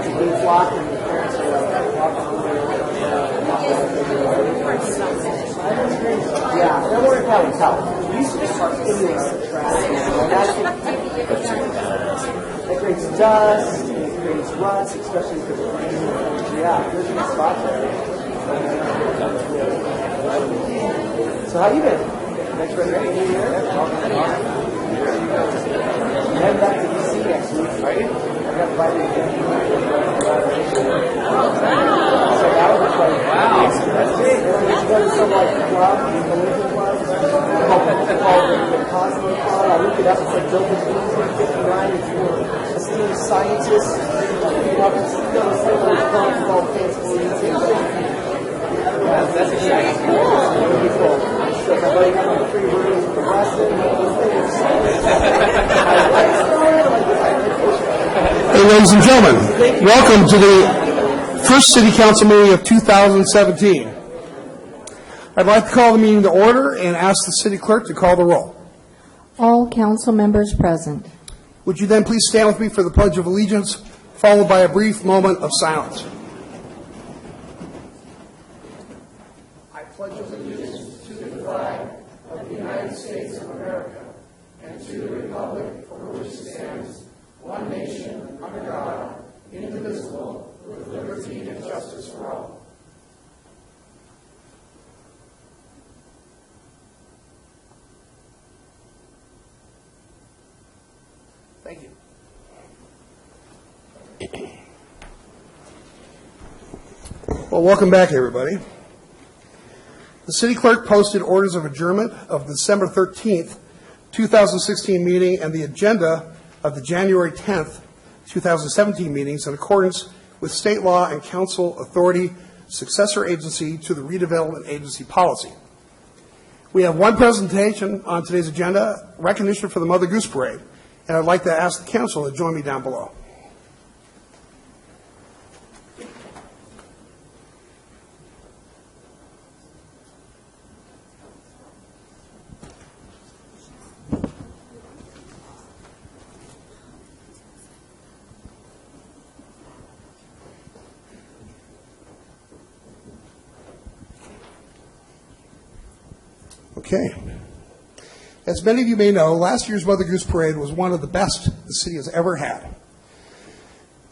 a blue flock, and the parents are walking yeah, that worked out with help. You used to just stimulate the trash. It creates dust, and it creates rust, especially because of rain. Yeah, there's a good spot there. So how you been? Next New Year? Heading back to DC next week, right? I got invited again. So that was like, wow. That's great. Let's go to some like club, collision club. Called the Cosmo Club. I looked it up. It's like built in 1859. If you were a steam scientist, you know, it's still a similar club called Fanciful Eating. That's exciting. Really cool. So my buddy got like 3 rooms with the Weston. Hey, ladies and gentlemen, welcome to the first City Council meeting of 2017. I'd like to call the meeting to order and ask the City Clerk to call the roll. All council members present. Would you then please stand with me for the Pledge of Allegiance, followed by a brief moment of silence. I pledge allegiance to the flag of the United States of America and to the republic for which it stands, one nation, under God, indivisible, with liberty and justice for all. Thank you. Well, welcome back, everybody. The City Clerk posted orders of adjournment of the December 13th, 2016 meeting and the agenda of the January 10th, 2017 meetings in accordance with state law and council authority, successor agency to the redevelopment agency policy. We have one presentation on today's agenda, recognition for the Mother Goose Parade, and I'd like to ask the council to join me down below. Okay. As many of you may know, last year's Mother Goose Parade was one of the best the city has ever had.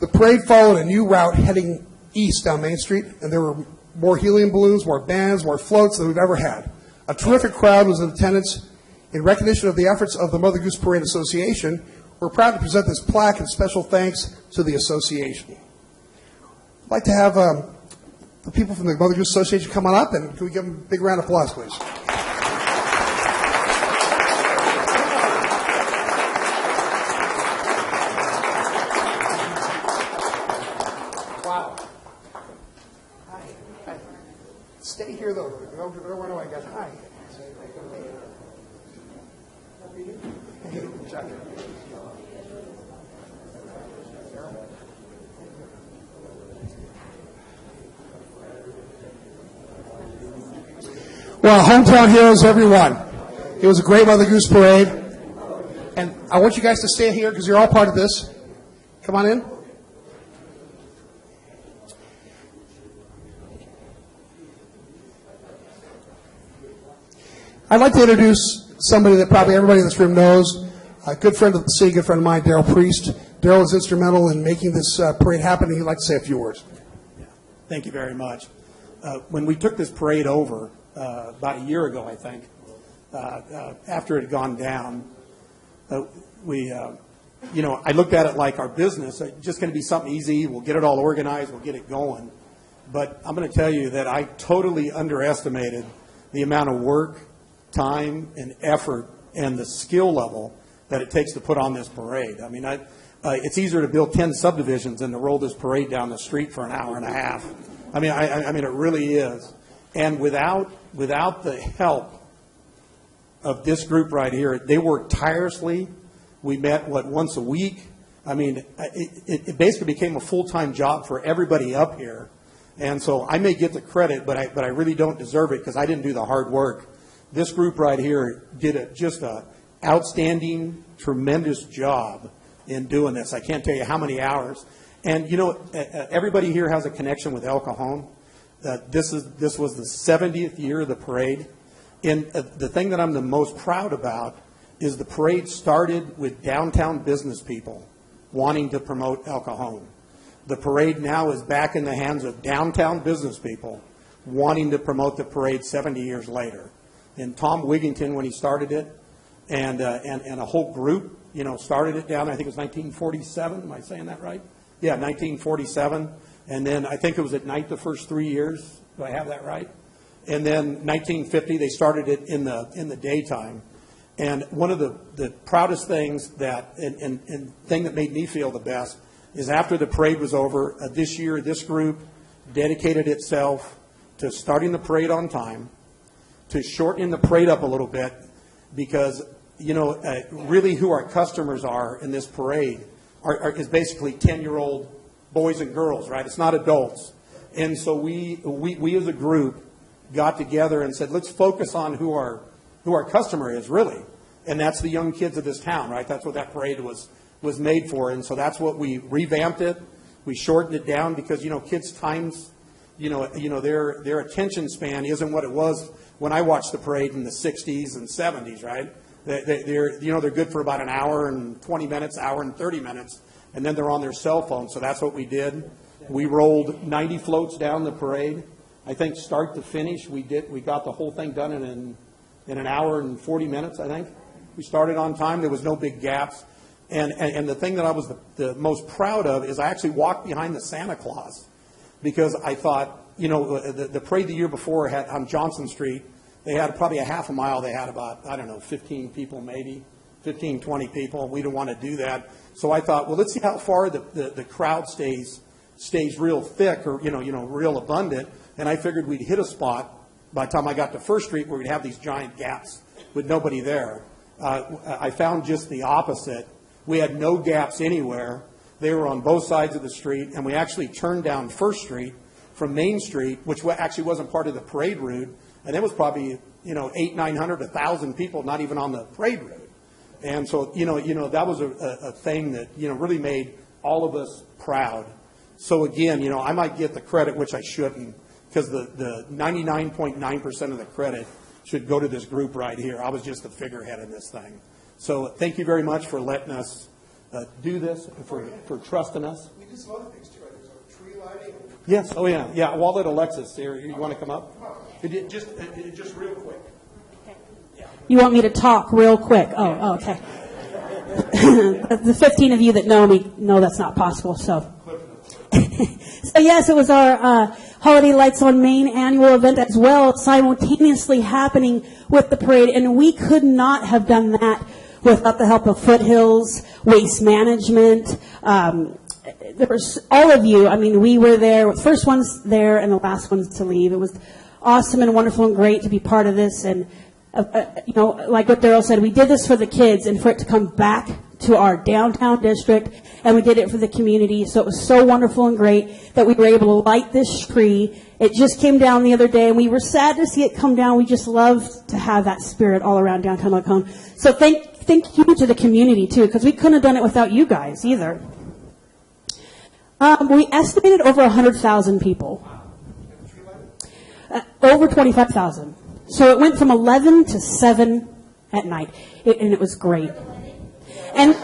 The parade followed a new route heading east down Main Street, and there were more helium balloons, more bands, more floats than we've ever had. A terrific crowd was in attendance. In recognition of the efforts of the Mother Goose Parade Association, we're proud to present this plaque and special thanks to the association. I'd like to have the people from the Mother Goose Association come on up, and can we give them a big round of applause, please? Stay here, though. Don't run away, guys. Hi. Hey, Chuck. Well, hometown heroes, everyone. It was a great Mother Goose Parade. And I want you guys to stay here because you're all part of this. Come on in. I'd like to introduce somebody that probably everybody in this room knows, a good friend of the city, good friend of mine, Darryl Priest. Darryl was instrumental in making this parade happen, and he'd like to say a few words. Yeah. Thank you very much. When we took this parade over about a year ago, I think, after it had gone down, I looked at it like our business. It's just going to be something easy. We'll get it all organized. We'll get it going. But I'm going to tell you that I totally underestimated the amount of work, time, and effort, and the skill level that it takes to put on this parade. I mean, it's easier to build 10 subdivisions than to roll this parade down the street for an hour and a half. I mean, I mean, it really is. And without the help of this group right here, they worked tirelessly. We met, once a week? I mean, it basically became a full-time job for everybody up here. And so I may get the credit, but I really don't deserve it because I didn't do the hard work. This group right here did just an outstanding, tremendous job in doing this. I can't tell you how many hours. And, everybody here has a connection with El Cajon. This was the 70th year of the parade. And the thing that I'm the most proud about is the parade started with downtown business people wanting to promote El Cajon. The parade now is back in the hands of downtown business people wanting to promote the parade 70 years later. And Tom Wigington, when he started it, and a whole group, started it down, I think it was 1947. Am I saying that right? Yeah, 1947. And then I think it was at night the first 3 years. Do I have that right? And then 1950, they started it in the daytime. And one of the proudest things and thing that made me feel the best is after the parade was over, this year, this group dedicated itself to starting the parade on time, to shortening the parade up a little bit, because, really who our customers are in this parade is basically 10-year-old boys and girls, right? It's not adults. And so we as a group got together and said, let's focus on who our customer is, really. And that's the young kids of this town, right? That's what that parade was made for. And so that's what we revamped it. We shortened it down because, kids' times, their attention span isn't what it was when I watched the parade in the 60s and 70s, right? They're good for about an hour and 20 minutes, hour and 30 minutes, and then they're on their cell phone. So that's what we did. We rolled 90 floats down the parade. I think start to finish, we got the whole thing done in an hour and 40 minutes, I think. We started on time. There was no big gaps. And the thing that I was the most proud of is I actually walked behind the Santa Claus, because I thought, the parade the year before had on Johnson Street, they had probably a half a mile. They had about, 15 people maybe, 15, 20 people. We didn't want to do that. So I thought, well, let's see how far the crowd stays real thick or, real abundant. And I figured we'd hit a spot by the time I got to First Street where we'd have these giant gaps with nobody there. I found just the opposite. We had no gaps anywhere. They were on both sides of the street, and we actually turned down First Street from Main Street, which actually wasn't part of the parade route, and there was probably 800, 900, 1,000 people not even on the parade route. And so that was a thing that really made all of us proud. So again, I might get the credit, which I shouldn't, because the 99.9% of the credit should go to this group right here. I was just the figurehead in this thing. So thank you very much for letting us do this, for trusting us. We do some other things too. There's a tree lighting. Yes. Oh, yeah. Yeah. I'll let Alexis here. You want to come up? Just real quick. You want me to talk real quick? Oh, okay. The 15 of you that know me know that's not possible. So yes, it was our Holiday Lights on Main annual event as well, simultaneously happening with the parade, and we could not have done that without the help of Foothills, Waste Management. There was all of you. I mean, we were there, the first ones there and the last ones to leave. It was awesome and wonderful and great to be part of this. And, like what Darryl said, we did this for the kids and for it to come back to our downtown district, and we did it for the community. So it was so wonderful and great that we were able to light this tree. It just came down the other day, and we were sad to see it come down. We just loved to have that spirit all around downtown Macon. So thank you to the community, too, because we couldn't have done it without you guys either. We estimated over 100,000 people. Over 25,000. So it went from 11 to 7 at night, and it was great. And,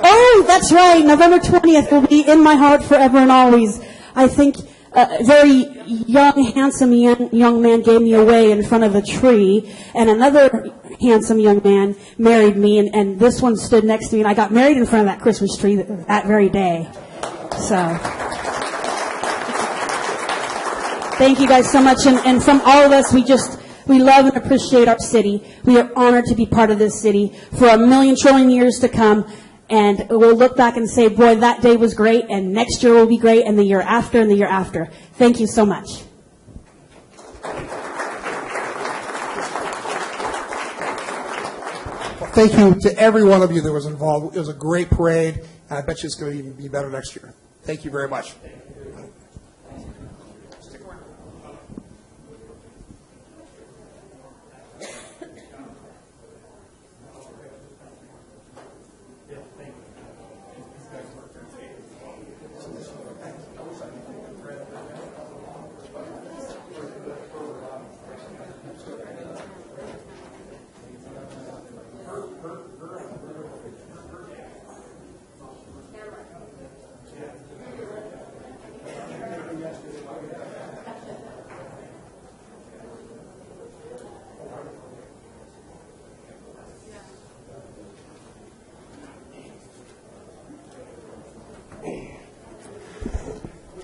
that's right, November 20th will be in my heart forever and always. I think a very young, handsome young man gave me away in front of a tree, and another handsome young man married me, and this one stood next to me, and I got married in front of that Christmas tree that very day. So thank you guys so much, and from all of us, we love and appreciate our city. We are honored to be part of this city for a million trillion years to come. And we'll look back and say, boy, that day was great, and next year will be great, and the year after, and the year after. Thank you so much. Thank you to every one of you that was involved. It was a great parade, and I bet you it's going to even be better next year. Thank you very much.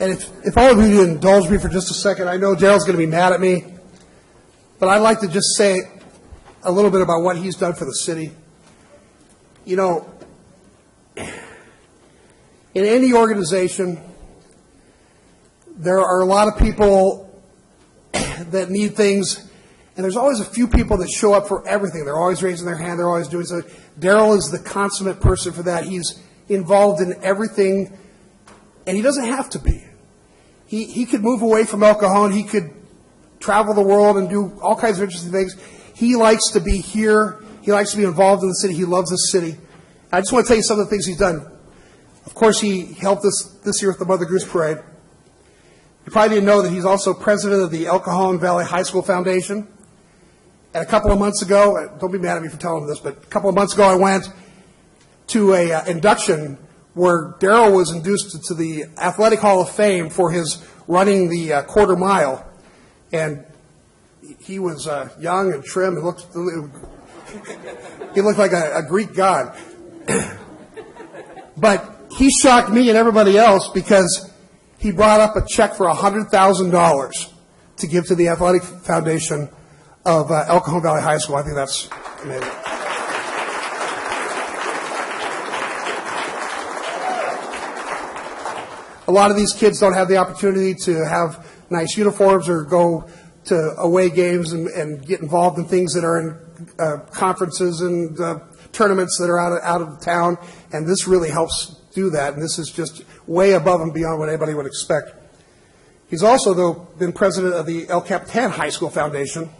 And if all of you indulge me for just a second, I know Daryl's going to be mad at me, but I'd like to just say a little bit about what he's done for the city. You know, in any organization, there are a lot of people that need things, and there's always a few people that show up for everything. They're always raising their hand. They're always doing something. Daryl is the consummate person for that. He's involved in everything, and he doesn't have to be. He could move away from El Cajon. He could travel the world and do all kinds of interesting things. He likes to be here. He likes to be involved in the city. He loves this city. I just want to tell you some of the things he's done. Of course, he helped us this year with the Mother Goose Parade. You probably didn't know that he's also president of the El Cajon Valley High School Foundation. And a couple of months ago, don't be mad at me for telling him this, but a couple of months ago I went to a induction where Daryl was induced to the Athletic Hall of Fame for his running the quarter mile. And he was young and trim. He looked like a Greek god. But he shocked me and everybody else because he brought up a check for $100,000 to give to the Athletic Foundation of El Cajon Valley High School. I think that's amazing. A lot of these kids don't have the opportunity to have nice uniforms or go to away games and get involved in things that are in conferences and tournaments that are out of town, and this really helps do that, and this is just way above and beyond what anybody would expect. He's also, though, been president of the El Capitan High School Foundation.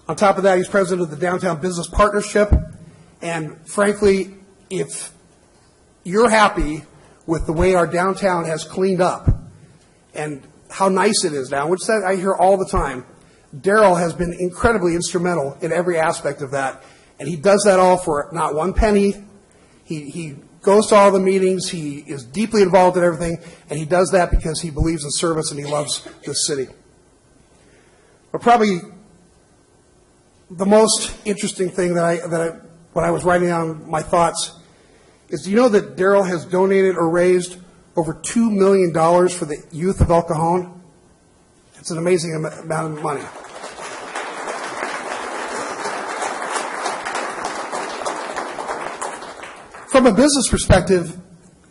On top of that, he's president of the Downtown Business Partnership, and frankly, if you're happy with the way our downtown has cleaned up and how nice it is now, which that I hear all the time, Daryl has been incredibly instrumental in every aspect of that, and he does that all for not one penny. He goes to all the meetings, he is deeply involved in everything, and he does that because he believes in service and he loves this city. But probably the most interesting thing when I was writing down my thoughts is, do you know that Daryl has donated or raised over $2 million for the youth of El Cajon? It's an amazing amount of money. From a business perspective,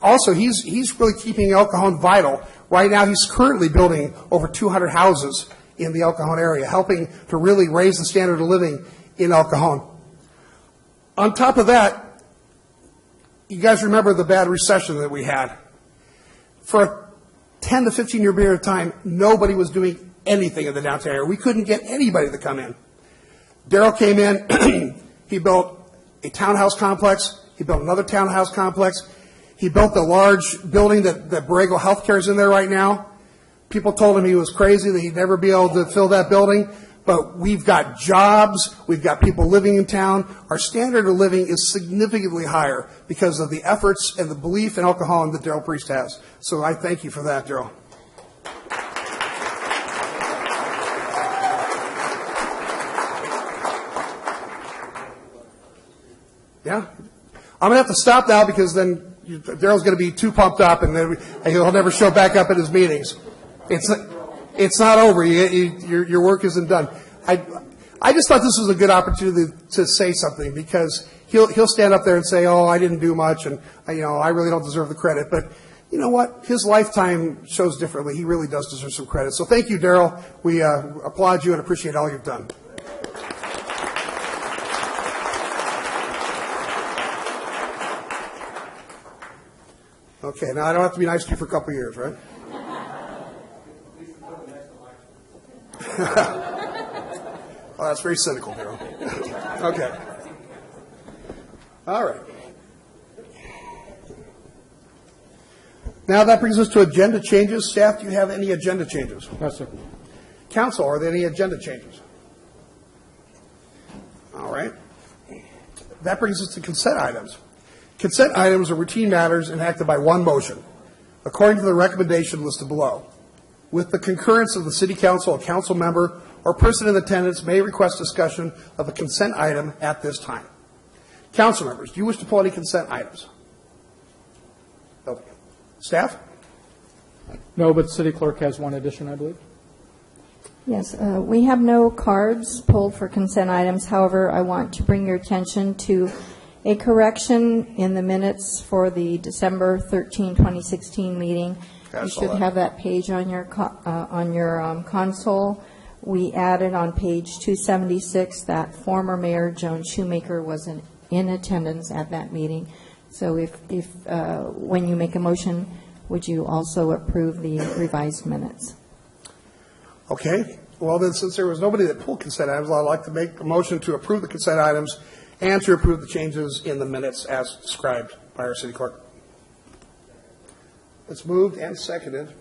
also, he's really keeping El Cajon vital. Right now, he's currently building over 200 houses in the El Cajon area, helping to really raise the standard of living in El Cajon. On top of that, you guys remember the bad recession that we had. For a 10 to 15-year period of time, nobody was doing anything in the downtown area. We couldn't get anybody to come in. Daryl came in. He built a townhouse complex. He built another townhouse complex. He built the large building that Borrego Healthcare is in there right now. People told him he was crazy, that he'd never be able to fill that building. But we've got jobs. We've got people living in town. Our standard of living is significantly higher because of the efforts and the belief in El Cajon that Daryl Priest has. So I thank you for that, Daryl. Yeah? I'm going to have to stop now because then Daryl's going to be too pumped up and then he'll never show back up at his meetings. It's not over. Your work isn't done. I just thought this was a good opportunity to say something because he'll stand up there and say, "Oh, I didn't do much, and I really don't deserve the credit." But you know what? His lifetime shows differently. He really does deserve some credit. So thank you, Daryl. We applaud you and appreciate all you've done. Okay, now I don't have to be nice to you for a couple of years, right? Well, that's very cynical, Daryl. Okay. All right. Now that brings us to agenda changes. Staff, do you have any agenda changes? Yes, sir. Council, are there any agenda changes? All right. That brings us to consent items. Consent items are routine matters enacted by one motion, according to the recommendation listed below. With the concurrence of the City Council, a council member or person in attendance may request discussion of a consent item at this time. Council members, do you wish to pull any consent items? Okay. Staff? No, but city clerk has one addition, I believe. Yes, we have no cards pulled for consent items. However, I want to bring your attention to a correction in the minutes for the December 13, 2016 meeting. You should have that page on your console. We added on page 276 that former Mayor Joan Shoemaker was in attendance at that meeting. So if when you make a motion, would you also approve the revised minutes? Okay. Well, then, since there was nobody that pulled consent items, I'd like to make a motion to approve the consent items and to approve the changes in the minutes as described by our city clerk. It's moved and seconded.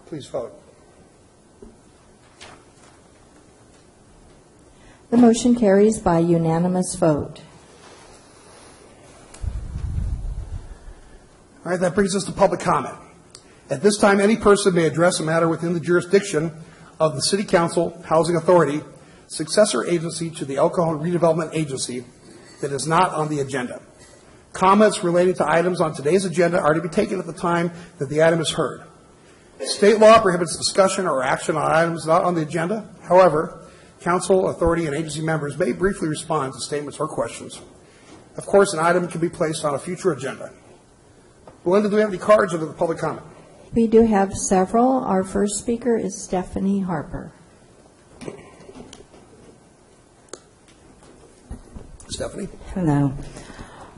Please vote. The motion carries by unanimous vote. All right, that brings us to public comment. At this time, any person may address a matter within the jurisdiction of the City Council, Housing Authority, successor agency to the El Cajon Redevelopment Agency that is not on the agenda. Comments relating to items on today's agenda are to be taken at the time that the item is heard. State law prohibits discussion or action on items not on the agenda. However, council, authority, and agency members may briefly respond to statements or questions. Of course, an item can be placed on a future agenda. Belinda, do we have any cards under the public comment? We do have several. Our first speaker is Stephanie Harper. Stephanie? Hello.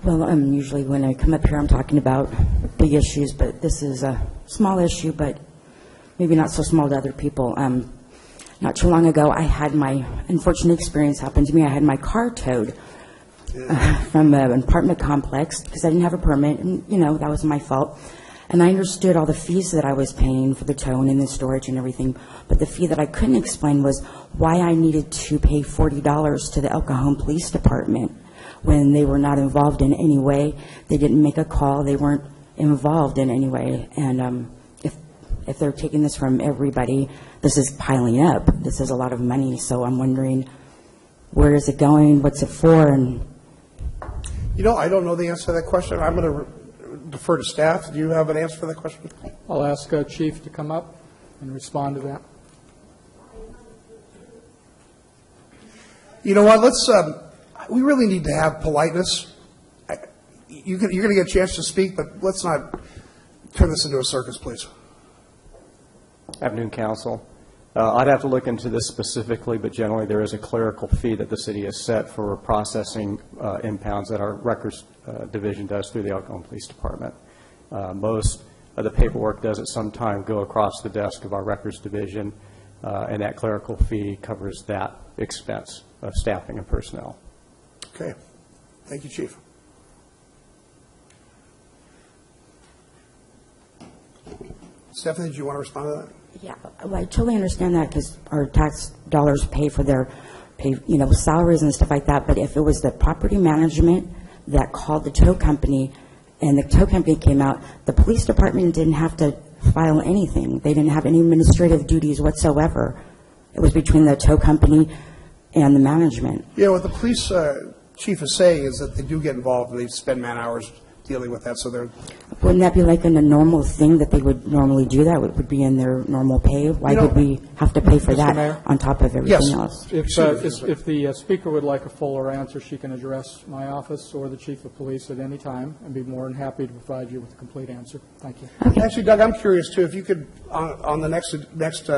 Well, usually when I come up here, I'm talking about big issues, but this is a small issue, but maybe not so small to other people. Not too long ago, I had my unfortunate experience happen to me. I had my car towed from an apartment complex because I didn't have a permit, and, that was my fault. And I understood all the fees that I was paying for the towing and the storage and everything, but the fee that I couldn't explain was why I needed to pay $40 to the El Cajon Police Department when they were not involved in any way. They didn't make a call. They weren't involved in any way. And if they're taking this from everybody, this is piling up. This is a lot of money. So I'm wondering, where is it going? What's it for? And I don't know the answer to that question. I'm going to defer to staff. Do you have an answer for that question? I'll ask Chief to come up and respond to that. You know what? We really need to have politeness. You're going to get a chance to speak, but let's not turn this into a circus, please. Afternoon, Council. I'd have to look into this specifically, but generally there is a clerical fee that the city has set for processing impounds that our records division does through the El Cajon Police Department. Most of the paperwork does at some time go across the desk of our records division, and that clerical fee covers that expense of staffing and personnel. Okay. Thank you, Chief. Stephanie, did you want to respond to that? yeah, well, I totally understand that because our tax dollars pay for their salaries and stuff like that. But if it was the property management that called the tow company and the tow company came out, the police department didn't have to file anything. They didn't have any administrative duties whatsoever. It was between the tow company and the management. Yeah, what the police chief is saying is that they do get involved and they spend man hours dealing with that. So they're. Wouldn't that be like a normal thing that they would normally do that? Would be in their normal pay? Why would we have to pay for that Mayor? on top of everything else? If the speaker would like a fuller answer, she can address my office or the chief of police at any time and be more than happy to provide you with a complete answer. Thank you. Okay. Actually, Doug, I'm curious, too, if you could, on the next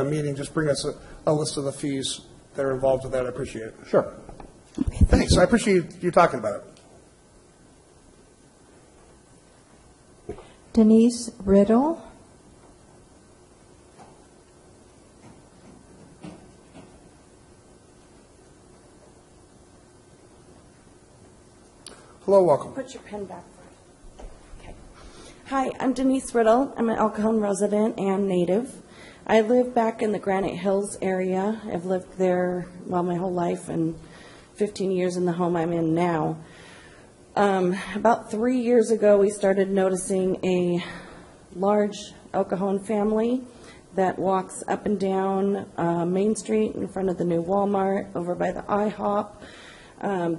meeting, just bring us a list of the fees that are involved with that. I appreciate it. Sure. Okay, Thanks. I appreciate you talking about it. Denise Riddle. Hello, welcome. Put your pen back. Okay. Hi, I'm Denise Riddle. I'm an El Cajon resident and native. I live back in the Granite Hills area. I've lived there, my whole life, and 15 years in the home I'm in now. About 3 years ago, we started noticing a large El Cajon family that walks up and down Main Street in front of the new Walmart, over by the IHOP.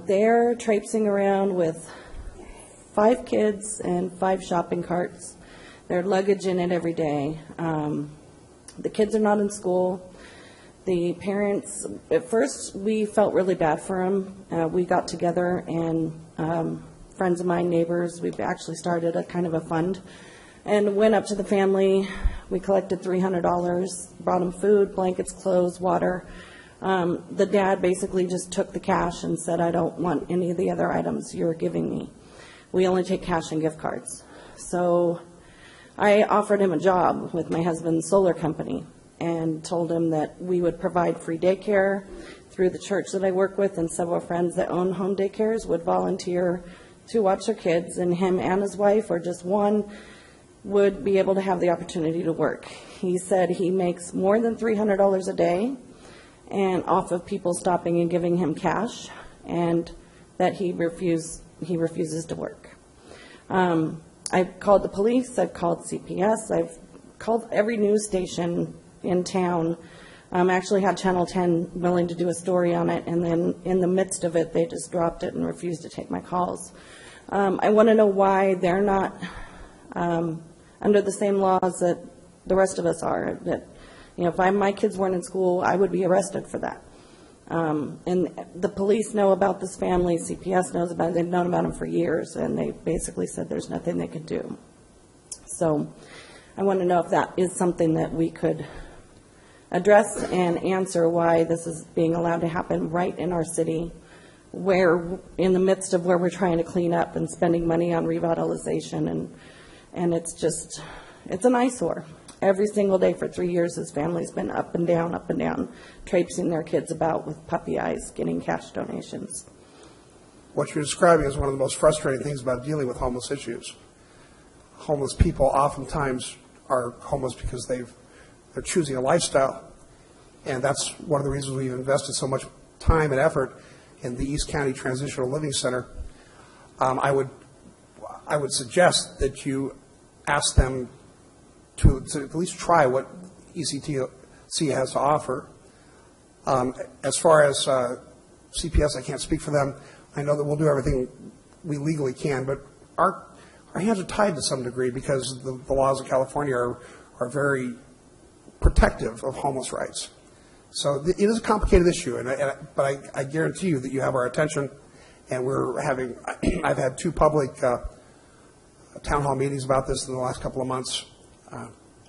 They're traipsing around with 5 kids and 5 shopping carts. their luggage in it every day. The kids are not in school. The parents, at first, we felt really bad for them. We got together and friends of mine, neighbors, we've actually started a kind of a fund and went up to the family. We collected $300, brought them food, blankets, clothes, water. The dad basically just took the cash and said, I don't want any of the other items you're giving me. We only take cash and gift cards. So I offered him a job with my husband's solar company and told him that we would provide free daycare through the church that I work with, and several friends that own home daycares would volunteer to watch their kids, and him and his wife, or just one, would be able to have the opportunity to work. He said he makes more than $300 a day and off of people stopping and giving him cash, and that he refuses to work. I've called the police, I've called CPS, I've called every news station in town. Actually had Channel 10 willing to do a story on it, and then in the midst of it, they just dropped it and refused to take my calls. I want to know why they're not under the same laws that the rest of us are. That, you know, if my kids weren't in school, I would be arrested for that. And the police know about this family, CPS knows about it, they've known about them for years, and they basically said there's nothing they could do. So I want to know if that is something that we could address and answer, why this is being allowed to happen right in our city, where in the midst of where we're trying to clean up and spending money on revitalization, and it's an eyesore. Every single day for 3 years, his family's been up and down, traipsing their kids about with puppy eyes, getting cash donations. What you're describing is one of the most frustrating things about dealing with homeless issues. Homeless people oftentimes are homeless because they're choosing a lifestyle, and that's one of the reasons we've invested so much time and effort in the East County Transitional Living Center. I would suggest that you ask them to at least try what ECTC has to offer. As far as CPS, I can't speak for them. I know that we'll do everything we legally can, but our hands are tied to some degree because the laws of California are very protective of homeless rights. So it is a complicated issue, but I guarantee you that you have our attention, and I've had 2 public town hall meetings about this in the last couple of months.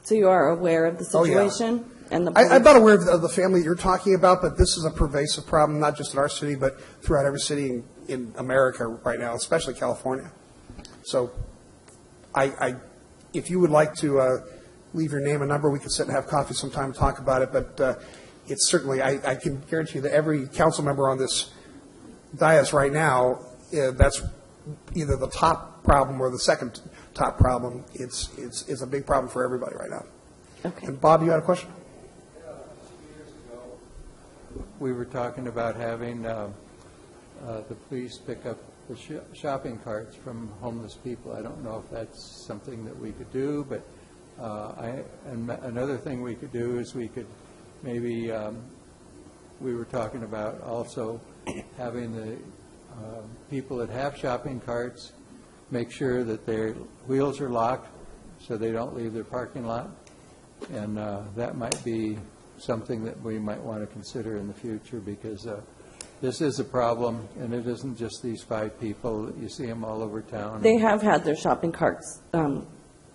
So you are aware of the situation? Oh, yeah. And the I'm not aware of the family you're talking about, but this is a pervasive problem, not just in our city, but throughout every city in America right now, especially California. So if you would like to leave your name and number, we could sit and have coffee sometime and talk about it, but it's certainly, I can guarantee you that every council member on this dais right now, that's either the top problem or the second top problem. It's a big problem for everybody right now. Okay. And Bob, you had a question? Yeah, a few years ago, we were talking about having the police pick up the shopping carts from homeless people. I don't know if that's something that we could do, but another thing we could do is we could maybe, we were talking about also having the people that have shopping carts make sure that their wheels are locked so they don't leave their parking lot. And that might be something that we might want to consider in the future, because this is a problem, and it isn't just these 5 people. You see them all over town. They have had their shopping carts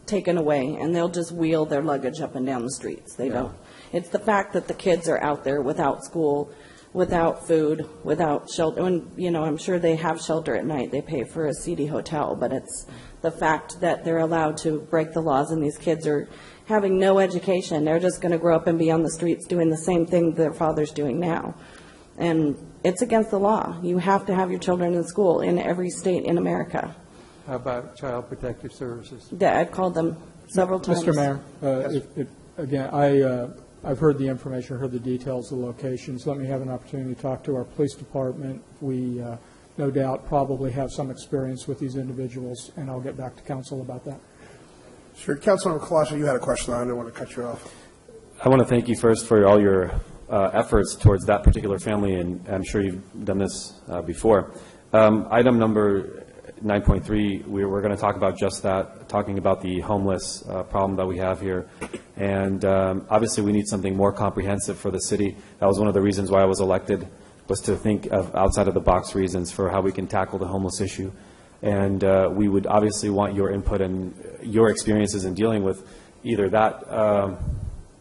taken away, and they'll just wheel their luggage up and down the streets. They don't. It's the fact that the kids are out there without school, without food, without shelter. And, you know, I'm sure they have shelter at night. They pay for a seedy hotel, but it's the fact that they're allowed to break the laws, and these kids are having no education. They're just going to grow up and be on the streets doing the same thing their father's doing now. And it's against the law. You have to have your children in school in every state in America. How about Child Protective Services? I've called them several times. Mr. Mayor, again, I've heard the information, heard the details, the locations. Let me have an opportunity to talk to our police department. We, no doubt, probably have some experience with these individuals, and I'll get back to council about that. Sure. Councilmember Colosio, you had a question. I didn't want to cut you off. I want to thank you first for all your efforts towards that particular family, and I'm sure you've done this before. Item number 9.3, we're going to talk about just that, talking about the homeless problem that we have here. And obviously, we need something more comprehensive for the city. That was one of the reasons why I was elected, was to think of outside-of-the-box reasons for how we can tackle the homeless issue. And we would obviously want your input and your experiences in dealing with either that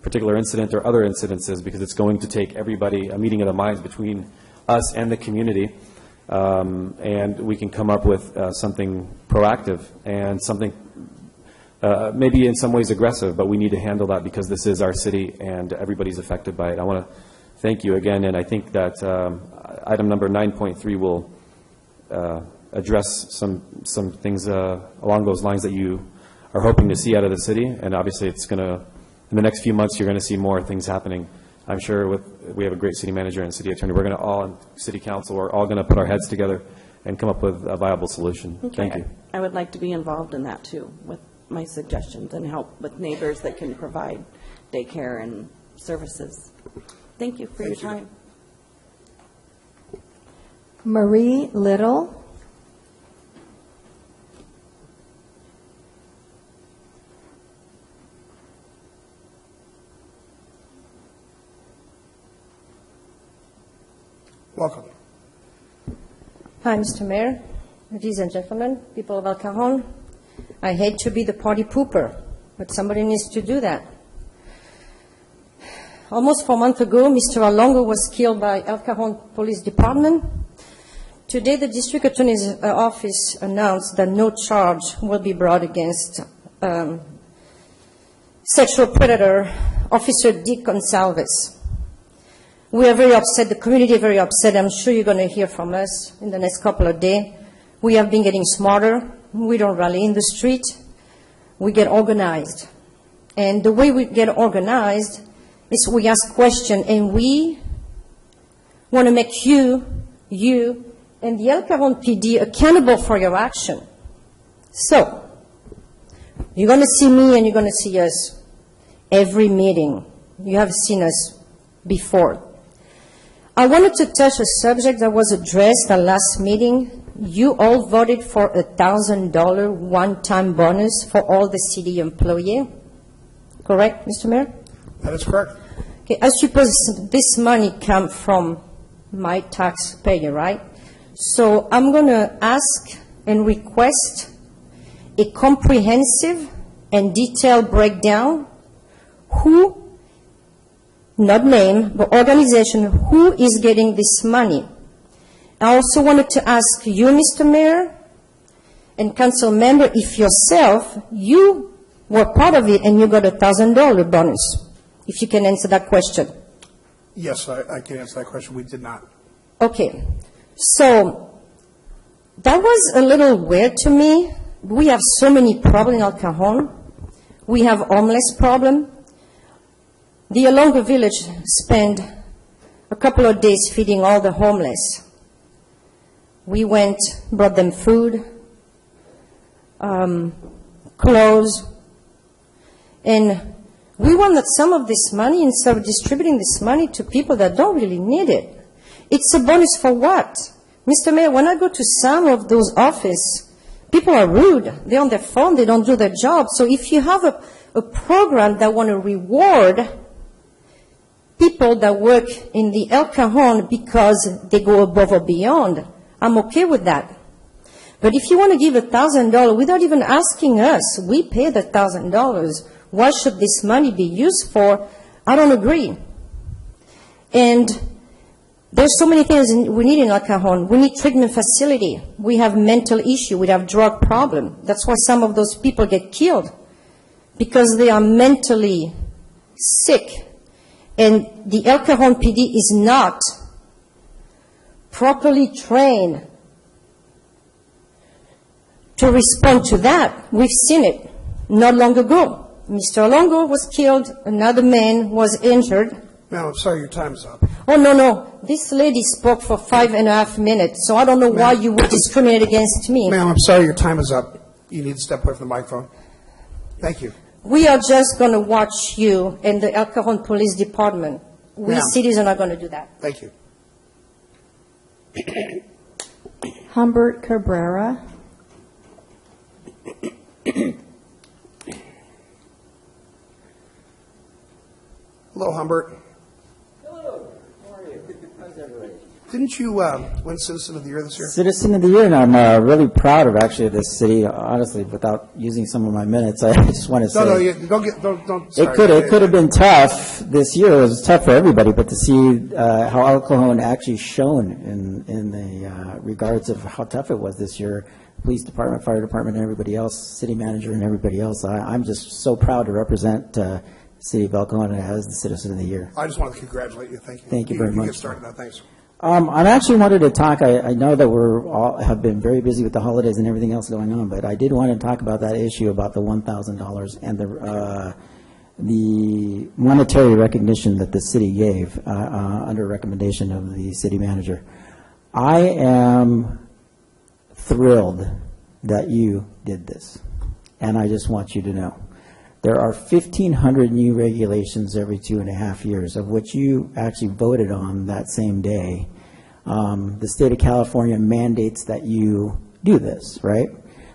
particular incident or other incidences, because it's going to take everybody, a meeting of the minds between us and the community, and we can come up with something proactive and something maybe in some ways aggressive, but we need to handle that because this is our city and everybody's affected by it. I want to thank you again, and I think that item number 9.3 will address some things along those lines that you are hoping to see out of the city, and obviously it's going to, in the next few months, you're going to see more things happening. I'm sure we have a great city manager and city attorney. We're going to all, and city council, we're all going to put our heads together and come up with a viable solution. Okay. Thank you. I would like to be involved in that too, with my suggestions and help with neighbors that can provide daycare and services. Thank you for your time. Marie Little. Welcome. Hi, Mr. Mayor, ladies and gentlemen, people of El Cajon. I hate to be the party pooper, but somebody needs to do that. Almost 4 months ago, Mr. Alongo was killed by El Cajon Police Department. Today, the District Attorney's Office announced that no charge will be brought against sexual predator Officer Dick Gonsalves. We are very upset. The community is very upset. I'm sure you're going to hear from us in the next couple of days. We have been getting smarter. We don't rally in the street. We get organized. And the way we get organized is we ask questions, and we want to make you, and the El Cajon PD accountable for your action. So, you're going to see me and you're going to see us every meeting. You have seen us before. I wanted to touch a subject that was addressed at last meeting. You all voted for a $1,000 one-time bonus for all the city employees. Correct, Mr. Mayor? That is correct. Okay, I suppose this money comes from my taxpayer, right? So I'm going to ask and request a comprehensive and detailed breakdown who, not name, but organization, who is getting this money. I also wanted to ask you, Mr. Mayor, and council member, if yourself, you were part of it and you got a $1,000 bonus, if you can answer that question. Yes, I can answer that question. We did not. Okay. So that was a little weird to me. We have so many problems in El Cajon. We have homeless problem. The Alongo Village spent a couple of days feeding all the homeless. We went, brought them food, clothes, and we want that some of this money, instead of distributing this money to people that don't really need it, it's a bonus for what? Mr. Mayor, when I go to some of those offices, people are rude. They're on their phone. They don't do their job. So if you have a program that want to reward people that work in the El Cajon because they go above or beyond, I'm okay with that. But if you want to give $1,000 without even asking us, we pay the $1,000. What should this money be used for? I don't agree. And there's so many things we need in El Cajon. We need treatment facility. We have mental issue. We have drug problem. That's why some of those people get killed, because they are mentally sick. And the El Cajon PD is not properly trained to respond to that. We've seen it not long ago. Mr. Alongo was killed. Another man was injured. Ma'am, I'm sorry, your time is up. Oh, no. This lady spoke for 5.5 minutes, so I don't know why you would discriminate against me. Ma'am, I'm sorry, your time is up. You need to step away from the microphone. Thank you. We are just going to watch you and the El Cajon Police Department. We citizens are going to do that. Thank you. Humbert Cabrera. Hello, Humbert. Hello. How are you? How's everybody? Didn't you win Citizen of the Year this year? Citizen of the Year, and I'm really proud of actually this city. Honestly, without using some of my minutes, I just want to say. Don't. It could have been tough this year. It was tough for everybody, but to see how El Cajon actually shown in the regards of how tough it was this year, police department, fire department, and everybody else, city manager, and everybody else. I'm just so proud to represent the city of El Cajon as the Citizen of the Year. I just wanted to congratulate you. Thank you. Thank you very much. Get started now. Thanks. I actually wanted to talk, I know that have been very busy with the holidays and everything else going on, but I did want to talk about that issue about the $1,000 and the monetary recognition that the city gave under recommendation of the city manager. I am thrilled that you did this, and I just want you to know. There are 1,500 new regulations every 2.5 years, of which you actually voted on that same day. The state of California mandates that you do this, right?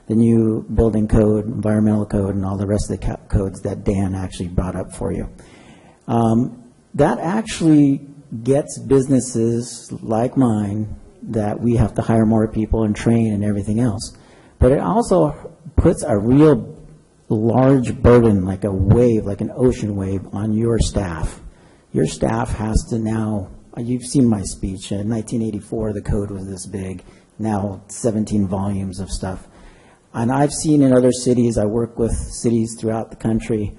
The new building code, environmental code, and all the rest of the codes that Dan actually brought up for you. That actually gets businesses like mine that we have to hire more people and train and everything else. But it also puts a real large burden, like a wave, like an ocean wave, on your staff. Your staff has to now, you've seen my speech, in 1984 the code was this big, now 17 volumes of stuff. And I've seen in other cities, I work with cities throughout the country,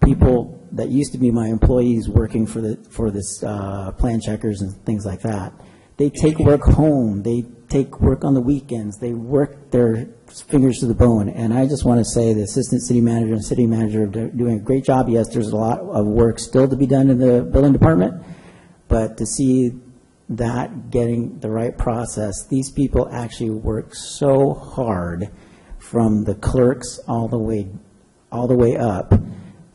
people that used to be my employees working for this plan checkers and things like that. They take work home, they take work on the weekends, they work their fingers to the bone. And I just want to say the assistant city manager and city manager are doing a great job. Yes, there's a lot of work still to be done in the building department, but to see that getting the right process, these people actually work so hard from the clerks all the way up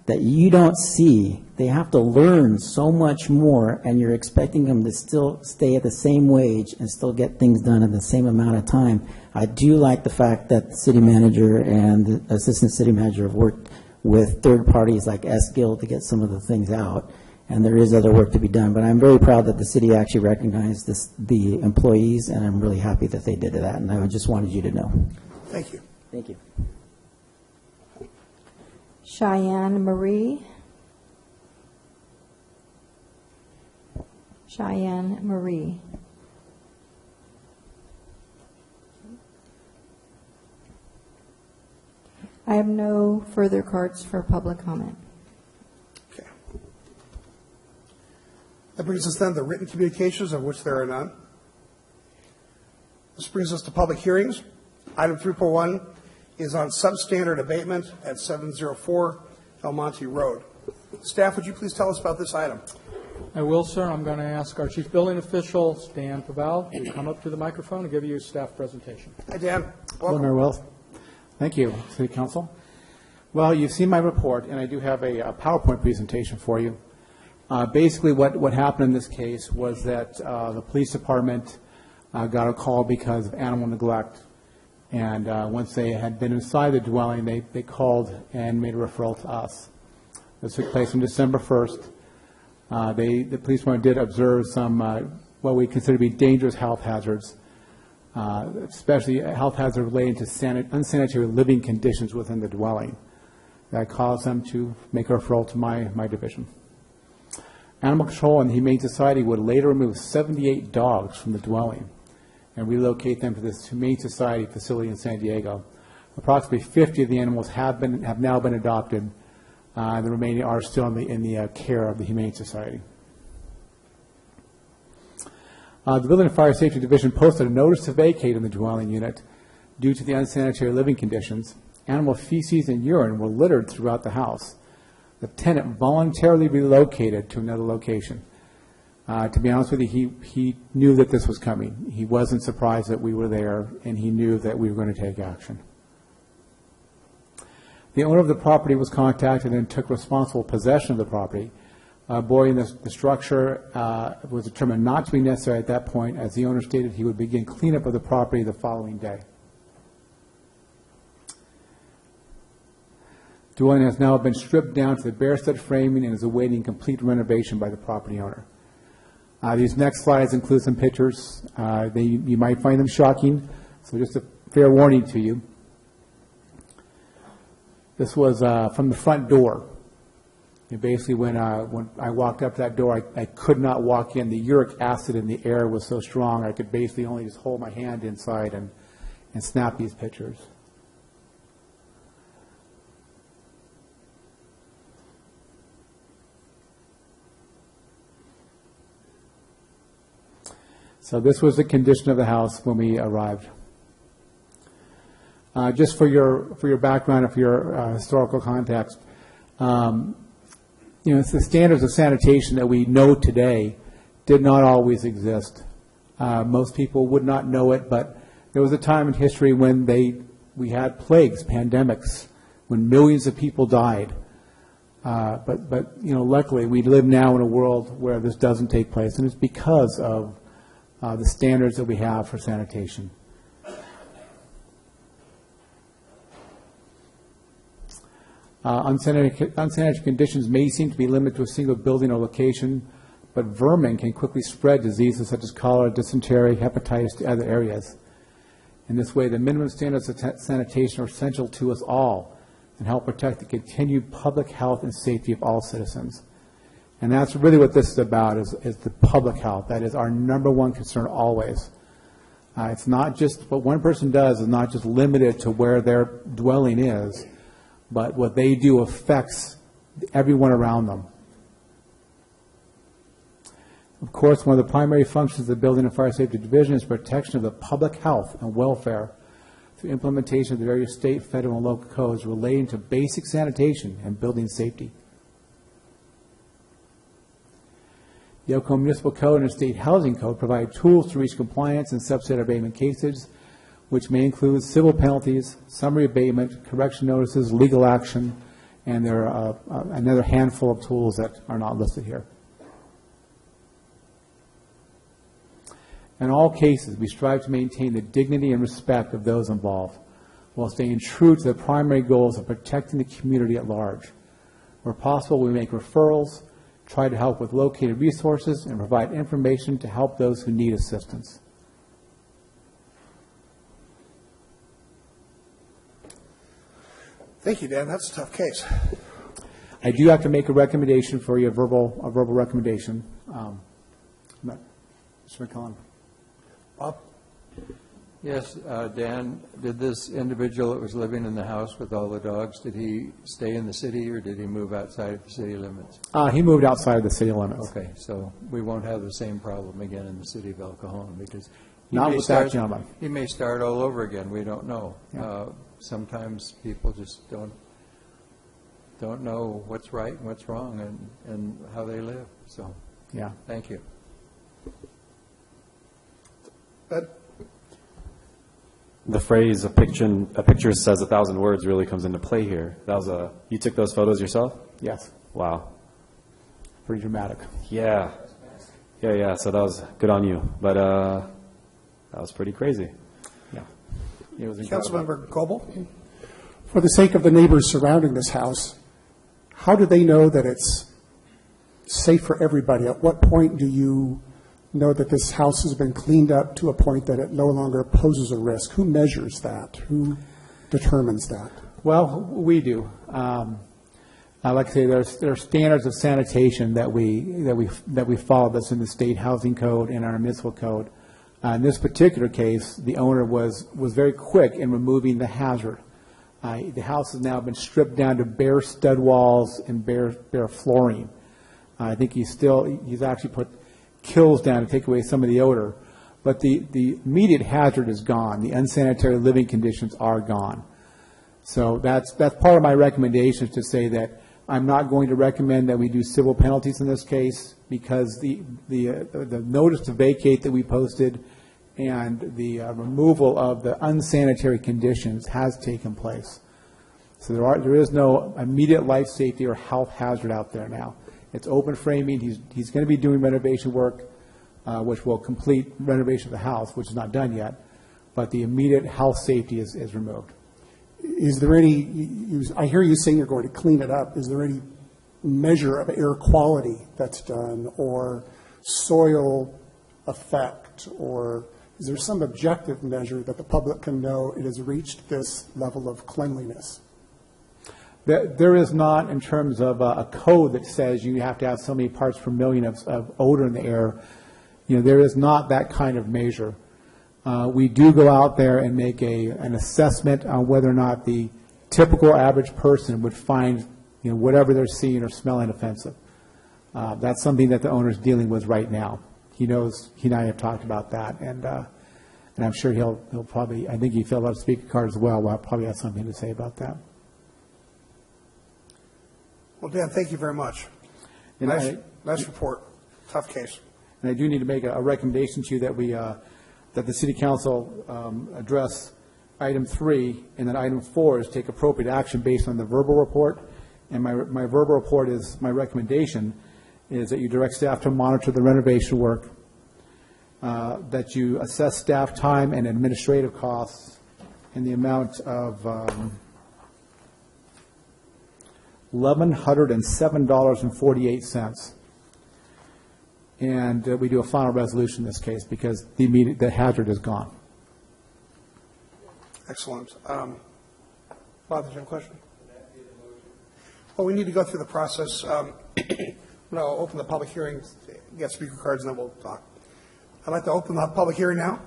that you don't see. They have to learn so much more, and you're expecting them to still stay at the same wage and still get things done in the same amount of time. I do like the fact that the city manager and the assistant city manager have worked with third parties like S-Guild to get some of the things out, and there is other work to be done. But I'm very proud that the city actually recognized the employees, and I'm really happy that they did that, and I just wanted you to know. Thank you. Thank you. Cheyenne Marie. Cheyenne Marie. I have no further cards for public comment. Okay. That brings us then to written communications, of which there are none. This brings us to public hearings. Item 3.1 is on substandard abatement at 704 El Monte Road. Staff, would you please tell us about this item? I will, sir. I'm going to ask our Chief Building Official, Dan Paval, to come up to the microphone and give you a staff presentation. Hi, Dan. Hello, Welcome. Mayor Wells. Thank you, City Council. Well, you've seen my report, and I do have a PowerPoint presentation for you. Basically, what happened in this case was that the police department got a call because of animal neglect. And once they had been inside the dwelling, they called and made a referral to us. This took place on December 1st. The police department did observe some what we consider to be dangerous health hazards, especially health hazards related to unsanitary living conditions within the dwelling. That caused them to make a referral to my division. Animal Control and the Humane Society would later remove 78 dogs from the dwelling and relocate them to this Humane Society facility in San Diego. Approximately 50 of the animals have now been adopted. The remaining are still in the care of the Humane Society. The Building and Fire Safety Division posted a notice to vacate in the dwelling unit due to the unsanitary living conditions. Animal feces and urine were littered throughout the house. The tenant voluntarily relocated to another location. To be honest with you, he knew that this was coming. He wasn't surprised that we were there, and he knew that we were going to take action. The owner of the property was contacted and took responsible possession of the property. Boring the structure was determined not to be necessary at that point, as the owner stated he would begin cleanup of the property the following day. Dwelling has now been stripped down to the bare stud framing and is awaiting complete renovation by the property owner. These next slides include some pictures. You might find them shocking, so just a fair warning to you. This was from the front door. And basically, when I walked up that door, I could not walk in. The uric acid in the air was so strong, I could basically only just hold my hand inside and snap these pictures. So this was the condition of the house when we arrived. Just for your background, for your historical context, it's the standards of sanitation that we know today did not always exist. Most people would not know it, but there was a time in history when we had plagues, pandemics, when millions of people died. But luckily we live now in a world where this doesn't take place, and it's because of the standards that we have for sanitation. Unsanitary conditions may seem to be limited to a single building or location, but vermin can quickly spread diseases such as cholera, dysentery, hepatitis to other areas. In this way, the minimum standards of sanitation are essential to us all and help protect the continued public health and safety of all citizens. And that's really what this is about, is the public health. That is our number one concern always. It's not just what one person does is not just limited to where their dwelling is, but what they do affects everyone around them. Of course, one of the primary functions of the Building and Fire Safety Division is protection of the public health and welfare through implementation of the various state, federal, and local codes relating to basic sanitation and building safety. The Oklahoma Municipal Code and the State Housing Code provide tools to reach compliance in subset abatement cases, which may include civil penalties, summary abatement, correction notices, legal action, and there are another handful of tools that are not listed here. In all cases, we strive to maintain the dignity and respect of those involved, while staying true to the primary goals of protecting the community at large. Where possible, we make referrals, try to help with located resources, and provide information to help those who need assistance. Thank you, Dan. That's a tough case. I do have to make a recommendation for you, a verbal recommendation. Mr. McCollum. Bob? Yes, Dan, did this individual that was living in the house with all the dogs, did he stay in the city or did he move outside of the city limits? He moved outside of the city limits. Okay, so we won't have the same problem again in the city of El Cajon because not with that gentleman. He may start all over again. We don't know. Yeah. Sometimes people just don't know what's right and what's wrong and how they live. So, yeah. Thank you. The phrase "a picture says 1,000 words" really comes into play here. That was you took those photos yourself? Yes. Wow. Pretty dramatic. Yeah. So that was good on you, but that was pretty crazy. Yeah. It was incredible. Councilmember Goebel? For the sake of the neighbors surrounding this house, how do they know that it's safe for everybody? At what point do you know that this house has been cleaned up to a point that it no longer poses a risk? Who measures that? Who determines that? Well, we do. Like I say, there are standards of sanitation that we follow. That's in the state housing code and our municipal code. In this particular case, the owner was very quick in removing the hazard. The house has now been stripped down to bare stud walls and bare flooring. I think he's actually put kills down to take away some of the odor, but the immediate hazard is gone. The unsanitary living conditions are gone. So that's part of my recommendation, is to say that I'm not going to recommend that we do civil penalties in this case, because the notice to vacate that we posted and the removal of the unsanitary conditions has taken place. So there is no immediate life safety or health hazard out there now. It's open framing. He's going to be doing renovation work, which will complete renovation of the house, which is not done yet, but the immediate health safety is removed. is there any, I hear you saying you're going to clean it up. Is there any measure of air quality that's done, or soil effect, or is there some objective measure that the public can know it has reached this level of cleanliness? There is not, in terms of a code that says you have to have so many parts per million of odor in the air. There is not that kind of measure. We do go out there and make an assessment on whether or not the typical average person would find whatever they're seeing or smelling offensive. That's something that the owner's dealing with right now. He knows, he and I have talked about that, and I'm sure he'll probably, I think he filled out a speaker card as well. I'll probably have something to say about that. Well, Dan, thank you very much. Nice report. Tough case. And I do need to make a recommendation to you that we, that the City Council address item 3, and then item 4 is take appropriate action based on the verbal report. And my verbal report is, my recommendation is that you direct staff to monitor the renovation work, that you assess staff time and administrative costs in the amount of $1,107.48. And we do a final resolution in this case because the hazard is gone. Excellent. Bob, did you have a question? Well, we need to go through the process. I'll open the public hearing, get speaker cards, and then we'll talk. I'd like to open the public hearing now.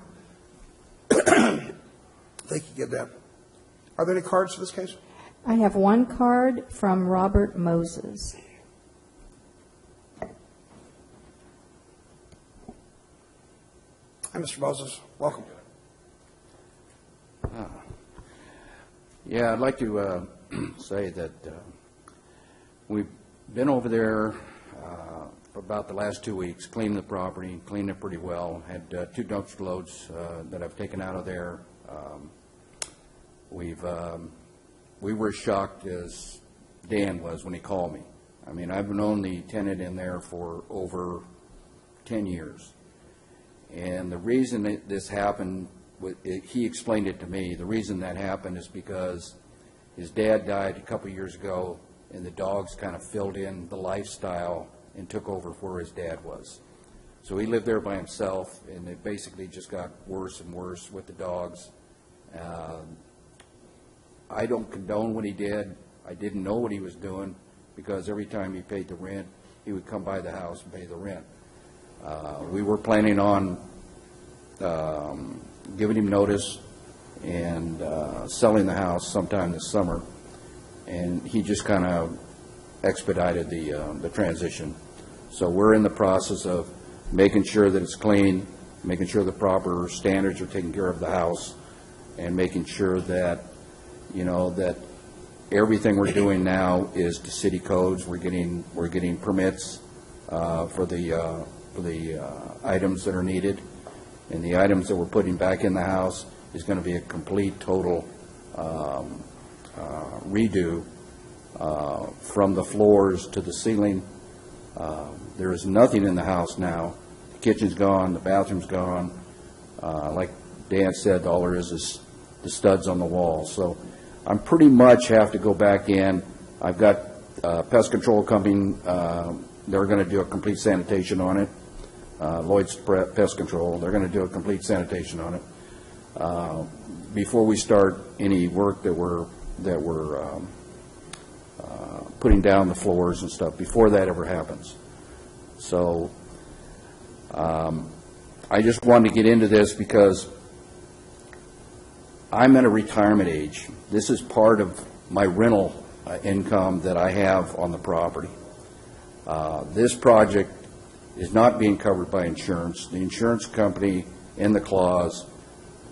Thank you, Dan. Are there any cards for this case? I have one card from Robert Moses. Hi, Mr. Moses. Welcome. Yeah, I'd like to say that we've been over there for about the last 2 weeks, cleaning the property, cleaned it pretty well. Had 2 dumpster loads that I've taken out of there. We were shocked as Dan was when he called me. I mean, I've known the tenant in there for over 10 years. And the reason that this happened, he explained it to me, the reason that happened is because his dad died a couple years ago, and the dogs kind of filled in the lifestyle and took over where his dad was. So he lived there by himself, and it basically just got worse and worse with the dogs. I don't condone what he did. I didn't know what he was doing, because every time he paid the rent, he would come by the house and pay the rent. We were planning on giving him notice and selling the house sometime this summer, and he just kind of expedited the transition. So we're in the process of making sure that it's clean, making sure the proper standards are taken care of the house, and making sure that, that everything we're doing now is to city codes. We're getting permits for the items that are needed, and the items that we're putting back in the house is going to be a complete, total redo from the floors to the ceiling. There is nothing in the house now. The kitchen's gone, the bathroom's gone. Like Dan said, all there is the studs on the wall. So I'm pretty much have to go back in. I've got pest control company. They're going to do a complete sanitation on it. Lloyd's Pest Control. They're going to do a complete sanitation on it before we start any work that we're putting down the floors and stuff. Before that ever happens. So I just wanted to get into this because I'm at a retirement age. This is part of my rental income that I have on the property. This project is not being covered by insurance. The insurance company in the clause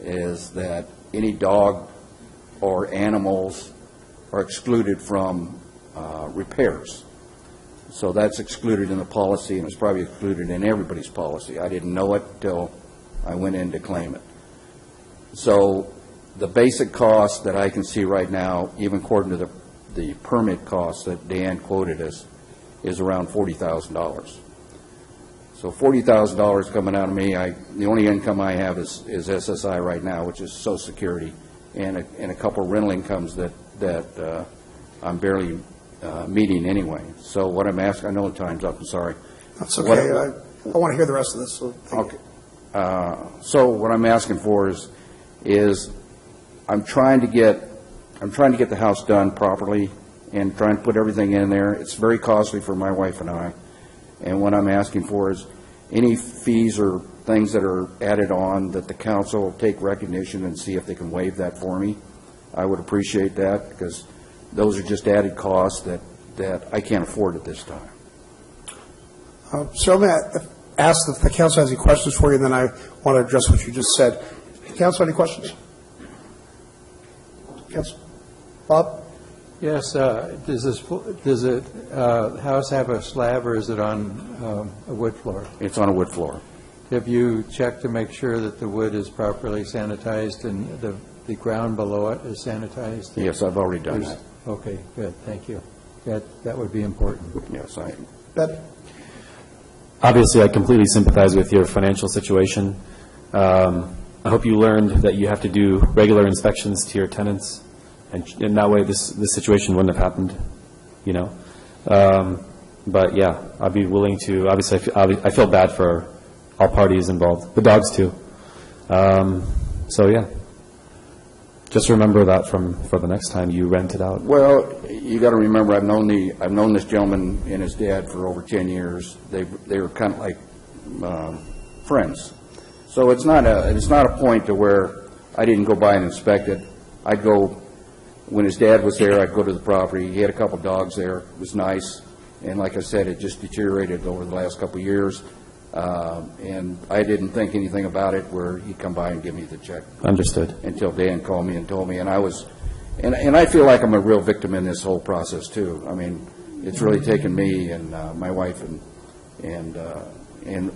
is that any dog or animals are excluded from repairs. So that's excluded in the policy, and it's probably excluded in everybody's policy. I didn't know it until I went in to claim it. So the basic cost that I can see right now, even according to the permit cost that Dan quoted us, is around $40,000. So $40,000 coming out of me. The only income I have is SSI right now, which is Social Security, and a couple of rental incomes that I'm barely meeting anyway. So what I'm asking, I know the time's up, I'm sorry. That's okay. I want to hear the rest of this. So okay. So what I'm asking for is I'm trying to get the house done properly and trying to put everything in there. It's very costly for my wife and I. And what I'm asking for is any fees or things that are added on that the council will take recognition and see if they can waive that for me. I would appreciate that, because those are just added costs that I can't afford at this time. So I'm going to ask if the council has any questions for you, and then I want to address what you just said. Council, any questions? Council? Bob? Yes. Does the house have a slab, or is it on a wood floor? It's on a wood floor. Have you checked to make sure that the wood is properly sanitized and the ground below it is sanitized? Yes, I've already done that. Okay, good. Thank you. That would be important. Yes, Obviously, I completely sympathize with your financial situation. I hope you learned that you have to do regular inspections to your tenants, and in that way, this situation wouldn't have happened, you know. But yeah, I'd be willing to. Obviously, I feel bad for all parties involved, the dogs too. So yeah, just remember that for the next time you rent it out. Well, you got to remember, I've known this gentleman and his dad for over 10 years. They were kind of like friends. So it's not a point to where I didn't go by and inspect it. I'd go when his dad was there. I'd go to the property. He had a couple dogs there. It was nice, and like I said, it just deteriorated over the last couple of years. And I didn't think anything about it where he'd come by and give me the check. Understood. Until Dan called me and told me, and I feel like I'm a real victim in this whole process too. I mean, it's really taken me and my wife and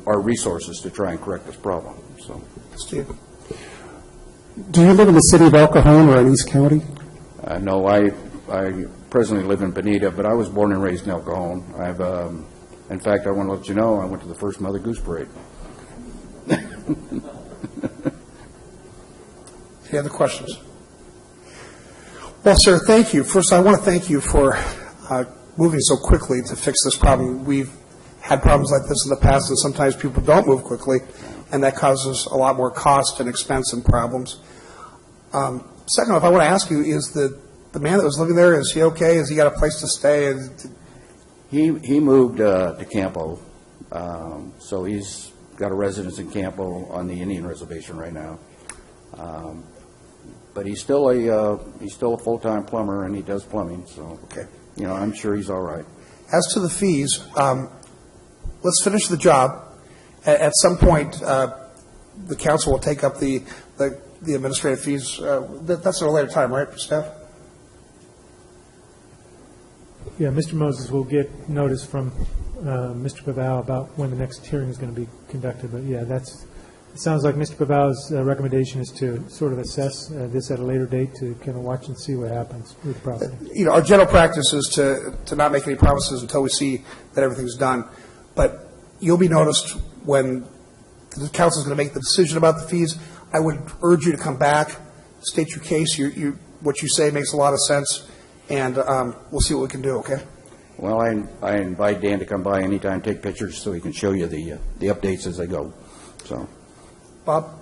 our resources to try and correct this problem. So, Steve, do you live in the city of El Cajon or in East County? No, I presently live in Bonita, but I was born and raised in El Cajon. In fact, I want to let you know I went to the first Mother Goose Parade. Any other questions? Well, sir, thank you. First, I want to thank you for moving so quickly to fix this problem. We've had problems like this in the past, and sometimes people don't move quickly, and that causes a lot more cost and expense and problems. Second off, I want to ask you, is the man that was living there, is he okay? Has he got a place to stay? He moved to Campo, so he's got a residence in Campo on the Indian Reservation right now. But he's still a full-time plumber, and he does plumbing. So, okay, you know, I'm sure he's all right. As to the fees, let's finish the job. At some point, the council will take up the administrative fees. That's at a later time, right, staff? Yeah, Mr. Moses will get notice from Mr. Pavao about when the next hearing is going to be conducted. But yeah, it sounds like Mr. Pavao's recommendation is to sort of assess this at a later date to kind of watch and see what happens with the property. You know, our general practice is to not make any promises until we see that everything's done. But you'll be noticed when the council is going to make the decision about the fees. I would urge you to come back, state your case. What you say makes a lot of sense. And we'll see what we can do, okay? Well, I invite Dan to come by anytime, take pictures, so he can show you the updates as they go. So, Bob?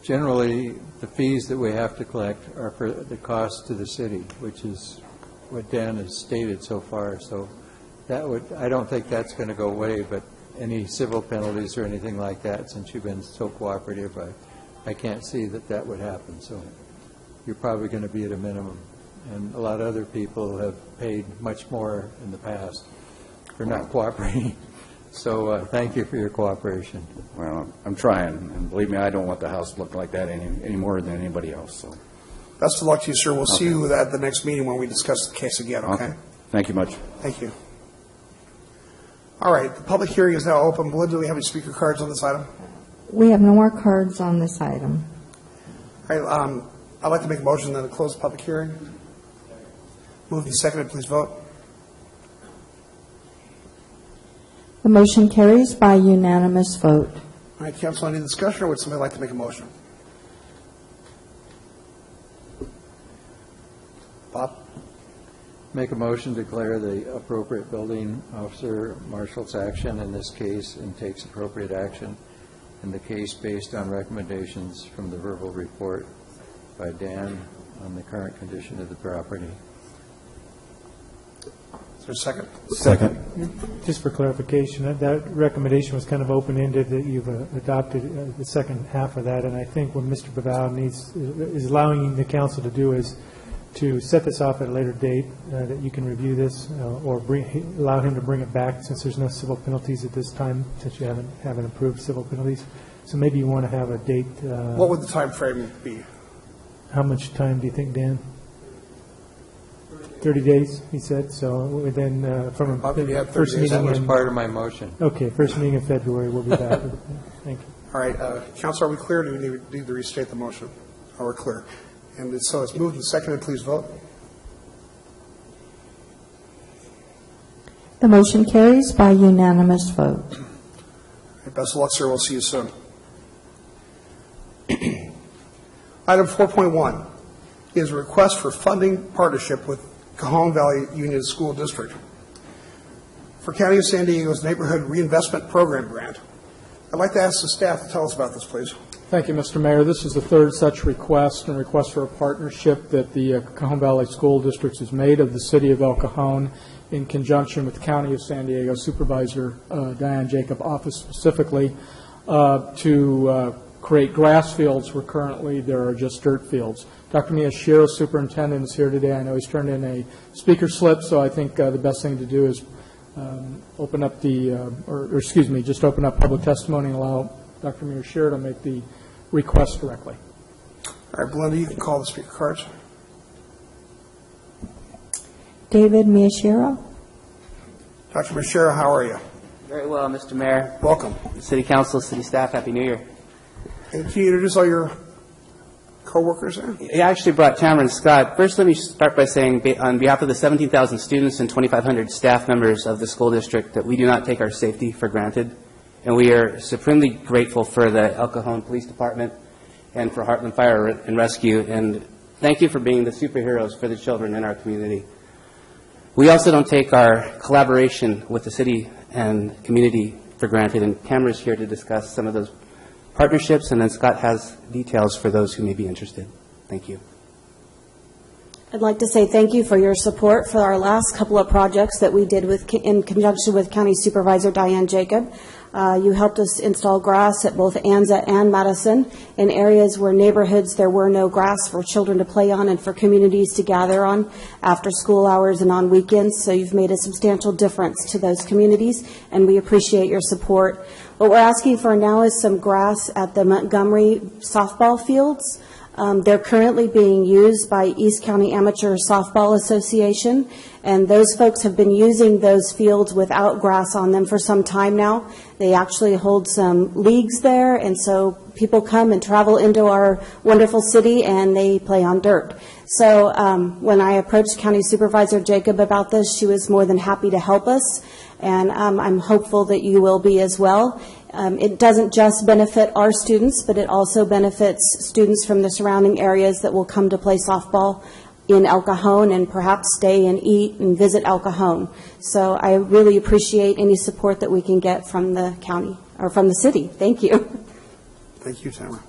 Generally, the fees that we have to collect are for the cost to the city, which is what Dan has stated so far. So I don't think that's going to go away, but any civil penalties or anything like that, since you've been so cooperative, I can't see that would happen. So you're probably going to be at a minimum. And a lot of other people have paid much more in the past for not cooperating. So thank you for your cooperation. Well, I'm trying, and believe me, I don't want the house to look like that any more than anybody else. So, best of luck to you, sir. We'll see you at the next meeting when we discuss the case again, okay? Thank you much. Thank you. All right, the public hearing is now open. Belinda, do we have any speaker cards on this item? We have no more cards on this item. All right, I'd like to make a motion then to close the public hearing. Moved and seconded, please vote. The motion carries by unanimous vote. All right, council, any discussion, or would somebody like to make a motion? Bob? Make a motion to declare the appropriate building officer marshals action in this case and takes appropriate action in the case based on recommendations from the verbal report by Dan on the current condition of the property. Is there a second? Second. Just for clarification, that recommendation was kind of open-ended, that you've adopted the second half of that, and I think what Mr. Bavau is allowing the council to do is to set this off at a later date, that you can review this, or allow him to bring it back, since there's no civil penalties at this time, since you haven't approved civil penalties. So maybe you want to have a date. What would the time frame be? How much time do you think, Dan? 30 days, he said. So then from the first meeting. That was part of my motion. Okay, first meeting in February, we'll be back. Thank you. All right, Council, are we clear? Do we need to restate the motion? Oh, we're clear. And so it's moved and seconded. Please vote. The motion carries by unanimous vote. Best of luck, sir. We'll see you soon. Item 4.1 is a request for funding partnership with Cajon Valley Union School District for County of San Diego's Neighborhood Reinvestment Program grant. I'd like to ask the staff to tell us about this, please. Thank you, Mr. Mayor. This is the third such request, and request for a partnership that the Cajon Valley School District has made of the City of El Cajon in conjunction with the County of San Diego Supervisor Diane Jacob office specifically to create grass fields where currently there are just dirt fields. Dr. Miyashiro, superintendent, is here today. I know he's turned in a speaker slip, so I think the best thing to do is open up just open up public testimony and allow Dr. Miyashiro to make the request directly. All right, Belinda, you can call the speaker cards. David Miyashiro. Dr. Miyashiro, how are you? Very well, Mr. Mayor. Welcome. City Council, City Staff, Happy New Year. And can you introduce all your co-workers there? I actually brought Tamara and Scott. First, let me start by saying, on behalf of the 17,000 students and 2,500 staff members of the school district, that we do not take our safety for granted. And we are supremely grateful for the El Cajon Police Department and for Heartland Fire and Rescue. And thank you for being the superheroes for the children in our community. We also don't take our collaboration with the city and community for granted. And Tamara's here to discuss some of those partnerships, and then Scott has details for those who may be interested. Thank you. I'd like to say thank you for your support for our last couple of projects that we did in conjunction with County Supervisor Diane Jacob. You helped us install grass at both Anza and Madison in areas where neighborhoods there were no grass for children to play on and for communities to gather on after school hours and on weekends. So you've made a substantial difference to those communities, and we appreciate your support. What we're asking for now is some grass at the Montgomery softball fields. They're currently being used by East County Amateur Softball Association, and those folks have been using those fields without grass on them for some time now. They actually hold some leagues there, and so people come and travel into our wonderful city, and they play on dirt. So when I approached County Supervisor Jacob about this, she was more than happy to help us, and I'm hopeful that you will be as well. It doesn't just benefit our students, but it also benefits students from the surrounding areas that will come to play softball in El Cajon and perhaps stay and eat and visit El Cajon. So I really appreciate any support that we can get from the county or from the city. Thank you. Thank you, Tamara.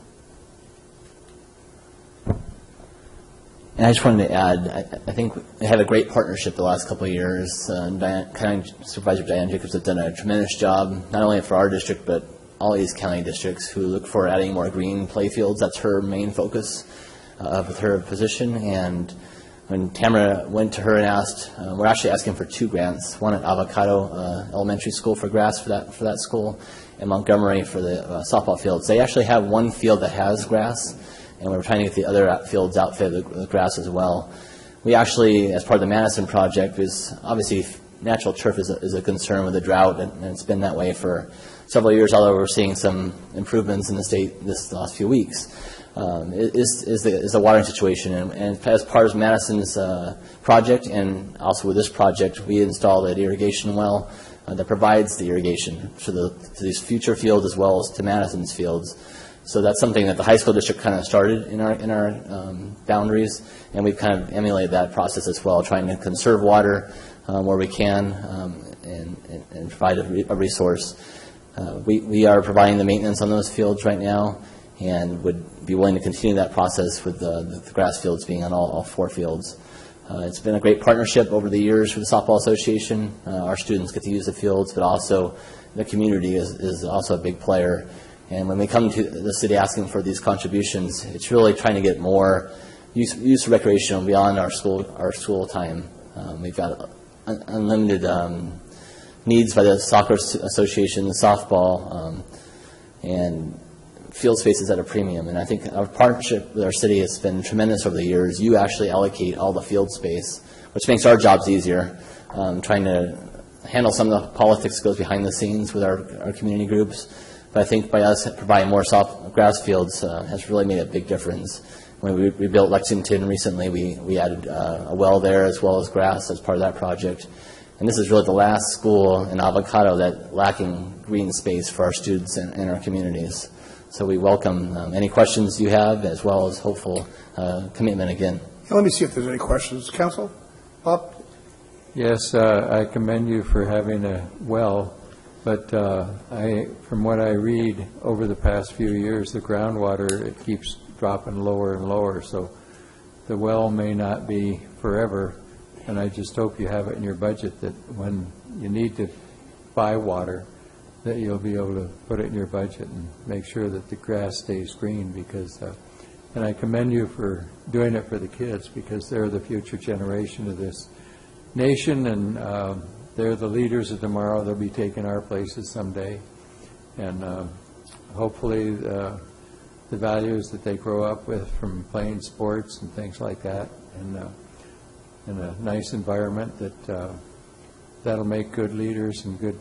And I just wanted to add, I think we had a great partnership the last couple of years. County Supervisor Diane Jacobs has done a tremendous job, not only for our district, but all East County districts who look for adding more green play fields. That's her main focus with her position. And when Tamara went to her and asked, we're actually asking for 2 grants, one at Avocado Elementary School for grass for that school, and Montgomery for the softball fields. They actually have one field that has grass, and we're trying to get the other fields outfitted with grass as well. We actually, as part of the Madison project, is obviously natural turf is a concern with the drought, and it's been that way for several years, although we're seeing some improvements in the state this last few weeks. Is the watering situation, and as part of Madison's project, and also with this project, we installed an irrigation well that provides the irrigation to these future fields as well as to Madison's fields. So that's something that the high school district kind of started in our boundaries, and we've kind of emulated that process as well, trying to conserve water where we can and provide a resource. We are providing the maintenance on those fields right now, and would be willing to continue that process with the grass fields being on all 4 fields. It's been a great partnership over the years for the Softball Association. Our students get to use the fields, but also the community is also a big player. And when we come to the city asking for these contributions, it's really trying to get more use of recreational beyond our school time. We've got unlimited needs by the Soccer Association, the softball, and field space is at a premium. And I think our partnership with our city has been tremendous over the years. You actually allocate all the field space, which makes our jobs easier, trying to handle some of the politics that goes behind the scenes with our community groups. But I think by us providing more soft grass fields has really made a big difference. When we built Lexington recently, we added a well there as well as grass as part of that project. And this is really the last school in Avocado that lacking green space for our students and our communities. So we welcome any questions you have, as well as hopeful commitment again. Let me see if there's any questions. Council? Bob? Yes, I commend you for having a well, but from what I read over the past few years, the groundwater, it keeps dropping lower and lower, so the well may not be forever, and I just hope you have it in your budget that when you need to buy water, that you'll be able to put it in your budget and make sure that the grass stays green, because and I commend you for doing it for the kids, because they're the future generation of this nation, and they're the leaders of tomorrow. They'll be taking our places someday, and hopefully the values that they grow up with from playing sports and things like that, and in a nice environment, that'll make good leaders and good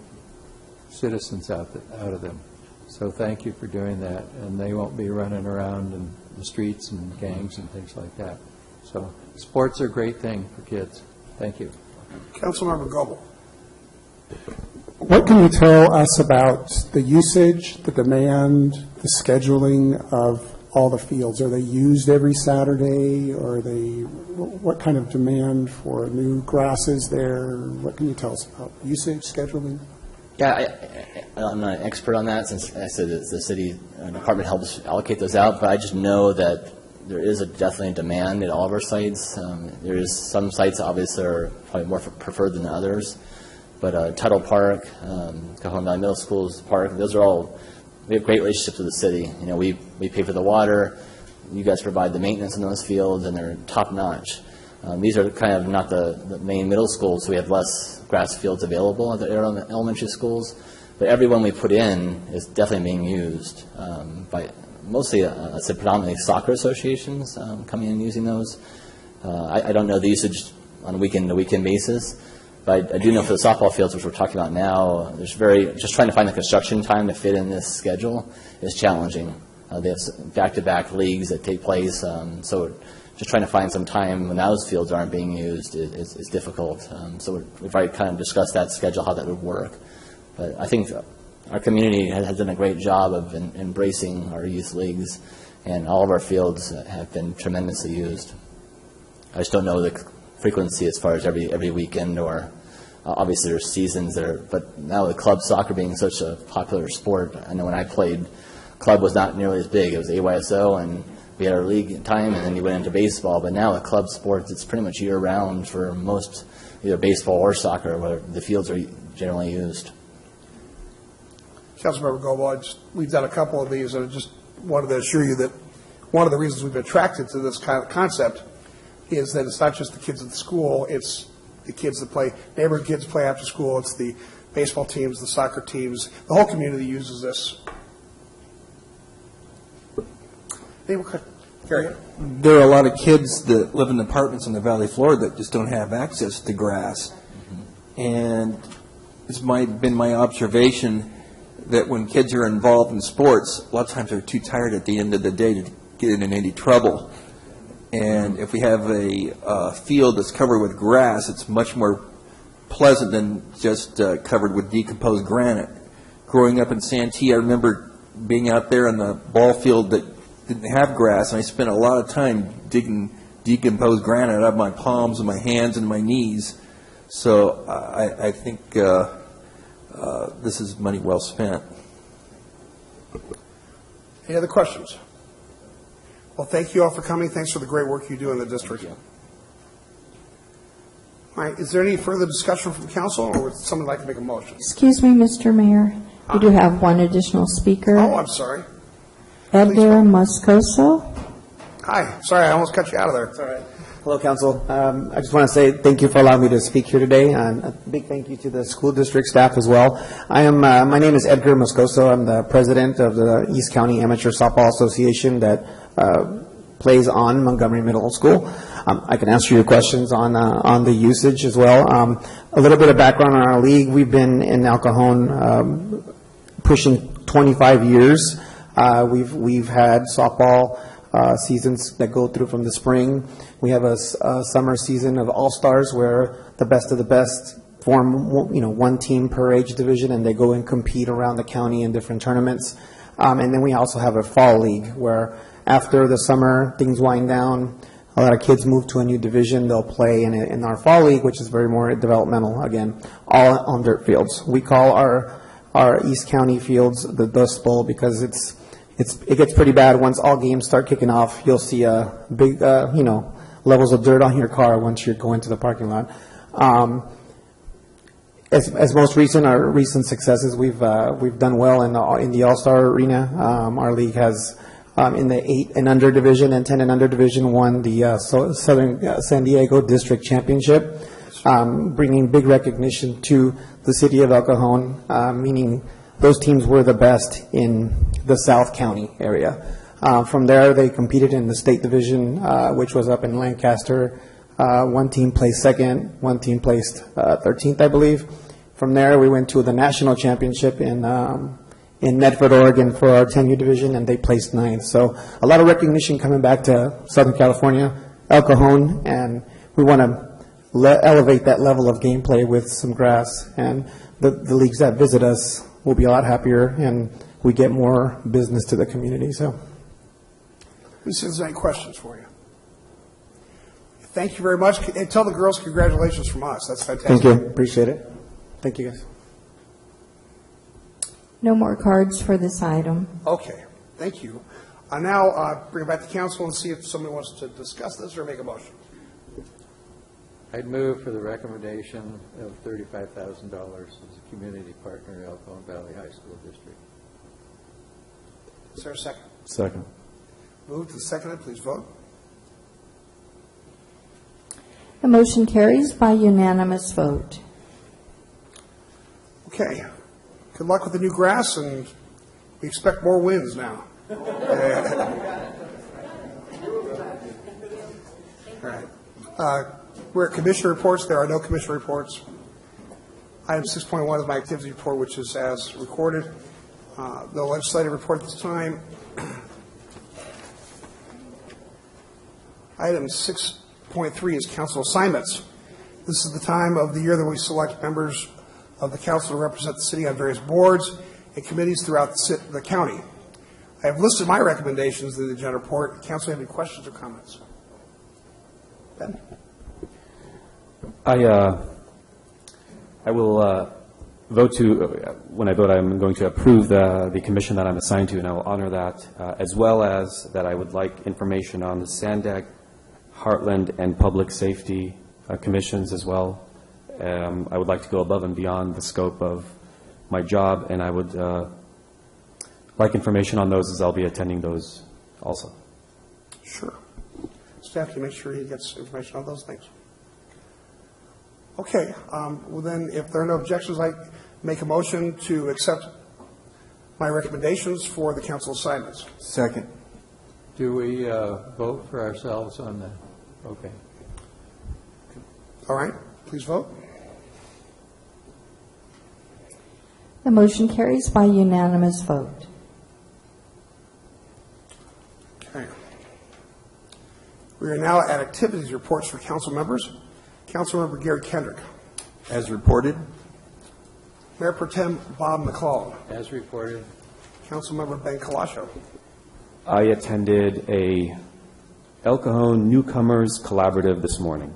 citizens out of them. So thank you for doing that, and they won't be running around in the streets and gangs and things like that. So sports are a great thing for kids. Thank you. Councilmember Goebel. What can you tell us about the usage, the demand, the scheduling of all the fields? Are they used every Saturday, or what kind of demand for new grass is there? What can you tell us about usage, scheduling? Yeah, I'm not an expert on that, since I said the city department helps allocate those out, but I just know that there is definitely a demand at all of our sites. There is some sites obviously are probably more preferred than others, but Tuttle Park, Cajon Valley Middle School's park, those are all, we have great relationships with the city. You know, we pay for the water, you guys provide the maintenance in those fields, and they're top notch. These are kind of not the main middle schools, so we have less grass fields available at the elementary schools. But every one we put in is definitely being used by mostly, I'd say predominantly soccer associations coming in and using those. I don't know the usage on a weekend-to-weekend basis, but I do know for the softball fields, which we're talking about now, just trying to find the construction time to fit in this schedule is challenging. They have back-to-back leagues that take place, so just trying to find some time when those fields aren't being used is difficult. So we've already kind of discussed that schedule, how that would work. But I think our community has done a great job of embracing our youth leagues, and all of our fields have been tremendously used. I just don't know the frequency as far as every weekend, or obviously there's seasons there. But now with club soccer being such a popular sport, I know when I played, club was not nearly as big. It was AYSO, and we had our league time, and then you went into baseball. But now with club sports, it's pretty much year-round for most, either baseball or soccer, where the fields are generally used. Councilmember Goebel, we've done a couple of these, and I just wanted to assure you that one of the reasons we've been attracted to this kind of concept is that it's not just the kids at the school, it's the kids that play, neighborhood kids play after school, it's the baseball teams, the soccer teams, the whole community uses this. Gary. There are a lot of kids that live in apartments on the valley floor that just don't have access to grass. Mm-hmm. And it's been my observation that when kids are involved in sports, a lot of times they're too tired at the end of the day to get in any trouble. And if we have a field that's covered with grass, it's much more pleasant than just covered with decomposed granite. Growing up in Santee, I remember being out there in the ball field that didn't have grass, and I spent a lot of time digging decomposed granite out of my palms and my hands and my knees. So I think this is money well spent. Any other questions? Well, thank you all for coming. Thanks for the great work you do in the district. All right, is there any further discussion from council, or would someone like to make a motion? Excuse me, Mr. Mayor. We do have one additional speaker. Oh, I'm sorry. Edgar Moscoso. Hi, sorry, I almost cut you out of there. It's all right. Hello, Council. I just want to say thank you for allowing me to speak here today, and a big thank you to the school district staff as well. My name is Edgar Moscoso. I'm the president of the East County Amateur Softball Association that plays on Montgomery Middle School. I can answer your questions on the usage as well. A little bit of background on our league. We've been in El Cajon pushing 25 years. We've had softball seasons that go through from the spring. We have a summer season of all-stars where the best of the best form, one team per age division, and they go and compete around the county in different tournaments. And then we also have a fall league where after the summer things wind down, a lot of kids move to a new division. They'll play in our fall league, which is very more developmental, again, all on dirt fields. We call our East County fields the Dust Bowl because it gets pretty bad once all games start kicking off. You'll see big, levels of dirt on your car once you go into the parking lot. As most recent, our recent successes, we've done well in the All-Star arena. Our league has in the 8 and under division and 10 and under division won the Southern San Diego District Championship, bringing big recognition to the city of El Cajon, meaning those teams were the best in the South County area. From there, they competed in the state division, which was up in Lancaster. One team placed second, one team placed 13th, I believe. From there, we went to the national championship in Medford, Oregon for our 10U division, and they placed 9th. So a lot of recognition coming back to Southern California, El Cajon, and we want to elevate that level of gameplay with some grass. And the leagues that visit us will be a lot happier, and we get more business to the community. So, who says any questions for you? Thank you very much. And tell the girls congratulations from us. That's fantastic. Thank you. Appreciate it. Thank you, guys. No more cards for this item. Okay. Thank you. Now bring it back to council and see if somebody wants to discuss this or make a motion. I'd move for the recommendation of $35,000 as a community partner, El Cajon Valley High School District. Is there a second? Second. Moved and seconded. Please vote. The motion carries by unanimous vote. Okay. Good luck with the new grass, and we expect more wins now. All right. We're at commissioner reports. There are no commissioner reports. Item 6.1 is my activity report, which is as recorded. No legislative report at this time. Item 6.3 is council assignments. This is the time of the year that we select members of the council to represent the city on various boards and committees throughout the county. I have listed my recommendations in the agenda report. Council, have any questions or comments? Ben? I will vote to, when I vote, I'm going to approve the commission that I'm assigned to, and I will honor that, as well as that I would like information on the Sandag, Heartland, and Public Safety commissions as well. I would like to go above and beyond the scope of my job, and I would like information on those as I'll be attending those also. Sure. Staff can make sure he gets information on those things. Okay. Well, then, if there are no objections, I make a motion to accept my recommendations for the council assignments. Second. Do we vote for ourselves on that? Okay. All right. Please vote. The motion carries by unanimous vote. Okay. We are now at activities reports for council members. Councilmember Gary Kendrick. As reported. Mayor Pro Tem Bob McClellan. As reported. Councilmember Ben Colascio. I attended a El Cajon Newcomers Collaborative this morning.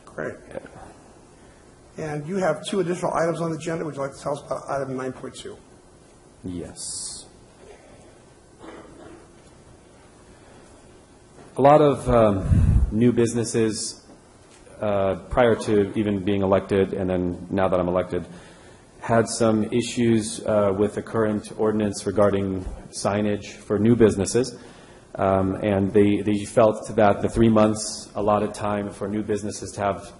Great. And you have 2 additional items on the agenda. Would you like to tell us about item 9.2? Yes. A lot of new businesses, prior to even being elected, and then now that I'm elected, had some issues with the current ordinance regarding signage for new businesses. And they felt that the 3 months allotted time for new businesses to have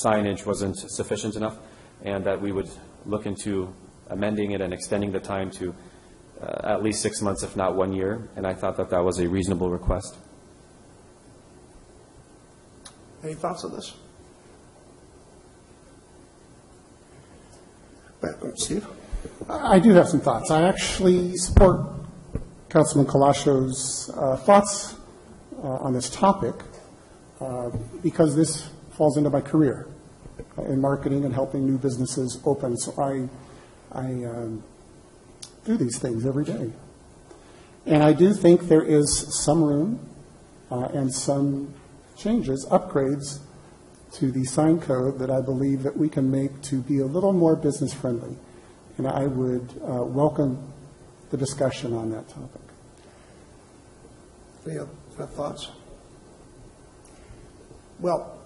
signage wasn't sufficient enough, and that we would look into amending it and extending the time to at least 6 months, if not 1 year. And I thought that that was a reasonable request. Any thoughts on this? Steve? I do have some thoughts. I actually support Councilman Colacio's thoughts on this topic because this falls into my career in marketing and helping new businesses open. So I do these things every day. And I do think there is some room and some changes, upgrades to the sign code that I believe that we can make to be a little more business friendly. And I would welcome the discussion on that topic. Any other thoughts? Well,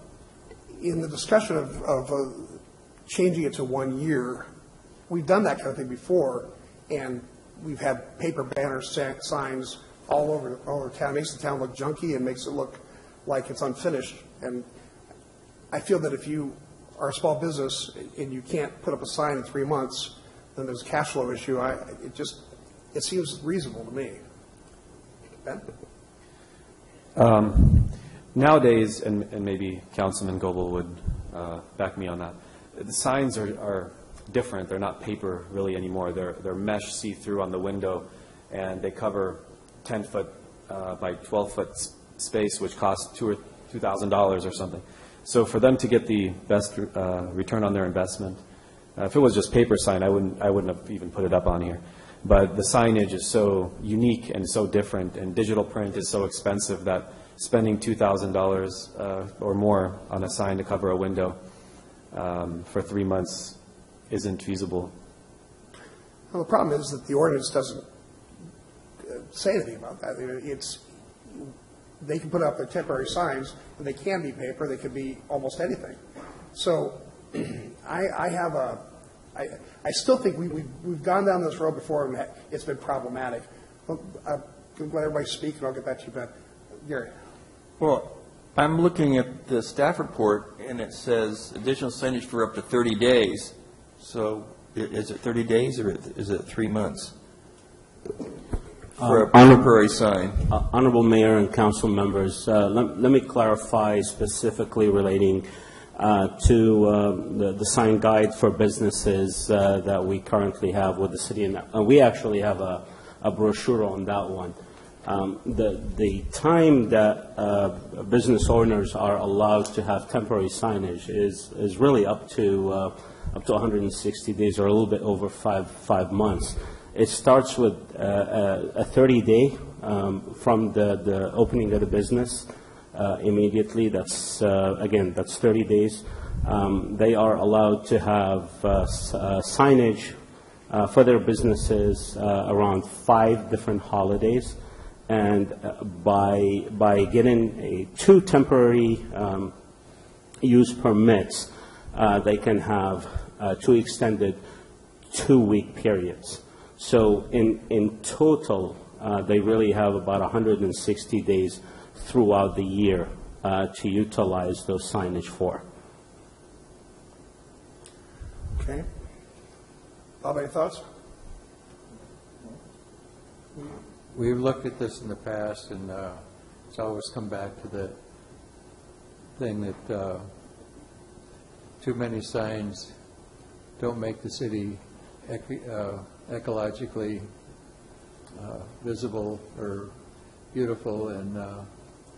in the discussion of changing it to 1 year, we've done that kind of thing before, and we've had paper banner signs all over town. It makes the town look junky and makes it look like it's unfinished. And I feel that if you are a small business and you can't put up a sign in 3 months, then there's a cash flow issue. It seems reasonable to me. Ben? Nowadays, and maybe Councilman Goebel would back me on that, the signs are different. They're not paper really anymore. They're mesh see-through on the window, and they cover 10-foot by 12-foot space, which costs $2,000 or $2,000 or something. So for them to get the best return on their investment, if it was just paper sign, I wouldn't have even put it up on here. But the signage is so unique and so different, and digital print is so expensive that spending $2,000 or more on a sign to cover a window for 3 months isn't feasible. Well, the problem is that the ordinance doesn't say anything about that. They can put up their temporary signs, and they can be paper. They could be almost anything. So I still think we've gone down this road before, and it's been problematic. Well, I'm going to let everybody speak, and I'll get back to you, Ben. Gary. Well, I'm looking at the staff report, and it says additional signage for up to 30 days. So is it 30 days, or is it 3 months for a temporary sign? Honorable Mayor and council members, let me clarify specifically relating to the sign guide for businesses that we currently have with the city. And we actually have a brochure on that one. The time that business owners are allowed to have temporary signage is really up to 160 days, or a little bit over five months. It starts with a 30-day from the opening of the business immediately. That's again, that's 30 days. They are allowed to have signage for their businesses around 5 different holidays. And by getting 2 temporary use permits, they can have 2 extended 2-week periods. So in total, they really have about 160 days throughout the year to utilize those signage for. Okay. Bob, any thoughts? We've looked at this in the past, and it's always come back to the thing that too many signs don't make the city ecologically visible or beautiful, and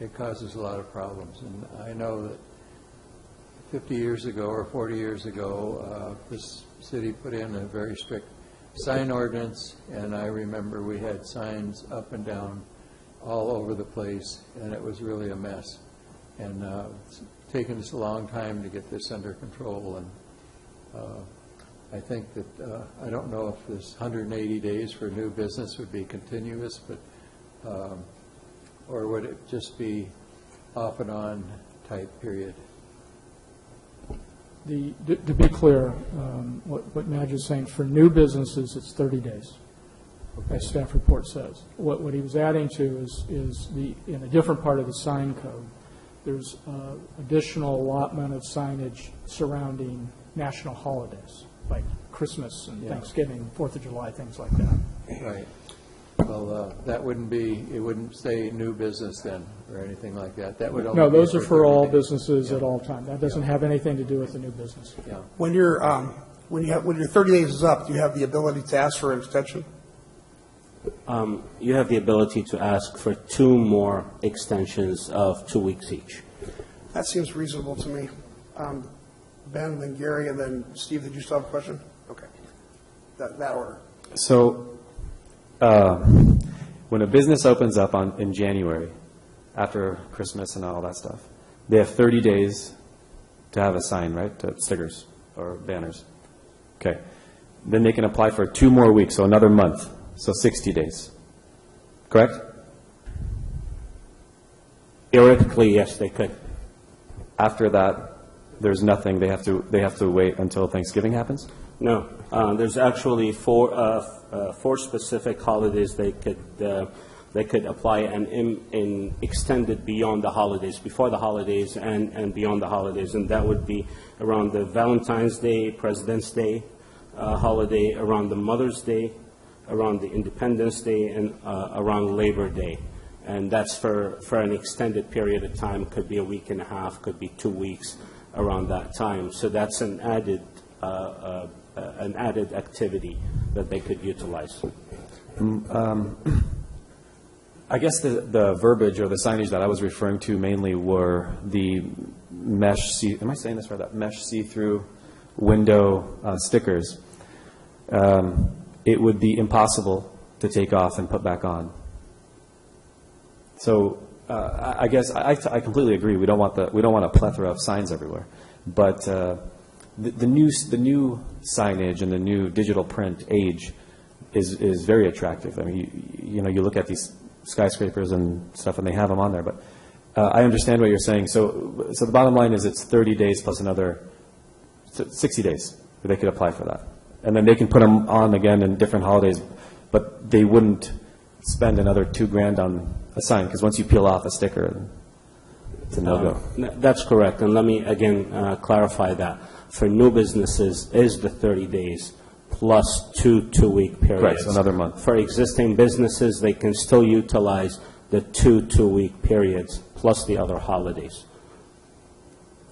it causes a lot of problems. And I know that 50 years ago or 40 years ago, this city put in a very strict sign ordinance, and I remember we had signs up and down all over the place, and it was really a mess. And it's taken us a long time to get this under control, and I think that, I don't know if this 180 days for new business would be continuous, but, or would it just be off and on type period? To be clear, what Madge is saying, for new businesses, it's 30 days, as staff report says. What he was adding to is in a different part of the sign code, there's additional allotment of signage surrounding national holidays, like Christmas and Thanksgiving, 4th of July, things like that. Right. Well, that wouldn't be, it wouldn't say new business then, or anything like that. That would only No, be those are for all 30 days. businesses at all time. That doesn't have anything to do with the new business. Yeah. When your 30 days is up, do you have the ability to ask for an extension? You have the ability to ask for 2 more extensions of 2 weeks each. That seems reasonable to me. Ben, then Gary, and then Steve, did you still have a question? Okay. That order. So, when a business opens up in January, after Christmas and all that stuff, they have 30 days to have a sign, right? Stickers or banners. Okay. Then they can apply for 2 more weeks, so another month, so 60 days. Correct? Theoretically, yes, they could. After that, there's nothing. They have to wait until Thanksgiving happens? No. There's actually 4 specific holidays they could apply and extend it beyond the holidays, before the holidays and beyond the holidays, and that would be around the Valentine's Day, President's Day holiday, around the Mother's Day, around the Independence Day, and around Labor Day. And that's for an extended period of time. Could be a week and a half, could be 2 weeks around that time. So that's an added activity that they could utilize. I guess the verbiage or the signage that I was referring to mainly were the mesh, am I saying this right? That mesh see-through window stickers. It would be impossible to take off and put back on. So I guess I completely agree. We don't want a plethora of signs everywhere, but the new signage and the new digital print age is very attractive. I mean, you look at these skyscrapers and stuff, and they have them on there. But I understand what you're saying. So the bottom line is it's 30 days plus another 60 days that they could apply for that, and then they can put them on again in different holidays, but they wouldn't spend another $2,000 on a sign, because once you peel off a sticker, it's a no-go. That's correct, and let me again clarify that. For new businesses is the 30 days plus 2 2-week periods. Right, so another month. For existing businesses, they can still utilize the 2 2-week periods plus the other holidays.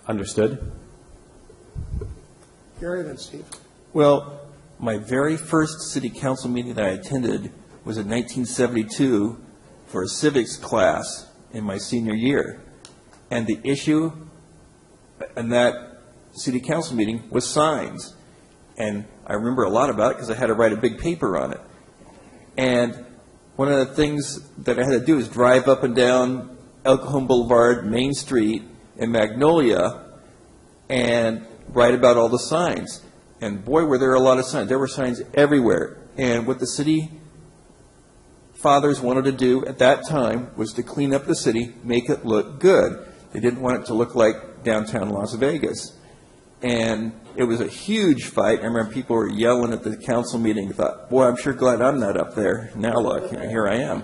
Understood? Gary, then Steve. Well, my very first city council meeting that I attended was in 1972 for a civics class in my senior year. And the issue in that city council meeting was signs. And I remember a lot about it because I had to write a big paper on it. And one of the things that I had to do is drive up and down El Cajon Boulevard, Main Street, and Magnolia, and write about all the signs. And boy, were there a lot of signs. There were signs everywhere. And what the city fathers wanted to do at that time was to clean up the city, make it look good. They didn't want it to look like downtown Las Vegas. And it was a huge fight. I remember people were yelling at the council meeting. I thought, boy, I'm sure glad I'm not up there. Now look, here I am.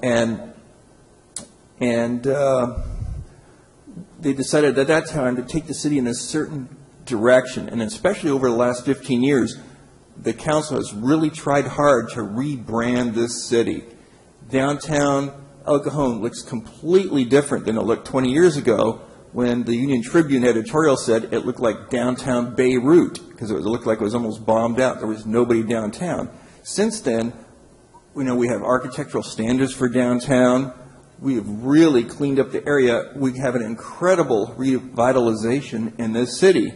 And they decided at that time to take the city in a certain direction. And especially over the last 15 years, the council has really tried hard to rebrand this city. Downtown El Cajon looks completely different than it looked 20 years ago when the Union Tribune editorial said it looked like downtown Beirut because it looked like it was almost bombed out. There was nobody downtown. Since then, we have architectural standards for downtown. We have really cleaned up the area. We have an incredible revitalization in this city.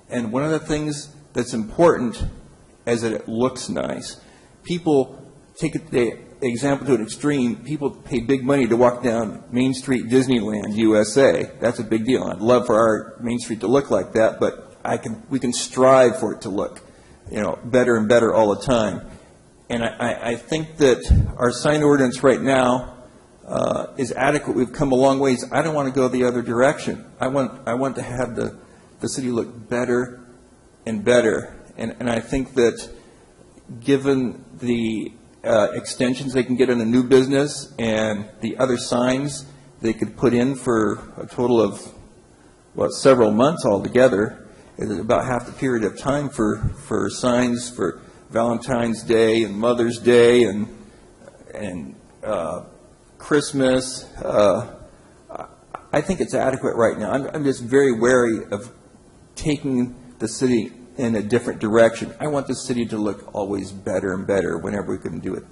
And one of the things that's important as that it looks nice. People take the example to an extreme. People pay big money to walk down Main Street, Disneyland, USA. That's a big deal. I'd love for our Main Street to look like that, but we can strive for it to look, better and better all the time. And I think that our sign ordinance right now is adequate. We've come a long ways. I don't want to go the other direction. I want to have the city look better and better. And I think that given the extensions they can get in a new business and the other signs they could put in for a total of, several months altogether, is about half the period of time for signs for Valentine's Day and Mother's Day and Christmas. I think it's adequate right now. I'm just very wary of taking the city in a different direction. I want the city to look always better and better whenever we can do it.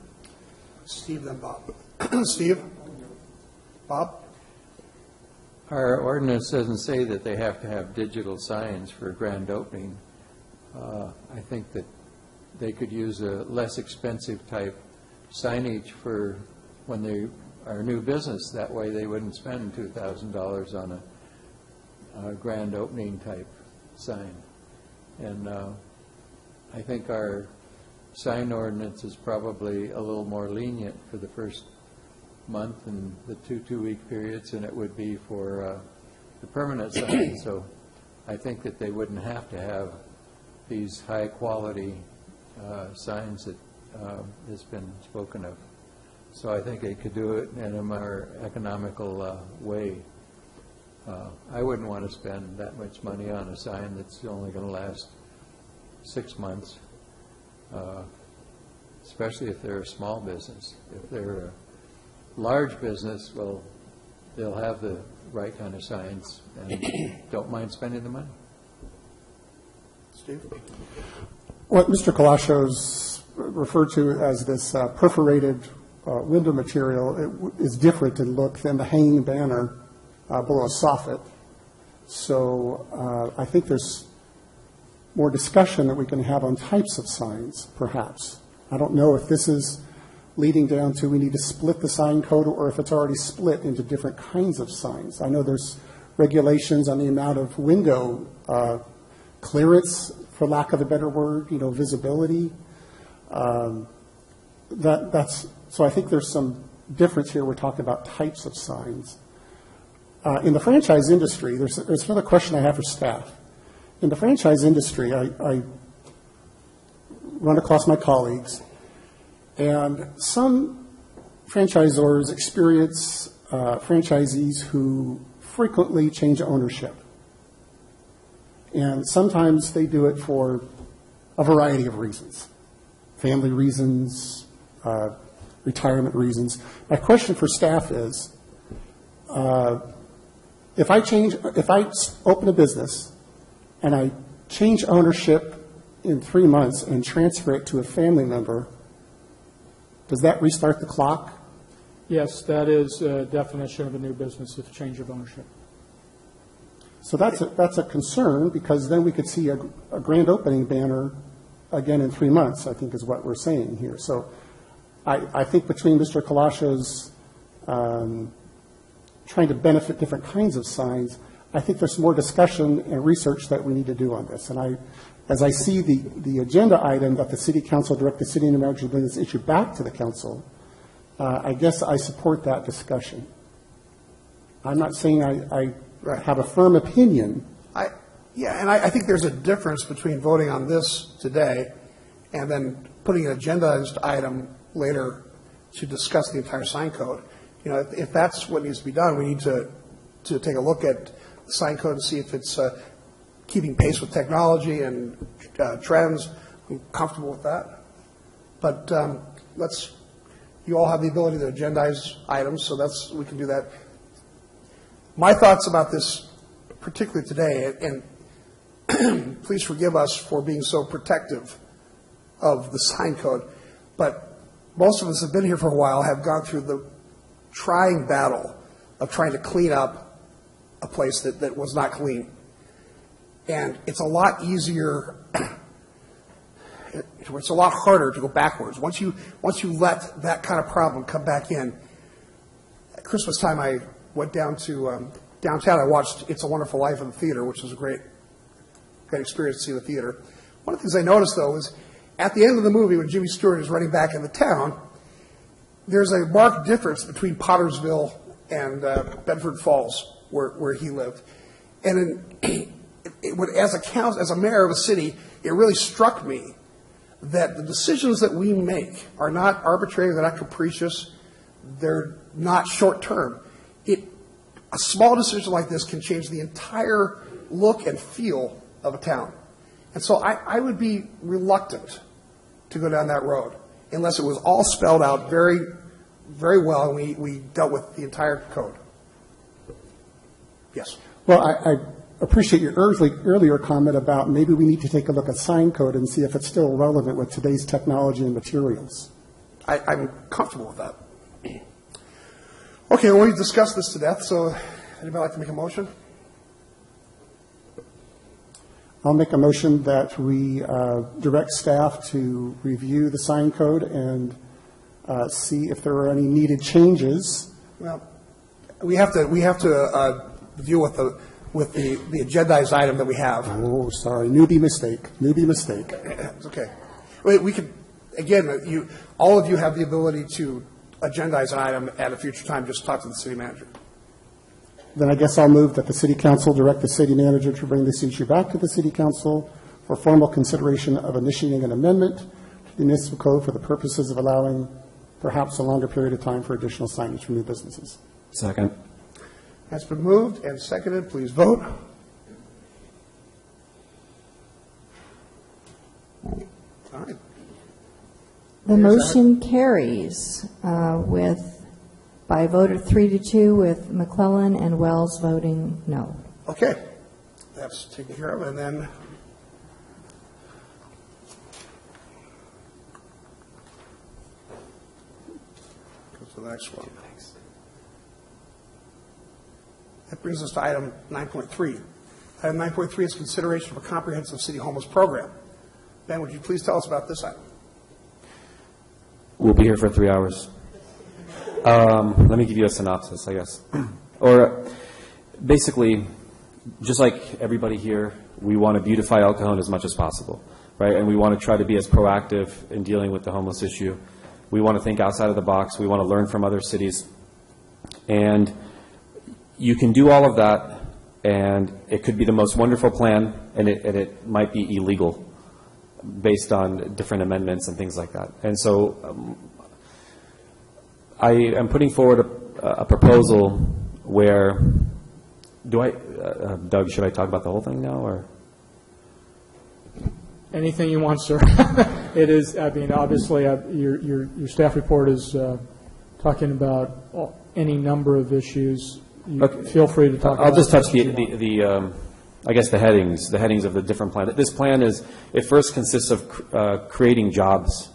Steve, then Bob. Steve? Bob? Our ordinance doesn't say that they have to have digital signs for a grand opening. I think that they could use a less expensive type signage for when they are a new business. That way they wouldn't spend $2,000 on a grand opening type sign. And I think our sign ordinance is probably a little more lenient for the first month and the two-week periods than it would be for the permanent signs. So I think that they wouldn't have to have these high-quality signs that has been spoken of. So I think they could do it in a more economical way. I wouldn't want to spend that much money on a sign that's only going to last 6 months, especially if they're a small business. If they're a large business, well, they'll have the right kind of signs and don't mind spending the money. Steve? What Mr. Colashos referred to as this perforated window material is different in look than the hanging banner below a soffit. So I think there's more discussion that we can have on types of signs, perhaps. I don't know if this is leading down to we need to split the sign code or if it's already split into different kinds of signs. I know there's regulations on the amount of window clearance, for lack of a better word, visibility. So I think there's some difference here. We're talking about types of signs. In the franchise industry, there's another question I have for staff. In the franchise industry, I run across my colleagues, and some franchisors experience franchisees who frequently change ownership. And sometimes they do it for a variety of reasons, family reasons, retirement reasons. My question for staff is, if I open a business and I change ownership in 3 months and transfer it to a family member, does that restart the clock? Yes, that is a definition of a new business, a change of ownership. So that's a concern, because then we could see a grand opening banner again in 3 months, I think is what we're saying here. So I think between Mr. Colashos trying to benefit different kinds of signs, I think there's more discussion and research that we need to do on this. And as I see the agenda item that the City Council direct the city manager to bring this issue back to the council, I guess I support that discussion. I'm not saying I have a firm opinion. I think there's a difference between voting on this today and then putting an agendized item later to discuss the entire sign code. If that's what needs to be done, we need to take a look at the sign code and see if it's keeping pace with technology and trends. I'm comfortable with that. But you all have the ability to agendize items, so we can do that. My thoughts about this, particularly today, and please forgive us for being so protective of the sign code, but most of us have been here for a while, have gone through the trying battle of trying to clean up a place that was not clean. And it's a lot easier it's a lot harder to go backwards. Once you let that kind of problem come back in. At Christmas time, I went down to downtown. I watched It's a Wonderful Life in the theater, which was a great experience to see the theater. One of the things I noticed, though, was at the end of the movie, when Jimmy Stewart is running back into town, there's a marked difference between Pottersville and Bedford Falls, where he lived. And as a mayor of a city, it really struck me that the decisions that we make are not arbitrary, they're not capricious, they're not short-term. A small decision like this can change the entire look and feel of a town. And so I would be reluctant to go down that road unless it was all spelled out very, very well and we dealt with the entire code. Yes? Well, I appreciate your earlier comment about maybe we need to take a look at sign code and see if it's still relevant with today's technology and materials. I'm comfortable with that. Okay, well, we've discussed this to death, so anybody like to make a motion? I'll make a motion that we direct staff to review the sign code and see if there are any needed changes. Well, we have to deal with the agendized item that we have. Oh, sorry, newbie mistake. It's okay. We could, again, all of you have the ability to agendize an item at a future time. Just talk to the city manager. Then I guess I'll move that the city council direct the city manager to bring this issue back to the city council for formal consideration of initiating an amendment to the municipal code for the purposes of allowing perhaps a longer period of time for additional signage for new businesses. Second. That's been moved and seconded. Please vote. All right. The motion carries by a vote of 3-2 with McClellan and Wells voting no. Okay. That's taken care of. And then go to the next one. That brings us to item 9.3. Item 9.3 is consideration of a comprehensive city homeless program. Ben, would you please tell us about this item? We'll be here for 3 hours. Let me give you a synopsis, I guess. Or basically, just like everybody here, we want to beautify El Cajon as much as possible, right? And we want to try to be as proactive in dealing with the homeless issue. We want to think outside of the box. We want to learn from other cities. And you can do all of that, and it could be the most wonderful plan, and it might be illegal based on different amendments and things like that. And so I am putting forward a proposal where, Doug, should I talk about the whole thing now, or? Anything you want, sir. It is, I mean, obviously, your staff report is talking about any number of issues. Okay. Feel free to talk about it. I'll just touch I guess the headings of the different plans. This plan it first consists of creating jobs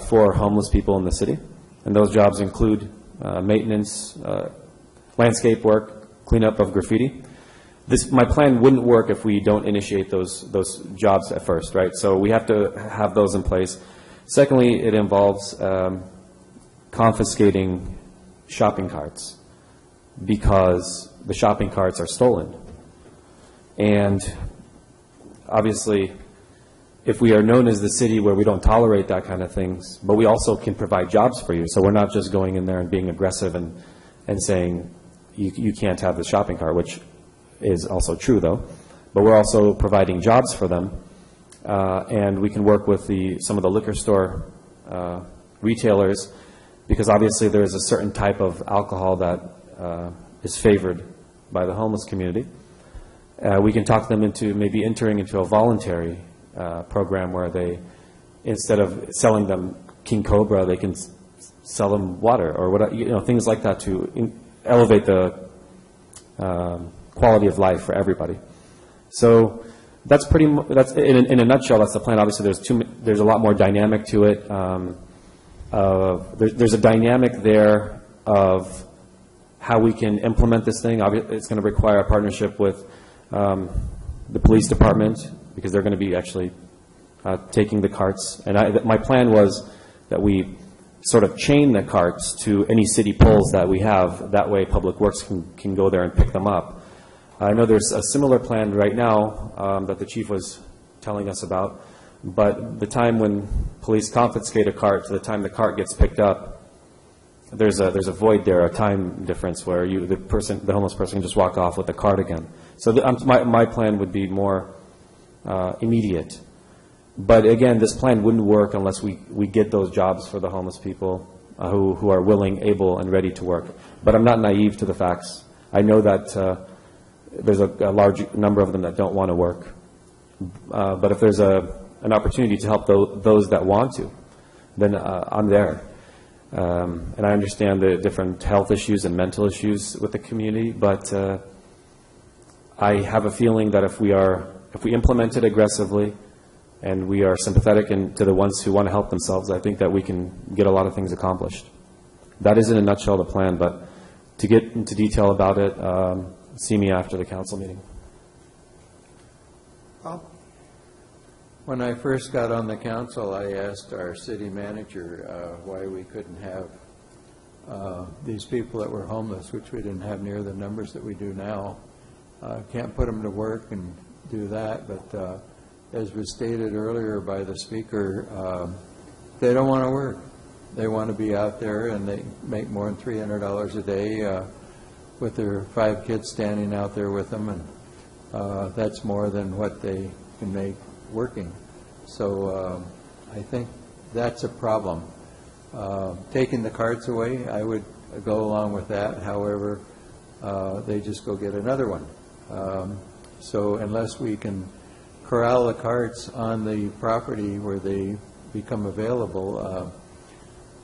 for homeless people in the city. And those jobs include maintenance, landscape work, cleanup of graffiti. My plan wouldn't work if we don't initiate those jobs at first, right? So we have to have those in place. Secondly, it involves confiscating shopping carts because the shopping carts are stolen. And obviously, if we are known as the city where we don't tolerate that kind of things, but we also can provide jobs for you. So we're not just going in there and being aggressive and saying you can't have the shopping cart, which is also true, though. But we're also providing jobs for them. And we can work with some of the liquor store retailers, because obviously there is a certain type of alcohol that is favored by the homeless community. We can talk them into maybe entering into a voluntary program where they, instead of selling them King Cobra, they can sell them water or what, things like that to elevate the quality of life for everybody. So that's that's in a nutshell. That's the plan. Obviously, there's a lot more dynamic to it. There's a dynamic there of how we can implement this thing. Obviously, it's going to require a partnership with the police department, because they're going to be actually taking the carts. And my plan was that we sort of chain the carts to any city poles that we have. That way Public Works can go there and pick them up. I know there's a similar plan right now that the chief was telling us about, but the time when police confiscate a cart to the time the cart gets picked up, there's a void there, a time difference where the homeless person can just walk off with the cart again. So my plan would be more immediate. But again, this plan wouldn't work unless we get those jobs for the homeless people who are willing, able, and ready to work. But I'm not naive to the facts. I know that there's a large number of them that don't want to work. But if there's an opportunity to help those that want to, then I'm there. And I understand the different health issues and mental issues with the community, but I have a feeling that if we implement it aggressively and we are sympathetic to the ones who want to help themselves, I think that we can get a lot of things accomplished. That is in a nutshell the plan, but to get into detail about it, see me after the council meeting. When I first got on the council, I asked our city manager why we couldn't have these people that were homeless, which we didn't have near the numbers that we do now. Can't put them to work and do that, but as was stated earlier by the speaker, they don't want to work. They want to be out there, and they make more than $300 a day with their 5 kids standing out there with them, and that's more than what they can make working. So I think that's a problem. Taking the carts away, I would go along with that. However, they just go get another one. So unless we can corral the carts on the property where they become available,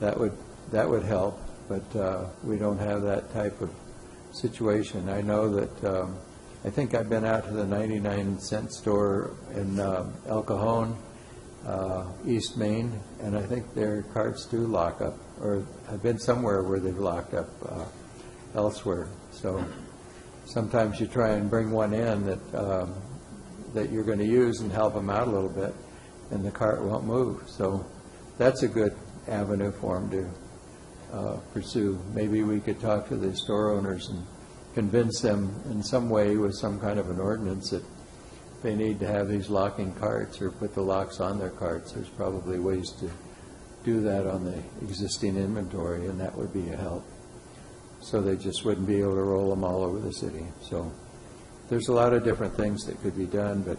that would help. But we don't have that type of situation. I know that I think I've been out to the 99-cent store in El Cajon, East Main, and I think their carts do lock up, or I've been somewhere where they've locked up elsewhere. So sometimes you try and bring one in that you're going to use and help them out a little bit, and the cart won't move. So that's a good avenue for them to pursue. Maybe we could talk to the store owners and convince them in some way with some kind of an ordinance that they need to have these locking carts or put the locks on their carts. There's probably ways to do that on the existing inventory, and that would be a help. So they just wouldn't be able to roll them all over the city. So there's a lot of different things that could be done, but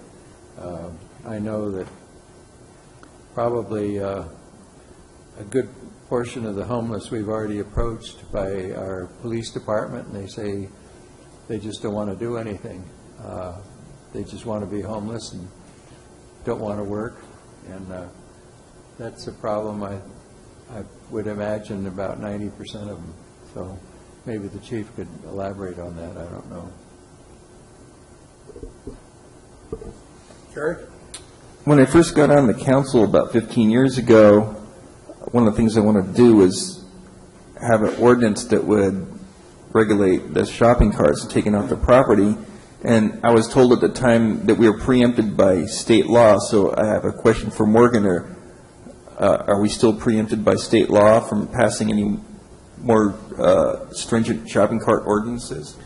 I know that probably a good portion of the homeless we've already approached by our police department, and they say they just don't want to do anything. They just want to be homeless and don't want to work, and that's a problem. I would imagine about 90% of them. So maybe the chief could elaborate on that. I don't know. Jerry? When I first got on the council about 15 years ago, one of the things I wanted to do was have an ordinance that would regulate the shopping carts taken off the property. And I was told at the time that we were preempted by state law. So I have a question for Morgan. Are we still preempted by state law from passing any more stringent shopping cart ordinances?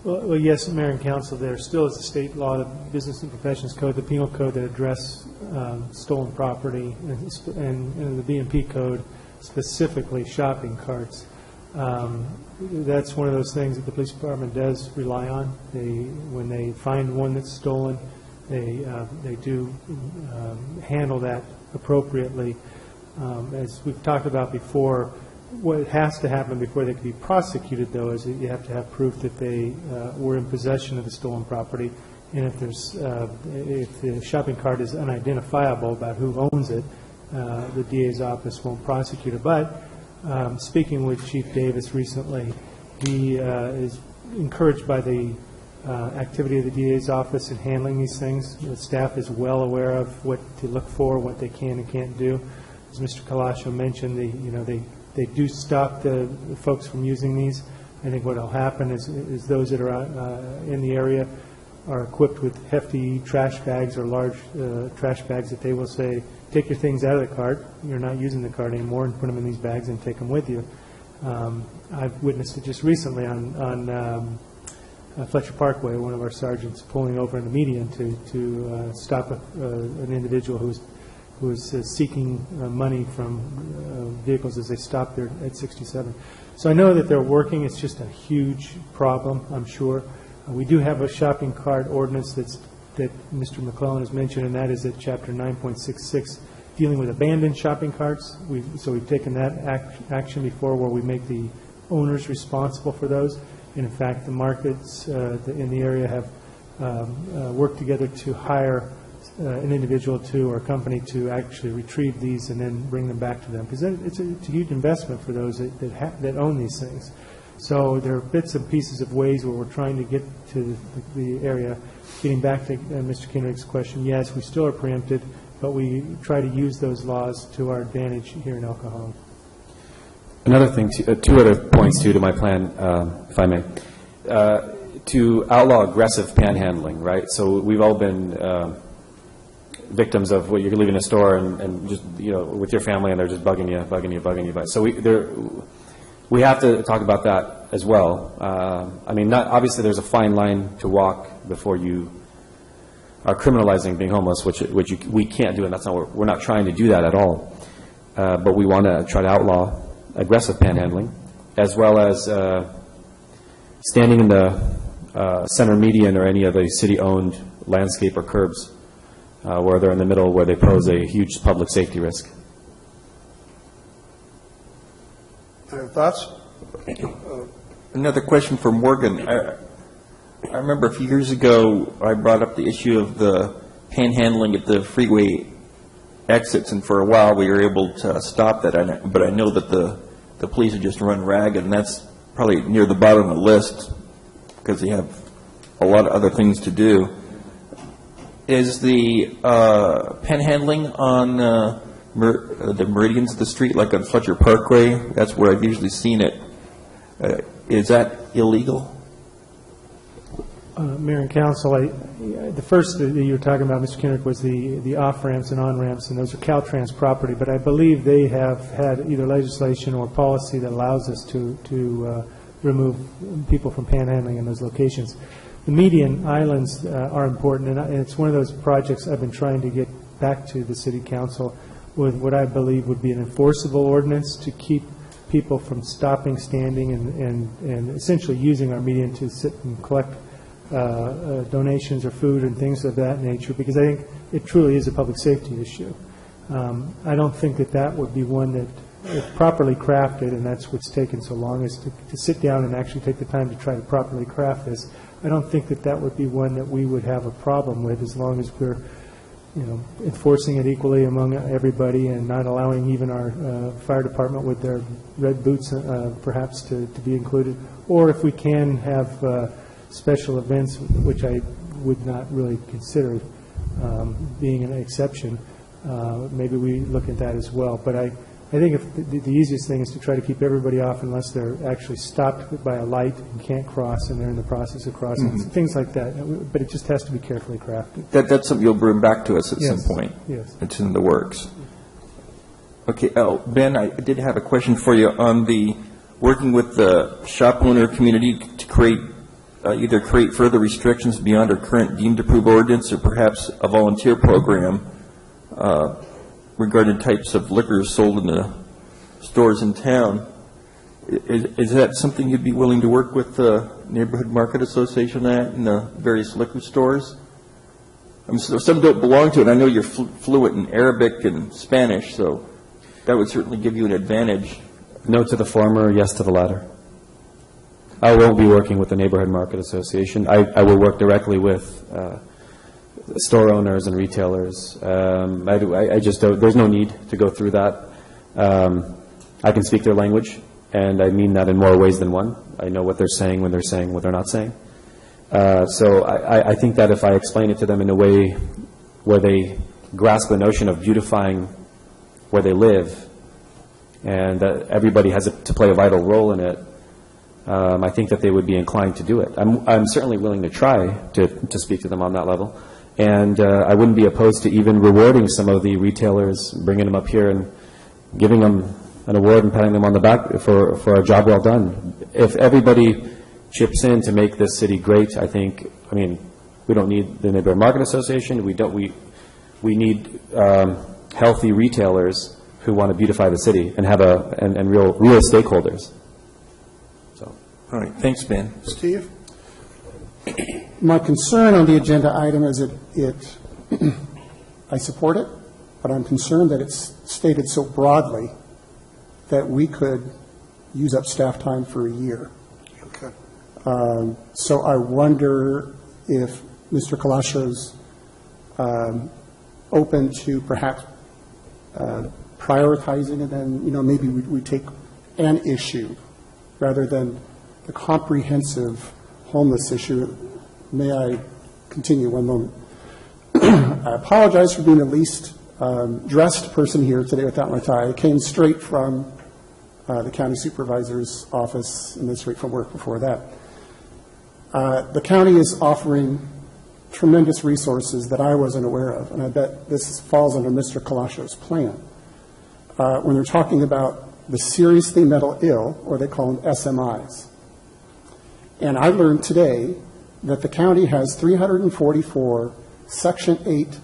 Well, yes, Mayor and Council, there still is a state law, the Business and Professions Code, the Penal Code that address stolen property, and the B&P Code, specifically shopping carts. That's one of those things that the police department does rely on. When they find one that's stolen, they do handle that appropriately. As we've talked about before, what has to happen before they can be prosecuted, though, is that you have to have proof that they were in possession of the stolen property, and if the shopping cart is unidentifiable about who owns it, the DA's office won't prosecute it. But speaking with Chief Davis recently, he is encouraged by the activity of the DA's office in handling these things. The staff is well aware of what to look for, what they can and can't do. As Mr. Kalasho mentioned, they do stop the folks from using these. I think what will happen is those that are in the area are equipped with hefty trash bags or large trash bags that they will say, take your things out of the cart, you're not using the cart anymore, and put them in these bags and take them with you. I've witnessed it just recently on Fletcher Parkway, one of our sergeants pulling over in the median to stop an individual who was seeking money from vehicles as they stopped there at 67. So I know that they're working. It's just a huge problem, I'm sure. We do have a shopping cart ordinance that Mr. McClellan has mentioned, and that is at Chapter 9.66, dealing with abandoned shopping carts. So we've taken that action before, where we make the owners responsible for those. And in fact, the markets in the area have worked together to hire an individual or a company to actually retrieve these and then bring them back to them, because it's a huge investment for those that own these things. So there are bits and pieces of ways where we're trying to get to the area. Getting back to Mr. Kenrick's question, yes, we still are preempted, but we try to use those laws to our advantage here in El Cajon. Another thing, two other points to my plan, if I may. To outlaw aggressive panhandling, right? So we've all been victims of what you're leaving a store and just, with your family, and they're just bugging you. So we have to talk about that as well. I mean, obviously there's a fine line to walk before you are criminalizing being homeless, which we can't do, and that's not we're not trying to do that at all. But we want to try to outlaw aggressive panhandling, as well as standing in the center median or any of the city-owned landscape or curbs where they're in the middle, where they pose a huge public safety risk. Thoughts? Another question for Morgan. I remember a few years ago I brought up the issue of the panhandling at the freeway exits, and for a while we were able to stop that. But I know that the police have just run ragged, and that's probably near the bottom of the list because they have a lot of other things to do. Is the panhandling on the meridians of the street, like on Fletcher Parkway, that's where I've usually seen it, is that illegal? Mayor and Council, the first that you were talking about, Mr. Kenrick, was the off-ramps and on-ramps, and those are Caltrans property, but I believe they have had either legislation or policy that allows us to remove people from panhandling in those locations. The median islands are important, and it's one of those projects I've been trying to get back to the City Council with what I believe would be an enforceable ordinance to keep people from stopping, standing, and essentially using our median to sit and collect donations or food and things of that nature, because I think it truly is a public safety issue. I don't think that would be one that, if properly crafted, and that's what's taken so long, is to sit down and actually take the time to try to properly craft this. I don't think that would be one that we would have a problem with, as long as we're enforcing it equally among everybody and not allowing even our fire department with their red boots perhaps to be included. Or if we can have special events, which I would not really consider being an exception, maybe we look at that as well. But I think if the easiest thing is to try to keep everybody off unless they're actually stopped by a light and can't cross, and they're in the process of crossing, things like that. But it just has to be carefully crafted. That's something you'll bring back to us at some point. Yes. It's in the works. Okay, Ben, I did have a question for you on the working with the shop owner community to create either create further restrictions beyond our current deemed approved ordinance, or perhaps a volunteer program regarding types of liquor sold in the stores in town. Is that something you'd be willing to work with the Neighborhood Market Association at in the various liquor stores? I mean, so some don't belong to it. I know you're fluent in Arabic and Spanish, so that would certainly give you an advantage. No to the former, yes to the latter. I won't be working with the Neighborhood Market Association. I will work directly with store owners and retailers. I just don't, there's no need to go through that. I can speak their language, and I mean that in more ways than one. I know what they're saying when they're saying what they're not saying. So I think that if I explain it to them in a way where they grasp the notion of beautifying where they live, and that everybody has to play a vital role in it, I think that they would be inclined to do it. I'm certainly willing to try to speak to them on that level. And I wouldn't be opposed to even rewarding some of the retailers, bringing them up here and giving them an award and patting them on the back for a job well done. If everybody chips in to make this city great, I mean, we don't need the Neighborhood Market Association. We need healthy retailers who want to beautify the city and have and real stakeholders. So. All right. Thanks, Ben. Steve? My concern on the agenda item is I support it, but I'm concerned that it's stated so broadly that we could use up staff time for a year. Okay. So I wonder if Mr. Kalasho's open to perhaps prioritizing it, and maybe we take an issue rather than the comprehensive homeless issue. May I continue one moment? I apologize for being the least dressed person here today without my tie. I came straight from the county supervisor's office and then straight from work before that. The county is offering tremendous resources that I wasn't aware of, and I bet this falls under Mr. Kalasho's plan. When they're talking about the seriously mental ill, or they call them SMIs. And I learned today that the county has 344 Section 8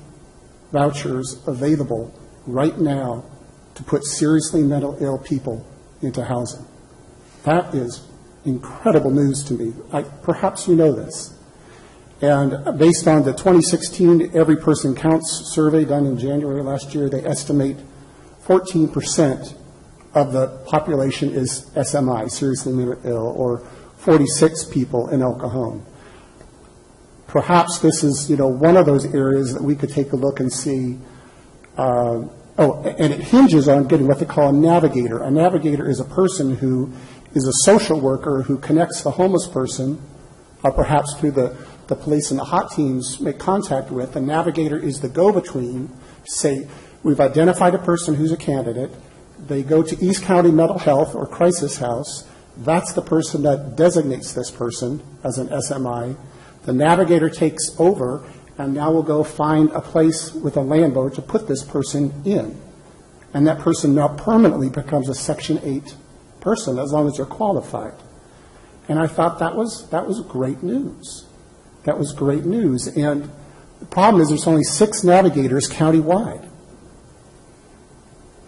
vouchers available right now to put seriously mental ill people into housing. That is incredible news to me. Perhaps you know this. And based on the 2016 Every Person Counts survey done in January last year, they estimate 14% of the population is SMI, seriously mentally ill, or 46 people in El Cajon. Perhaps this is, one of those areas that we could take a look and see. And it hinges on getting what they call a navigator. A navigator is a person who is a social worker who connects the homeless person, perhaps through the police and the hot teams make contact with. The navigator is the go-between. Say, we've identified a person who's a candidate. They go to East County Mental Health or Crisis House. That's the person that designates this person as an SMI. The navigator takes over, and now we'll go find a place with a landlord to put this person in. And that person now permanently becomes a Section 8 person, as long as they're qualified. And I thought that was great news. That was great news. And the problem is there's only 6 navigators countywide.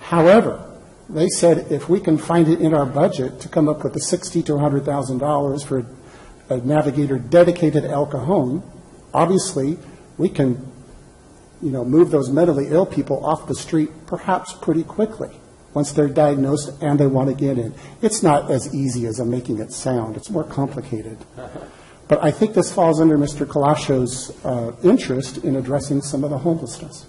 However, they said if we can find it in our budget to come up with the $60,000 to $100,000 for a navigator dedicated to El Cajon, obviously we can, move those mentally ill people off the street perhaps pretty quickly once they're diagnosed and they want to get in. It's not as easy as I'm making it sound. It's more complicated. But I think this falls under Mr. Kalasho's interest in addressing some of the homelessness.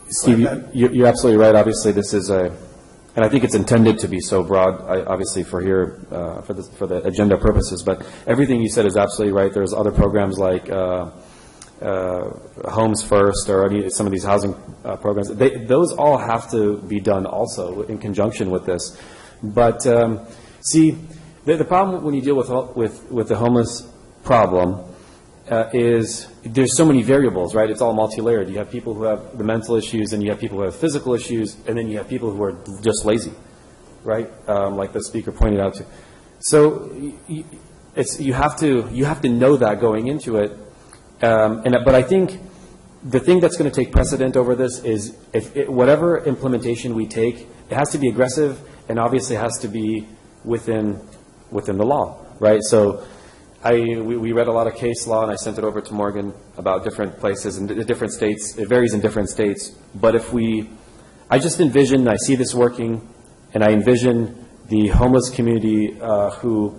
Steve, you're absolutely right. Obviously, this is and I think it's intended to be so broad, obviously, for here, for the agenda purposes. But everything you said is absolutely right. There's other programs like Homes First or some of these housing programs. Those all have to be done also in conjunction with this. But see, the problem when you deal with the homeless problem is there's so many variables, right? It's all multi-layered. You have people who have the mental issues, and you have people who have physical issues, and then you have people who are just lazy, right? Like the speaker pointed out to. So you have to know that going into it. But I think the thing that's going to take precedent over this is whatever implementation we take, it has to be aggressive, and obviously has to be within the law, right? So we read a lot of case law, and I sent it over to Morgan about different places and different states. It varies in different states. But I just envision, I see this working, and I envision the homeless community who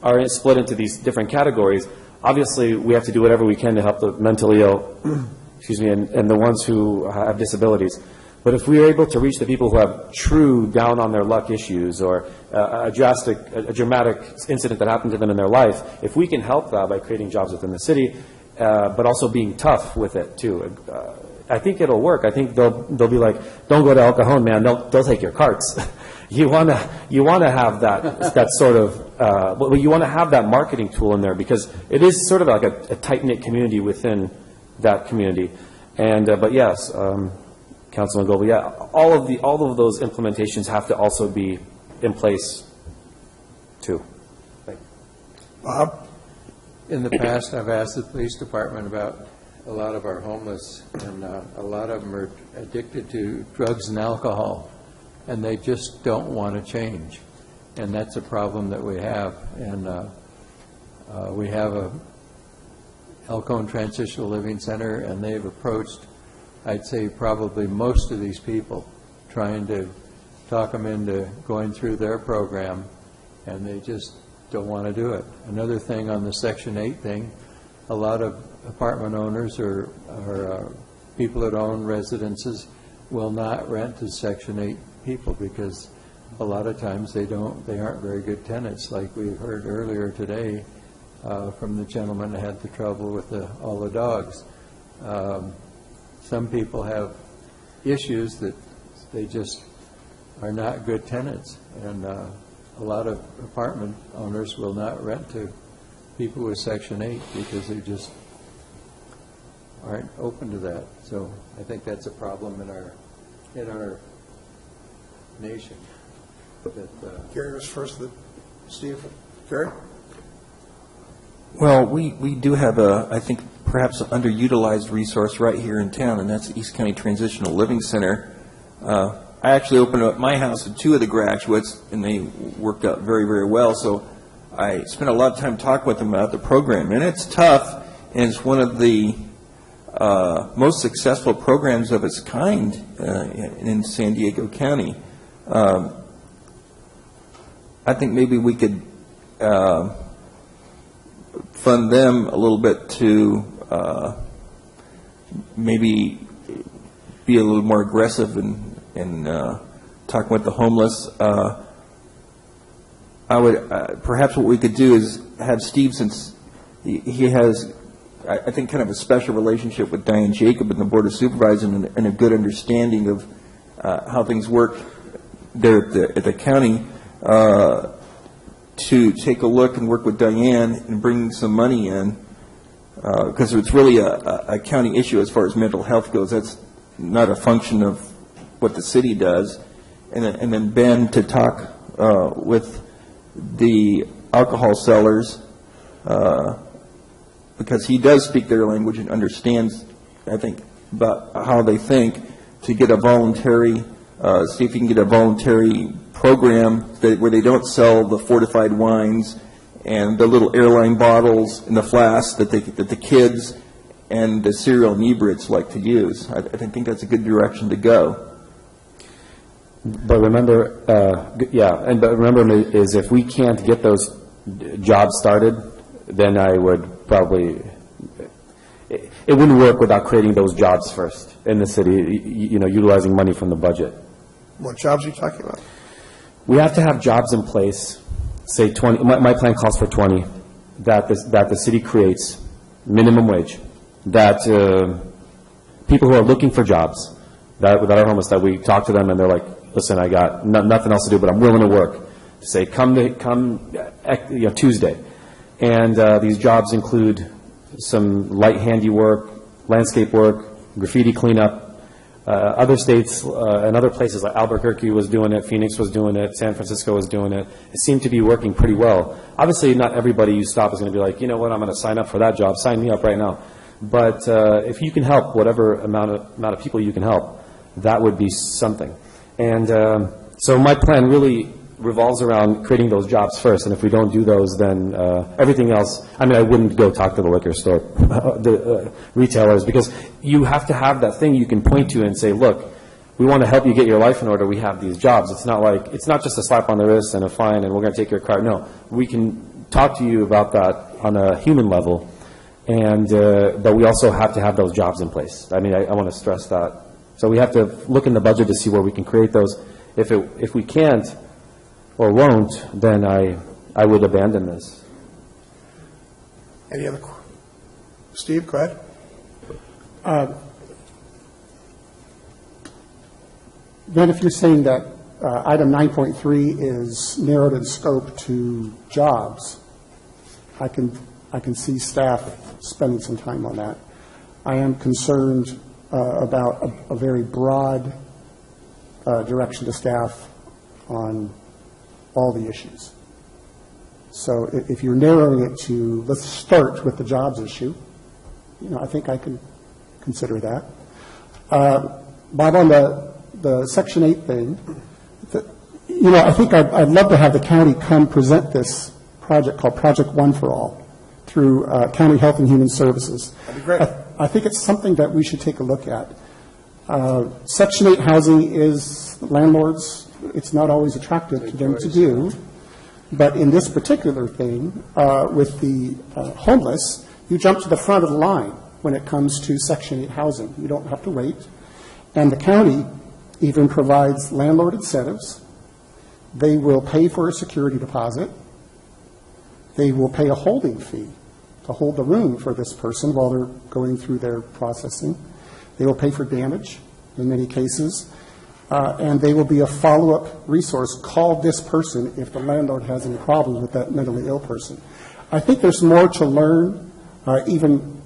are split into these different categories. Obviously, we have to do whatever we can to help the mentally ill, and the ones who have disabilities. But if we are able to reach the people who have true down-on-their-luck issues or a dramatic incident that happened to them in their life, if we can help that by creating jobs within the city, but also being tough with it, too, I think it'll work. I think they'll be like, don't go to El Cajon, man. They'll take your carts. you want to have that sort of, well, you want to have that marketing tool in there, because it is sort of like a tight-knit community within that community. And, but yes, Councilman Goble, yeah, all of those implementations have to also be in place too. Bob? In the past, I've asked the police department about a lot of our homeless, and a lot of them are addicted to drugs and alcohol, and they just don't want to change. And that's a problem that we have. And we have a El Cajon Transitional Living Center, and they've approached, I'd say, probably most of these people, trying to talk them into going through their program, and they just don't want to do it. Another thing on the Section 8 thing, a lot of apartment owners or people that own residences will not rent to Section 8 people, because a lot of times they aren't very good tenants, like we heard earlier today from the gentleman that had the trouble with all the dogs. Some people have issues that they just are not good tenants, and a lot of apartment owners will not rent to people with Section 8 because they just aren't open to that. So I think that's a problem in our nation. Gary was first. Steve? Gary? Well, we do have I think, perhaps an underutilized resource right here in town, and that's the East County Transitional Living Center. I actually opened up my house to two of the graduates, and they worked out very, very well. So I spent a lot of time talking with them about the program. And it's tough, and it's one of the most successful programs of its kind in San Diego County. I think maybe we could fund them a little bit to maybe be a little more aggressive in talking with the homeless. I would perhaps what we could do is have Steve, since he has, I think, kind of a special relationship with Diane Jacob and the Board of Supervisors, and a good understanding of how things work there at the county, to take a look and work with Diane and bring some money in, because it's really a county issue as far as mental health goes. That's not a function of what the city does. And then Ben to talk with the alcohol sellers, because he does speak their language and understands, I think, about how they think, to get a voluntary, see if you can get a voluntary program where they don't sell the fortified wines and the little airline bottles and the flasks that the kids and the serial inebriates like to use. I think that's a good direction to go. But remember, but remember is if we can't get those jobs started, then I would probably, it wouldn't work without creating those jobs first in the city, utilizing money from the budget. What jobs are you talking about? We have to have jobs in place, say 20, my plan calls for 20, that the city creates, minimum wage, that people who are looking for jobs, that are homeless, that we talk to them and they're like, listen, I got nothing else to do, but I'm willing to work. Say, come Tuesday. And these jobs include some light handiwork, landscape work, graffiti cleanup. Other states and other places like Albuquerque was doing it, Phoenix was doing it, San Francisco was doing it. It seemed to be working pretty well. Obviously, not everybody you stop is going to be like, you know what, I'm going to sign up for that job. Sign me up right now. But if you can help whatever amount of people you can help, that would be something. And so my plan really revolves around creating those jobs first, and if we don't do those, then everything else, I mean, I wouldn't go talk to the liquor store, the retailers, because you have to have that thing you can point to and say, look, we want to help you get your life in order, we have these jobs. It's not just a slap on the wrist and a fine and we're going to take your car. No, we can talk to you about that on a human level, and but we also have to have those jobs in place. I mean, I want to stress that. So we have to look in the budget to see where we can create those. If we can't or won't, then I would abandon this. Any other? Steve, go ahead. Then if you're saying that item 9.3 is narrowed in scope to jobs. I can see staff spending some time on that. I am concerned about a very broad direction to staff on all the issues. So if you're narrowing it to, let's start with the jobs issue, I think I can consider that. Bob, on the Section 8 thing, I think I'd love to have the county come present this project called Project One for All through County Health and Human Services. That'd be great. I think it's something that we should take a look at. Section 8 housing is landlords, it's not always attractive to them to do, but in this particular thing, with the homeless, you jump to the front of the line when it comes to Section 8 housing. You don't have to wait. And the county even provides landlord incentives. They will pay for a security deposit. They will pay a holding fee to hold the room for this person while they're going through their processing. They will pay for damage in many cases. And they will be a follow-up resource. Call this person if the landlord has any problems with that mentally ill person. I think there's more to learn, even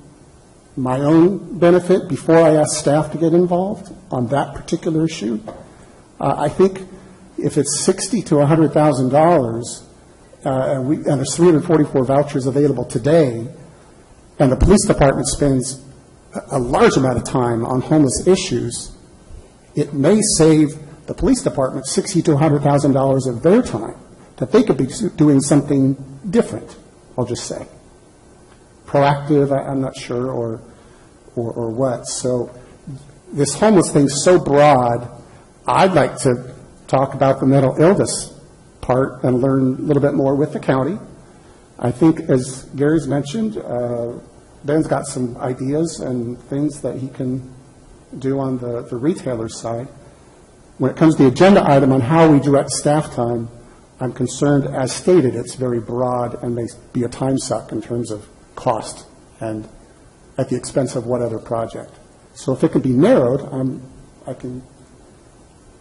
my own benefit, before I ask staff to get involved on that particular issue. I think if it's $60,000 to $100,000, and there's 344 vouchers available today, and the police department spends a large amount of time on homeless issues, it may save the police department $60,000 to $100,000 of their time that they could be doing something different, I'll just say. Proactive, I'm not sure, or what. So this homeless thing's so broad, I'd like to talk about the mental illness part and learn a little bit more with the county. I think, as Gary's mentioned, Ben's got some ideas and things that he can do on the retailer side. When it comes to the agenda item on how we direct staff time, I'm concerned, as stated, it's very broad and may be a time suck in terms of cost and at the expense of what other project. So if it can be narrowed, I can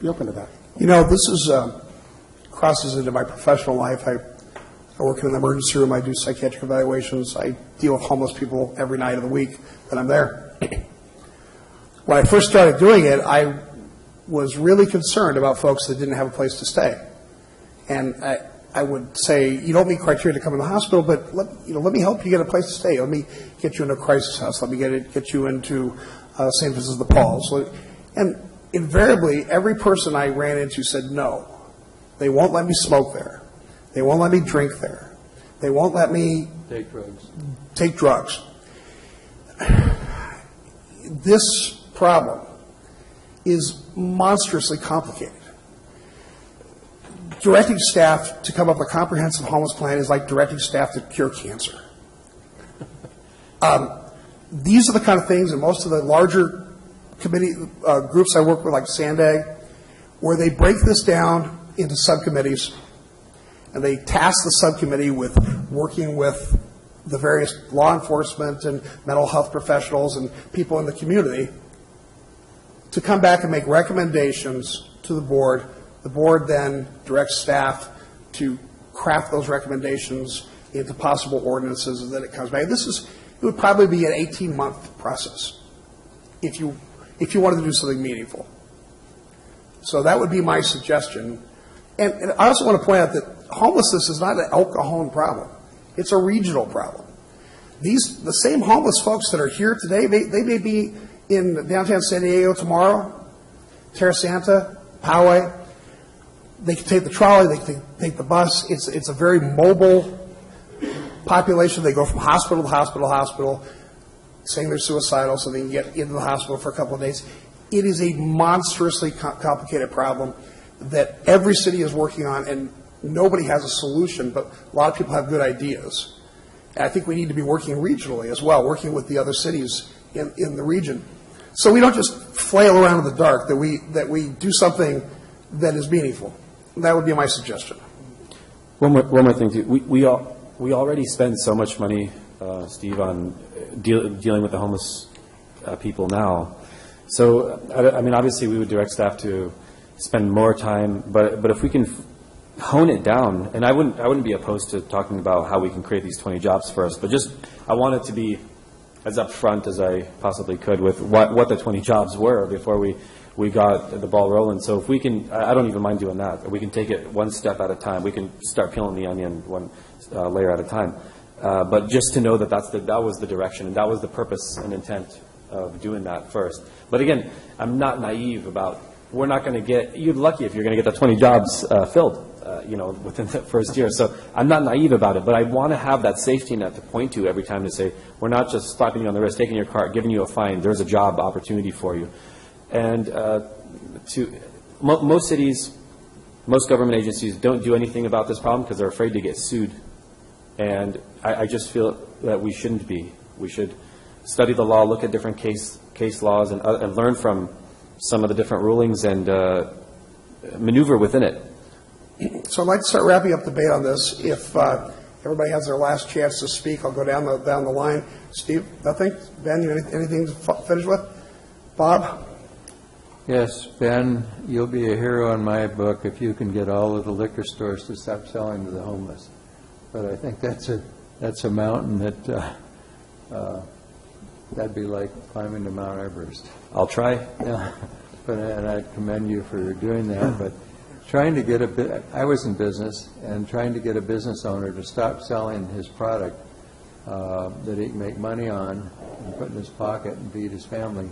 be open to that. This is crosses into my professional life. I work in an emergency room. I do psychiatric evaluations. I deal with homeless people every night of the week that I'm there. When I first started doing it, I was really concerned about folks that didn't have a place to stay. And I would say, you don't meet criteria to come in the hospital, but let me help you get a place to stay. Let me get you into a crisis house. Let me get you into St. Vincent de Paul's. And invariably, every person I ran into said no. They won't let me smoke there. They won't let me drink there. They won't let me take drugs. This problem is monstrously complicated. Directing staff to come up with a comprehensive homeless plan is like directing staff to cure cancer. These are the kind of things, and most of the larger committee groups I work with, like Sandag, where they break this down into subcommittees, and they task the subcommittee with working with the various law enforcement and mental health professionals and people in the community to come back and make recommendations to the board. The board then directs staff to craft those recommendations into possible ordinances, and then it comes back. It would probably be an 18-month process if you wanted to do something meaningful. So that would be my suggestion. And I also want to point out that homelessness is not an El Cajon problem. It's a regional problem. The same homeless folks that are here today, they may be in downtown San Diego tomorrow, Terra Santa, Poway. They can take the trolley, they can take the bus. It's a very mobile population. They go from hospital to hospital to hospital, saying they're suicidal so they can get into the hospital for a couple of days. It is a monstrously complicated problem that every city is working on, and nobody has a solution, but a lot of people have good ideas. And I think we need to be working regionally as well, working with the other cities in the region. So we don't just flail around in the dark, that we do something that is meaningful. That would be my suggestion. One more thing, too. We already spend so much money, Steve, on dealing with the homeless people now. So, I mean, obviously we would direct staff to spend more time, but if we can hone it down, and I wouldn't be opposed to talking about how we can create these 20 jobs first, but just I want it to be as upfront as I possibly could with what the 20 jobs were before we got the ball rolling. So if we can, I don't even mind doing that. We can take it one step at a time. We can start peeling the onion one layer at a time. But just to know that that was the direction, and that was the purpose and intent of doing that first. But again, I'm not naive about, we're not going to get, you're lucky if you're going to get the 20 jobs filled, within the first year. So I'm not naive about it, but I want to have that safety net to point to every time to say, we're not just slapping you on the wrist, taking your car, giving you a fine. There's a job opportunity for you. And most cities, most government agencies don't do anything about this problem because they're afraid to get sued. And I just feel that we shouldn't be. We should study the law, look at different case laws, and learn from some of the different rulings and maneuver within it. So I'd like to start wrapping up the debate on this. If everybody has their last chance to speak, I'll go down the line. Steve, nothing? Ben, anything to finish with? Bob? Yes, Ben, you'll be a hero in my book if you can get all of the liquor stores to stop selling to the homeless. But I think that's a mountain that that'd be like climbing to Mount Everest. I'll try. Yeah, and I commend you for doing that. But trying to get I was in business, and trying to get a business owner to stop selling his product that he can make money on and put in his pocket and feed his family,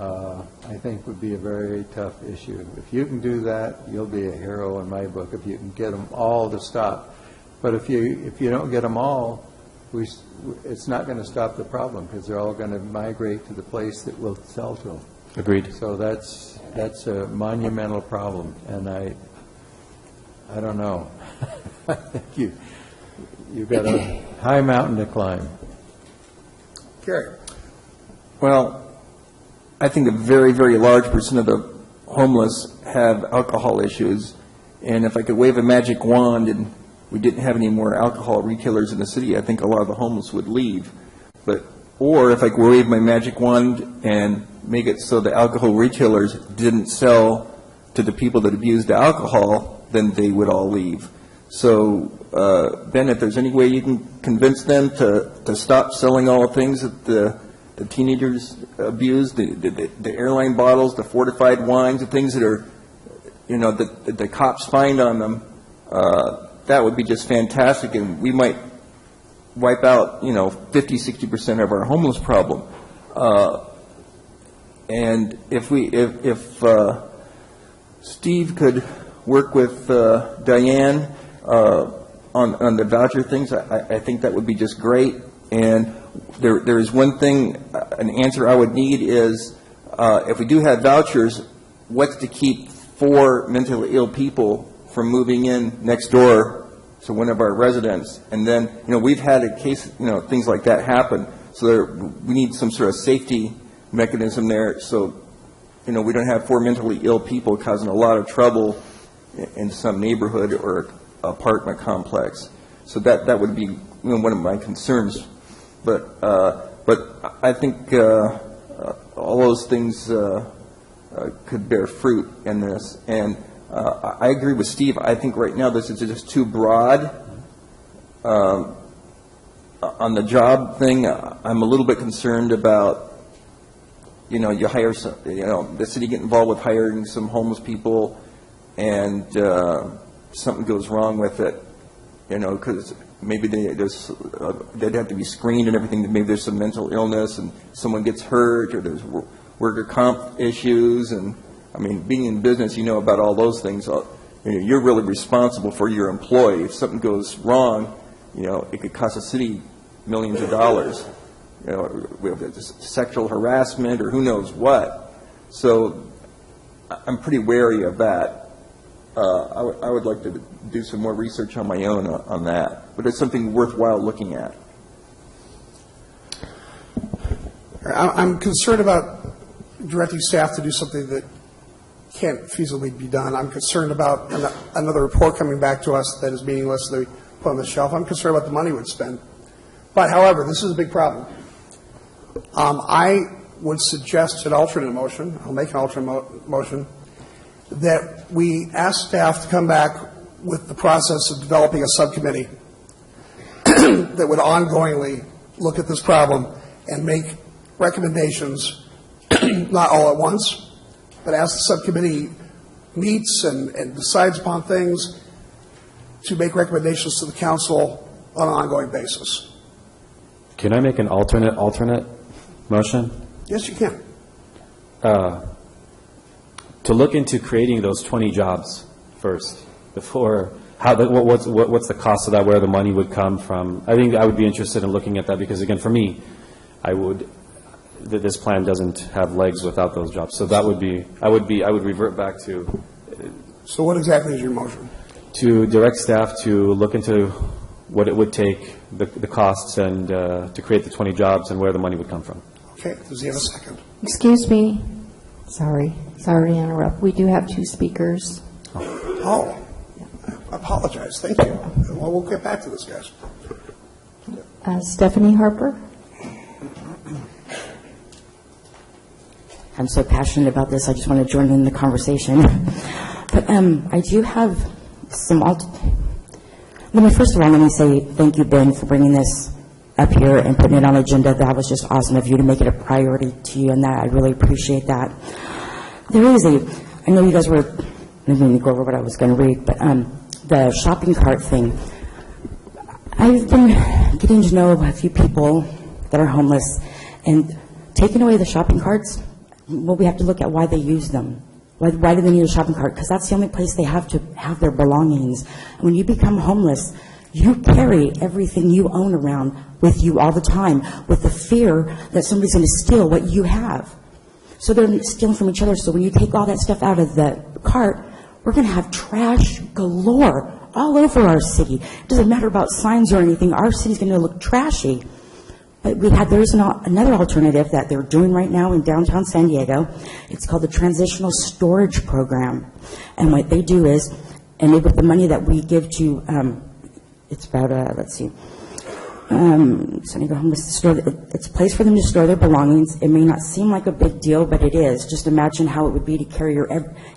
I think would be a very tough issue. If you can do that, you'll be a hero in my book if you can get them all to stop. But if you don't get them all, it's not going to stop the problem because they're all going to migrate to the place that will sell to them. Agreed. So that's a monumental problem, and I don't know. I think you've got a high mountain to climb. Gary. Well, I think a very, very large percent of the homeless have alcohol issues, and if I could wave a magic wand and we didn't have any more alcohol retailers in the city, I think a lot of the homeless would leave. Or if I could wave my magic wand and make it so the alcohol retailers didn't sell to the people that abused the alcohol, then they would all leave. So, Ben, if there's any way you can convince them to stop selling all the things that the teenagers abuse, the airline bottles, the fortified wines, the things that are, that the cops find on them, that would be just fantastic, and we might wipe out, 50, 60% of our homeless problem. And if Steve could work with Diane on the voucher things, I think that would be just great. And there is one thing, an answer I would need is, if we do have vouchers, what's to keep 4 mentally ill people from moving in next door to one of our residents? And then, we've had a case, things like that happen. So we need some sort of safety mechanism there so, we don't have 4 mentally ill people causing a lot of trouble in some neighborhood or apartment complex. So that would be one of my concerns. But I think all those things could bear fruit in this. And I agree with Steve. I think right now this is just too broad. On the job thing, I'm a little bit concerned about, you hire some, the city get involved with hiring some homeless people, and something goes wrong with it, because maybe they'd have to be screened and everything. Maybe there's some mental illness and someone gets hurt, or there's worker comp issues. And I mean, being in business, about all those things. You're really responsible for your employee. If something goes wrong, it could cost the city millions of dollars. We have sexual harassment or who knows what. So I'm pretty wary of that. I would like to do some more research on my own on that, but it's something worthwhile looking at. I'm concerned about directing staff to do something that can't feasibly be done. I'm concerned about another report coming back to us that is meaningless that we put on the shelf. I'm concerned about the money we'd spend. But, however, this is a big problem. I would suggest an alternate motion. I'll make an alternate motion that we ask staff to come back with the process of developing a subcommittee that would ongoingly look at this problem and make recommendations, not all at once, but as the subcommittee meets and decides upon things, to make recommendations to the council on an ongoing basis. Can I make an alternate motion? Yes, you can. To look into creating those 20 jobs first, before, what's the cost of that, where the money would come from? I think I would be interested in looking at that, because again, for me, this plan doesn't have legs without those jobs. So that would be, I would revert back to. So what exactly is your motion? To direct staff to look into what it would take, the costs, and to create the 20 jobs and where the money would come from. Okay, does he have a second? Excuse me. Sorry to interrupt. We do have two speakers. Oh, I apologize. Thank you. Well, we'll get back to this, guys. Stephanie Harper. I'm so passionate about this, I just want to join in the conversation. But I do have some first of all, let me say thank you, Ben, for bringing this up here and putting it on the agenda. That was just awesome of you to make it a priority to you, and that I really appreciate that. There is I know you guys were, I didn't mean to go over what I was going to read, but the shopping cart thing, I've been getting to know a few people that are homeless, and taking away the shopping carts, well, we have to look at why they use them. Why do they need a shopping cart? Because that's the only place they have to have their belongings. And when you become homeless, you carry everything you own around with you all the time, with the fear that somebody's going to steal what you have. So they're stealing from each other. So when you take all that stuff out of the cart, we're going to have trash galore all over our city. It doesn't matter about signs or anything. Our city's going to look trashy. But there's another alternative that they're doing right now in downtown San Diego. It's called the Transitional Storage Program. And what they do is, and with the money that we give to, it's about, San Diego Homeless Store, it's a place for them to store their belongings. It may not seem like a big deal, but it is. Just imagine how it would be to carry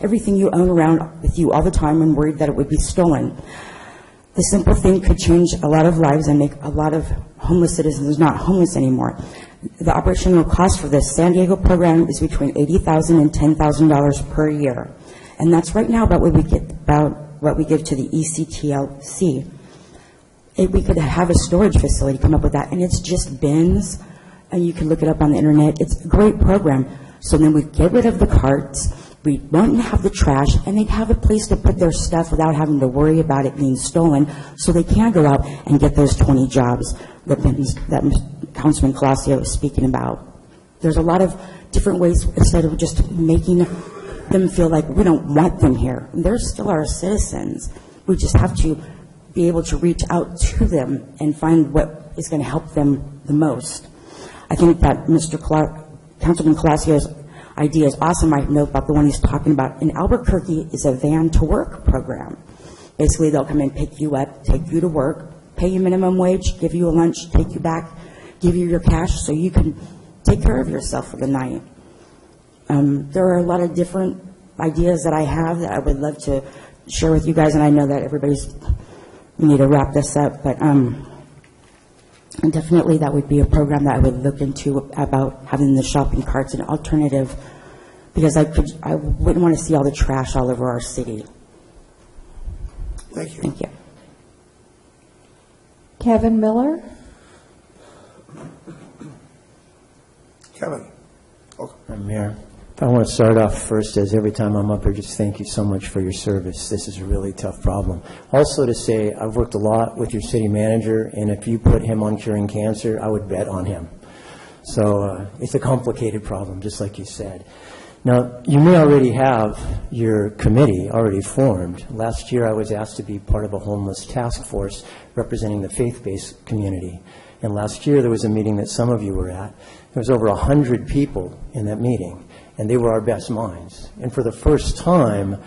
everything you own around with you all the time and worried that it would be stolen. The simple thing could change a lot of lives and make a lot of homeless citizens not homeless anymore. The operational cost for this San Diego program is between $80,000 and $10,000 per year, and that's right now about what we give to the ECTLC. We could have a storage facility come up with that, and it's just bins, and you can look it up on the internet. It's a great program. So then we get rid of the carts. We won't have the trash, and they'd have a place to put their stuff without having to worry about it being stolen, so they can go out and get those 20 jobs that Councilman Colascio is speaking about. There's a lot of different ways, instead of just making them feel like we don't want them here. They're still our citizens. We just have to be able to reach out to them and find what is going to help them the most. I think that Councilman Colacio's idea is awesome. I know about the one he's talking about in Albuquerque is a van to work program. Basically, they'll come and pick you up, take you to work, pay you minimum wage, give you a lunch, take you back, give you your cash so you can take care of yourself for the night. There are a lot of different ideas that I have that I would love to share with you guys, and I know that we need to wrap this up, but definitely that would be a program that I would look into about having the shopping carts an alternative, because I wouldn't want to see all the trash all over our city. Thank you. Thank you. Kevin Miller. Kevin. I'm here. I want to start off first, as every time I'm up here, just thank you so much for your service. This is a really tough problem. Also to say, I've worked a lot with your city manager, and if you put him on curing cancer, I would bet on him. So it's a complicated problem, just like you said. Now, you may already have your committee already formed. Last year, I was asked to be part of a homeless task force representing the faith-based community. And last year, there was a meeting that some of you were at. There was over 100 people in that meeting, and they were our best minds. And for the first time,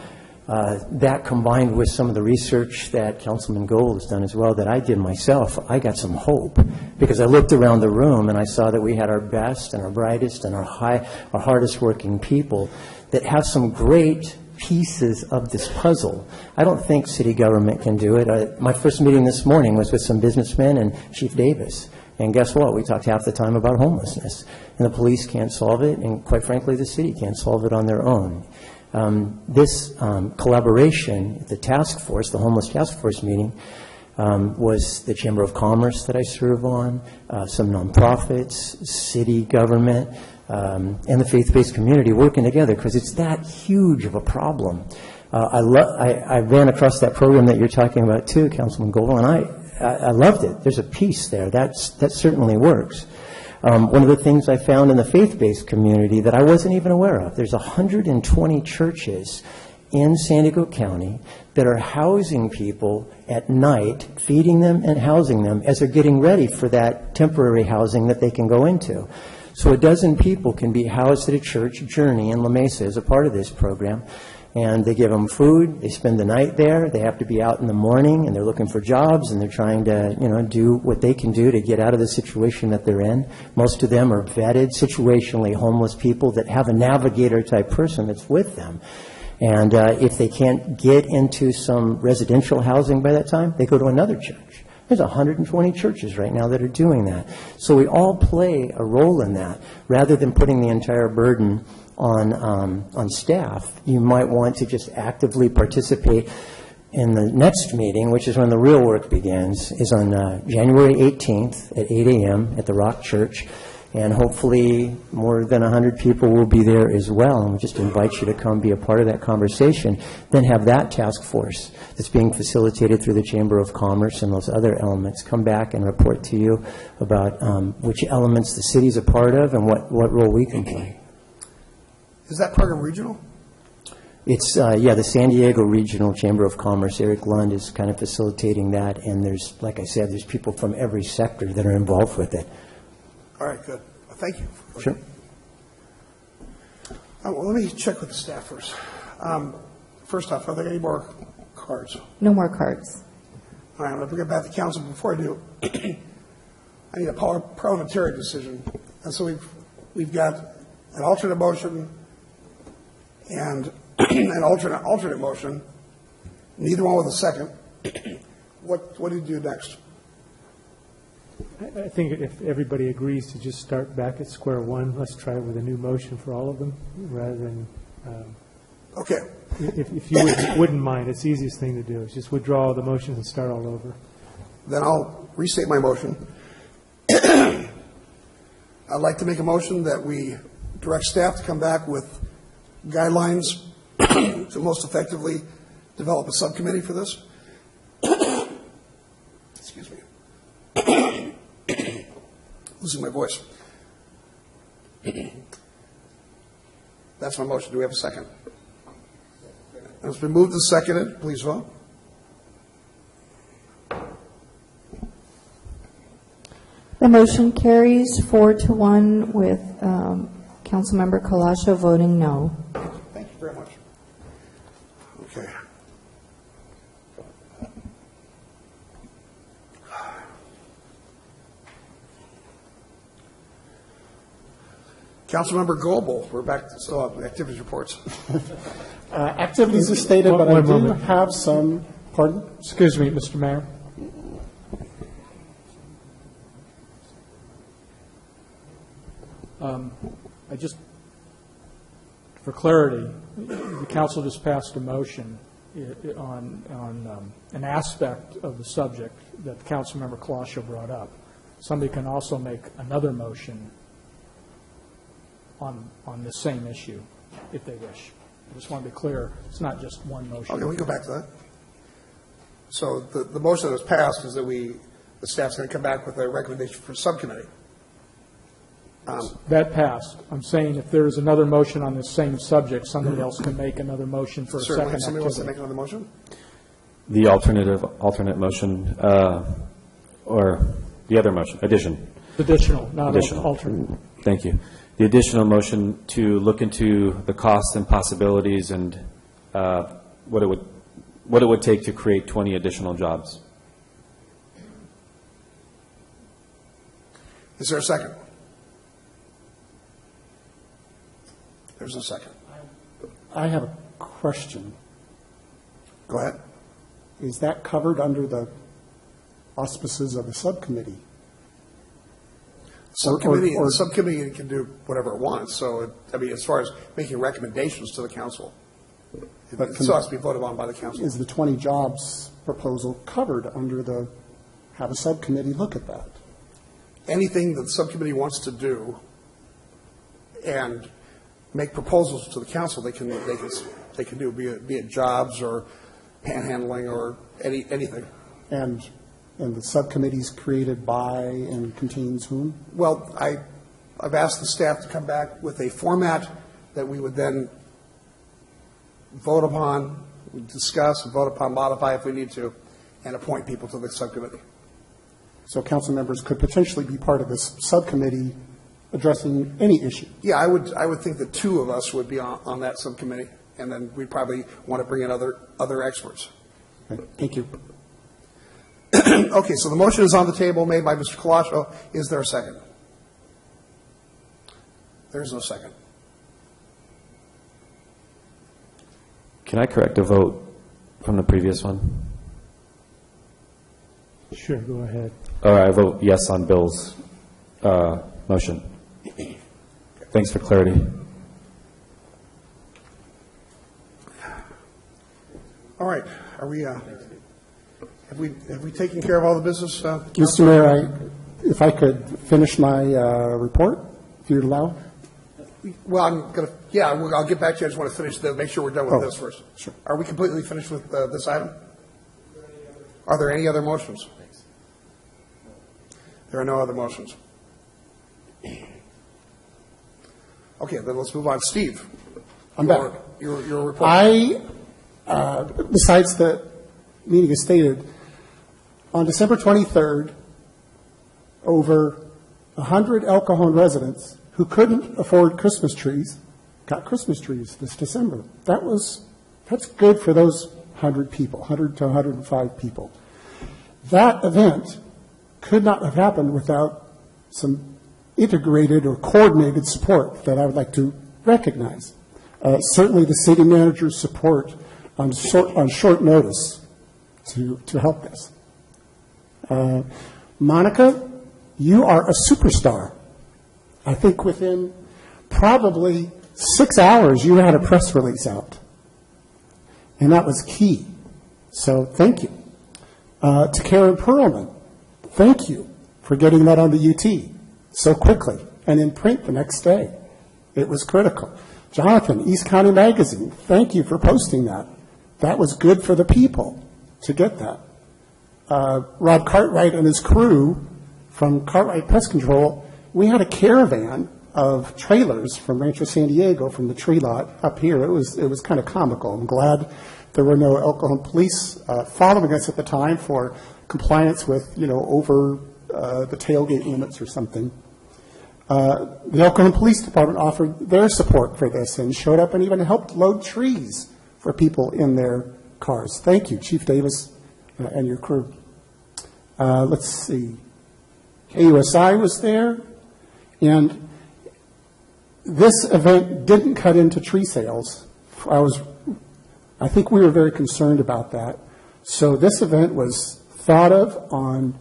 that combined with some of the research that Councilman Gold has done as well, that I did myself, I got some hope, because I looked around the room and I saw that we had our best and our brightest and our hardest working people that have some great pieces of this puzzle. I don't think city government can do it. My first meeting this morning was with some businessmen and Chief Davis. And guess what? We talked half the time about homelessness. And the police can't solve it, and quite frankly, the city can't solve it on their own. This collaboration at the task force, the homeless task force meeting, was the Chamber of Commerce that I serve on, some nonprofits, city government, and the faith-based community working together, because it's that huge of a problem. I ran across that program that you're talking about too, Councilman Goldwell, and I loved it. There's a piece there. That certainly works. One of the things I found in the faith-based community that I wasn't even aware of, there's 120 churches in San Diego County that are housing people at night, feeding them and housing them as they're getting ready for that temporary housing that they can go into. So a dozen people can be housed at a church, Journey in La Mesa, as a part of this program. And they give them food, they spend the night there, they have to be out in the morning, and they're looking for jobs, and they're trying to, do what they can do to get out of the situation that they're in. Most of them are vetted, situationally homeless people that have a navigator-type person that's with them. And if they can't get into some residential housing by that time, they go to another church. There's 120 churches right now that are doing that. So we all play a role in that. Rather than putting the entire burden on staff, you might want to just actively participate in the next meeting, which is when the real work begins, is on January 18th at 8 a.m. at the Rock Church. And hopefully more than 100 people will be there as well. And we just invite you to come be a part of that conversation. Then have that task force that's being facilitated through the Chamber of Commerce and those other elements come back and report to you about which elements the city's a part of and what role we can play. Is that program regional? It's, the San Diego Regional Chamber of Commerce. Eric Lund is kind of facilitating that. And there's, like I said, there's people from every sector that are involved with it. All right, good. Thank you. Sure. Well, let me check with the staff first. First off, are there any more cards? No more cards. All right, I'm going to bring it back to council. Before I do, I need a parliamentary decision. And so we've got an alternate motion and an alternate motion, neither one with a second. What do you do next? I think if everybody agrees to just start back at square one, let's try it with a new motion for all of them, rather than, okay. If you wouldn't mind, it's the easiest thing to do, is just withdraw the motions and start all over. Then I'll restate my motion. I'd like to make a motion that we direct staff to come back with guidelines to most effectively develop a subcommittee for this. Excuse me. Losing my voice. That's my motion. Do we have a second? It's been moved and seconded. Please vote. The motion carries 4-1 with Councilmember Colascio voting no. Thank you very much. Okay. Councilmember Goebel, we're back to activities reports. Activities is stated, but I do have some, pardon? Excuse me, Mr. Mayor. I just, for clarity, the council just passed a motion on an aspect of the subject that Councilmember Colascio brought up. Somebody can also make another motion on the same issue, if they wish. I just want to be clear, it's not just one motion. Okay, we go back to that. So the motion that was passed is that the staff's going to come back with a recommendation for subcommittee. That passed. I'm saying if there is another motion on the same subject, somebody else can make another motion for a second activity. Somebody wants to make another motion? The alternate motion, or the other motion, addition. Additional, not additional. Alternate. Thank you. The additional motion to look into the costs and possibilities and what it would take to create 20 additional jobs. Is there a second? There's a second. I have a question. Go ahead. Is that covered under the auspices of the subcommittee? The subcommittee can do whatever it wants. So, as far as making recommendations to the council, it still has to be voted on by the council. Is the 20 jobs proposal covered under the, have a subcommittee look at that? Anything that the subcommittee wants to do and make proposals to the council, they can do, be it jobs or panhandling or anything. And the subcommittee's created by and contains whom? Well, I've asked the staff to come back with a format that we would then vote upon, discuss, and vote upon, modify if we need to, and appoint people to the subcommittee. So council members could potentially be part of this subcommittee addressing any issue? Yeah, I would think that two of us would be on that subcommittee, and then we'd probably want to bring in other experts. Okay, thank you. Okay, so the motion is on the table, made by Mr. Colascio. Is there a second? There is no second. Can I correct a vote from the previous one? Sure, go ahead. I vote yes on Bill's motion. Thanks for clarity. All right. Are we? Have we taken care of all the business? Mr. Mayor, if I could finish my report, if you'd allow. Well, I'm going to. Yeah, I'll get back to you. I just want to finish. Make sure we're done with this first. Sure. Are we completely finished with this item? Are there any other motions? There are no other motions. Okay, then let's move on. Steve, I'm back. Your report. Besides the meeting as stated, on December 23rd, over 100 El Cajon residents who couldn't afford Christmas trees got Christmas trees this December. That's good for those 100 people, 100 to 105 people. That event could not have happened without some integrated or coordinated support that I would like to recognize. Certainly the city manager's support on short notice to help this. Monica, you are a superstar. I think within probably 6 hours you had a press release out. And that was key. So thank you. To Karen Perlman, thank you for getting that on the UT so quickly and in print the next day. It was critical. Jonathan, East County Magazine, thank you for posting that. That was good for the people to get that. Rob Cartwright and his crew from Cartwright Pest Control, we had a caravan of trailers from Rancho San Diego from the tree lot up here. It was kind of comical. I'm glad there were no El Cajon police following us at the time for compliance with, over the tailgate limits or something. The El Cajon Police Department offered their support for this and showed up and even helped load trees for people in their cars. Thank you, Chief Davis and your crew. Let's see. KUSI was there, and this event didn't cut into tree sales. I think we were very concerned about that. So this event was thought of on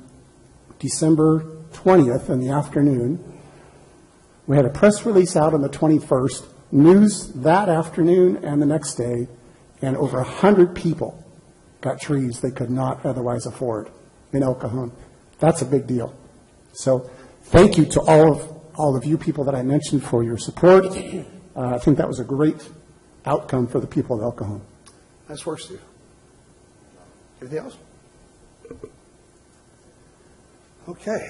December 20th in the afternoon. We had a press release out on the 21st, news that afternoon and the next day, and over 100 people got trees they could not otherwise afford in El Cajon. That's a big deal. So thank you to all of you people that I mentioned for your support. I think that was a great outcome for the people of El Cajon. Nice work, Steve. Anything else? Okay.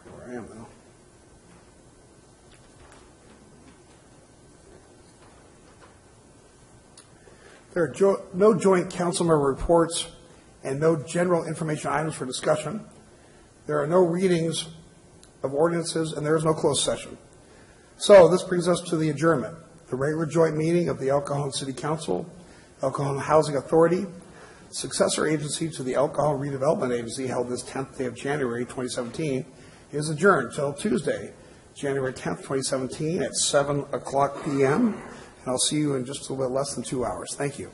Where I am now. There are no joint council member reports and no general information items for discussion. There are no readings of ordinances, and there is no closed session. So this brings us to the adjournment. The regular joint meeting of the El Cajon City Council, El Cajon Housing Authority, successor agency to the El Cajon Redevelopment Agency, held this 10th day of January 2017, is adjourned till Tuesday, January 10th, 2017, at 7 o'clock p.m., and I'll see you in just a little bit less than 2 hours. Thank you.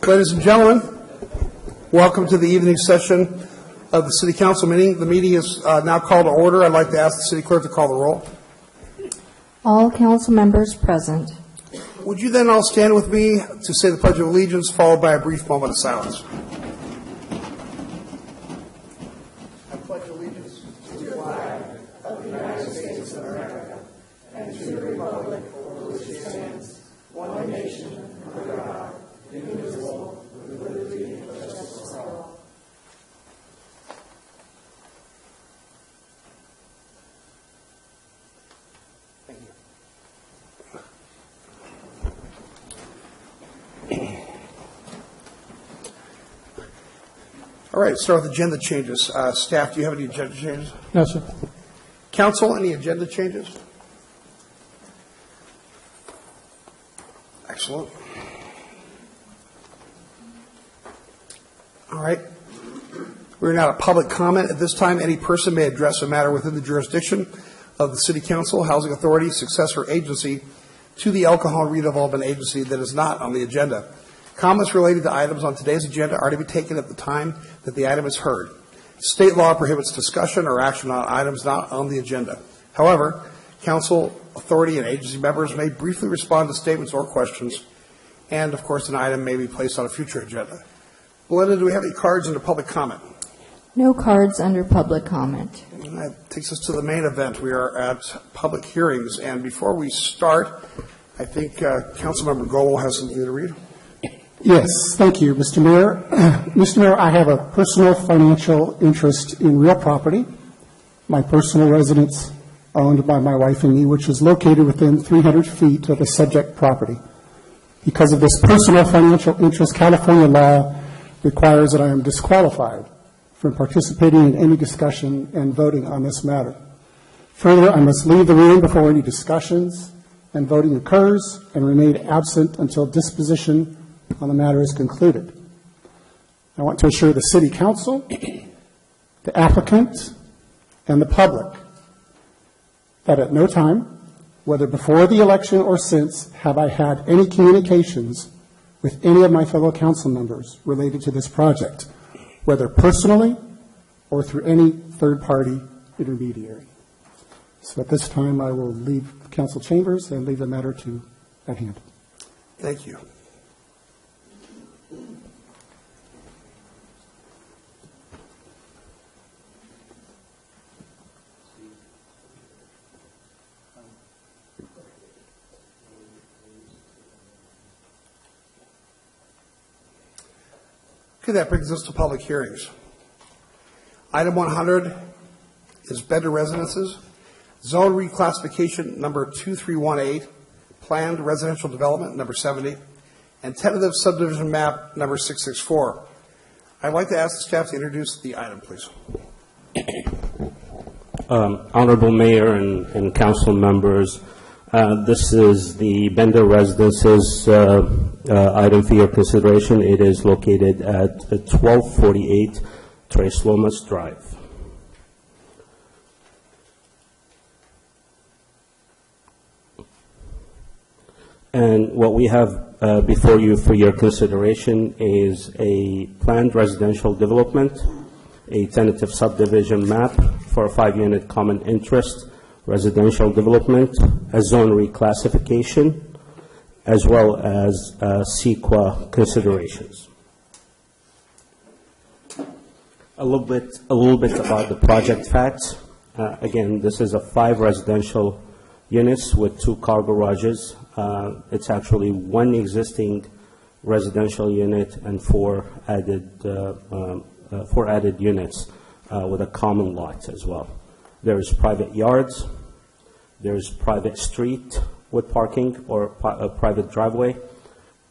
Ladies and gentlemen, welcome to the evening session of the City Council meeting. The meeting is now called to order. I'd like to ask the City Clerk to call the roll. All council members present. Would you then all stand with me to say the Pledge of Allegiance, followed by a brief moment of silence? I pledge allegiance to the flag of the United States of America and to the republic for which it stands, one nation, under God, indivisible, with liberty and justice for all. Thank you. All right, start with agenda changes. Staff, do you have any agenda changes? No, sir. Council, any agenda changes? Excellent. All right. We're now at public comment. At this time, any person may address a matter within the jurisdiction of the City Council, Housing Authority, successor agency to the El Cajon Redevelopment Agency that is not on the agenda. Comments related to items on today's agenda are to be taken at the time that the item is heard. State law prohibits discussion or action on items not on the agenda. However, Council, Authority, and agency members may briefly respond to statements or questions, and, of course, an item may be placed on a future agenda. Belinda, do we have any cards under public comment? No cards under public comment. And that takes us to the main event. We are at public hearings, and before we start, I think Councilmember Gold has something to read. Yes, thank you, Mr. Mayor. Mr. Mayor, I have a personal financial interest in real property, my personal residence owned by my wife and me, which is located within 300 feet of the subject property. Because of this personal financial interest, California law requires that I am disqualified from participating in any discussion and voting on this matter. Further, I must leave the room before any discussions and voting occurs and remain absent until disposition on the matter is concluded. I want to assure the City Council, the applicant, and the public that at no time, whether before the election or since, have I had any communications with any of my fellow council members related to this project, whether personally or through any third-party intermediary. So at this time, I will leave council chambers and leave the matter to at hand. Thank you. Okay, that brings us to public hearings. Item 100 is Bender Residences, Zone Reclassification number 2318, Planned Residential Development number 70, and Tentative Subdivision Map number 664. I'd like to ask the staff to introduce the item, please. Honorable Mayor and council members, this is the Bender Residences item for your consideration. It is located at 1248 Tres Lomas Drive. And what we have before you for your consideration is a planned residential development, a tentative subdivision map for a 5-unit common interest residential development, a zone reclassification, as well as CEQA considerations. A little bit about the project facts. Again, this is a 5 residential units with 2 car garages. It's actually 1 existing residential unit and 4 added units with a common lot as well. There's private yards. There's private street with parking or a private driveway.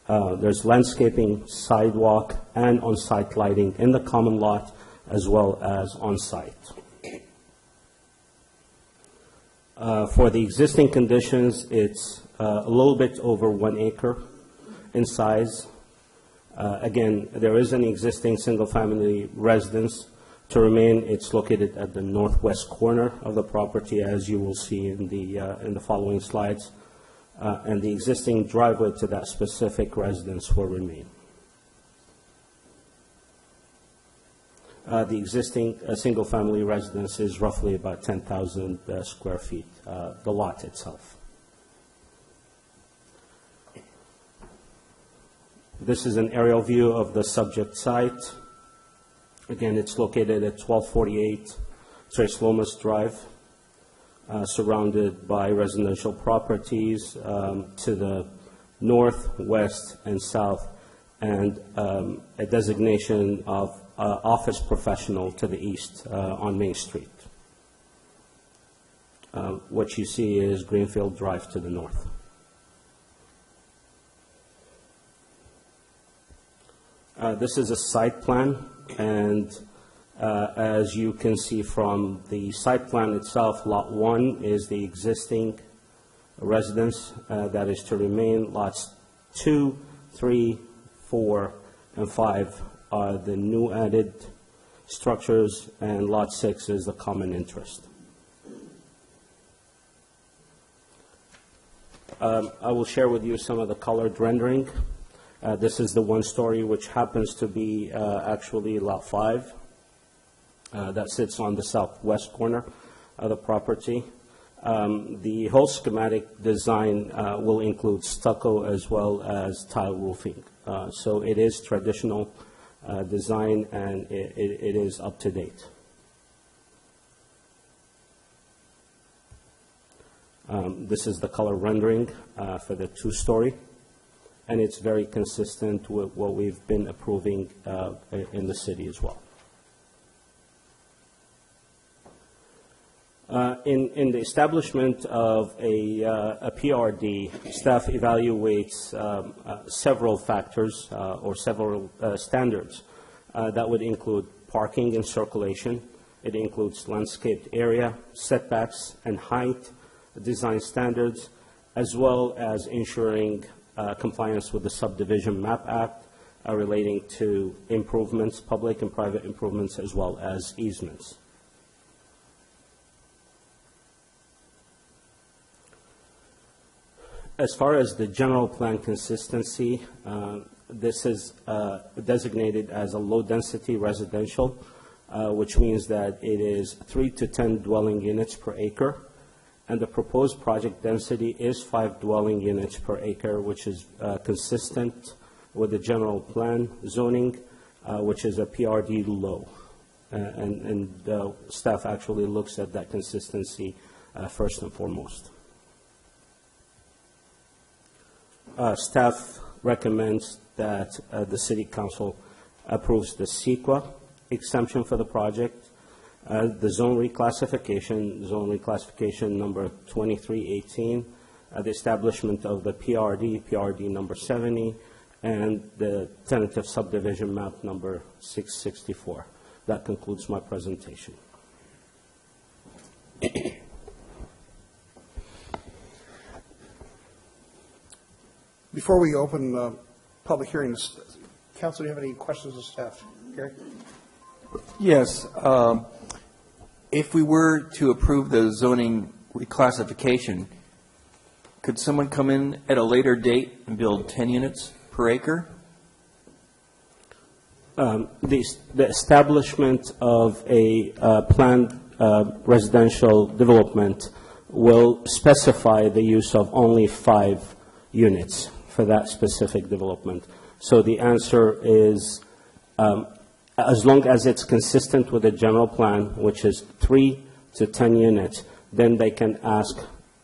There's landscaping, sidewalk, and on-site lighting in the common lot as well as on-site. For the existing conditions, it's a little bit over 1 acre in size. Again, there is an existing single-family residence. To remain, it's located at the northwest corner of the property, as you will see in the following slides. And the existing driveway to that specific residence will remain. The existing single-family residence is roughly about 10,000 square feet, the lot itself. This is an aerial view of the subject site. Again, it's located at 1248 Tres Lomas Drive, surrounded by residential properties to the north, west, and south, and a designation of office professional to the east on Main Street. What you see is Greenfield Drive to the north. This is a site plan, and as you can see from the site plan itself, Lot 1 is the existing residence that is to remain. Lots 2, 3, 4, and 5 are the new added structures, and Lot 6 is the common interest. I will share with you some of the colored rendering. This is the 1-story, which happens to be actually Lot 5. That sits on the southwest corner of the property. The whole schematic design will include stucco as well as tile roofing. So it is traditional design, and it is up to date. This is the color rendering for the 2-story, and it's very consistent with what we've been approving in the city as well. In the establishment of a PRD, staff evaluates several factors or several standards that would include parking and circulation. It includes landscaped area, setbacks and height, design standards, as well as ensuring compliance with the Subdivision Map Act relating to improvements, public and private improvements, as well as easements. As far as the general plan consistency, this is designated as a low-density residential, which means that it is 3 to 10 dwelling units per acre, and the proposed project density is 5 dwelling units per acre, which is consistent with the general plan zoning, which is a PRD low. And staff actually looks at that consistency first and foremost. Staff recommends that the City Council approves the CEQA exemption for the project, the zone reclassification number 2318, the establishment of the PRD number 70, and the tentative subdivision map number 664. That concludes my presentation. Before we open public hearings, Council, do you have any questions of staff? Gary? Yes. If we were to approve the zoning reclassification, could someone come in at a later date and build 10 units per acre? The establishment of a planned residential development will specify the use of only 5 units for that specific development. So the answer is, as long as it's consistent with the general plan, which is 3 to 10 units, then they can ask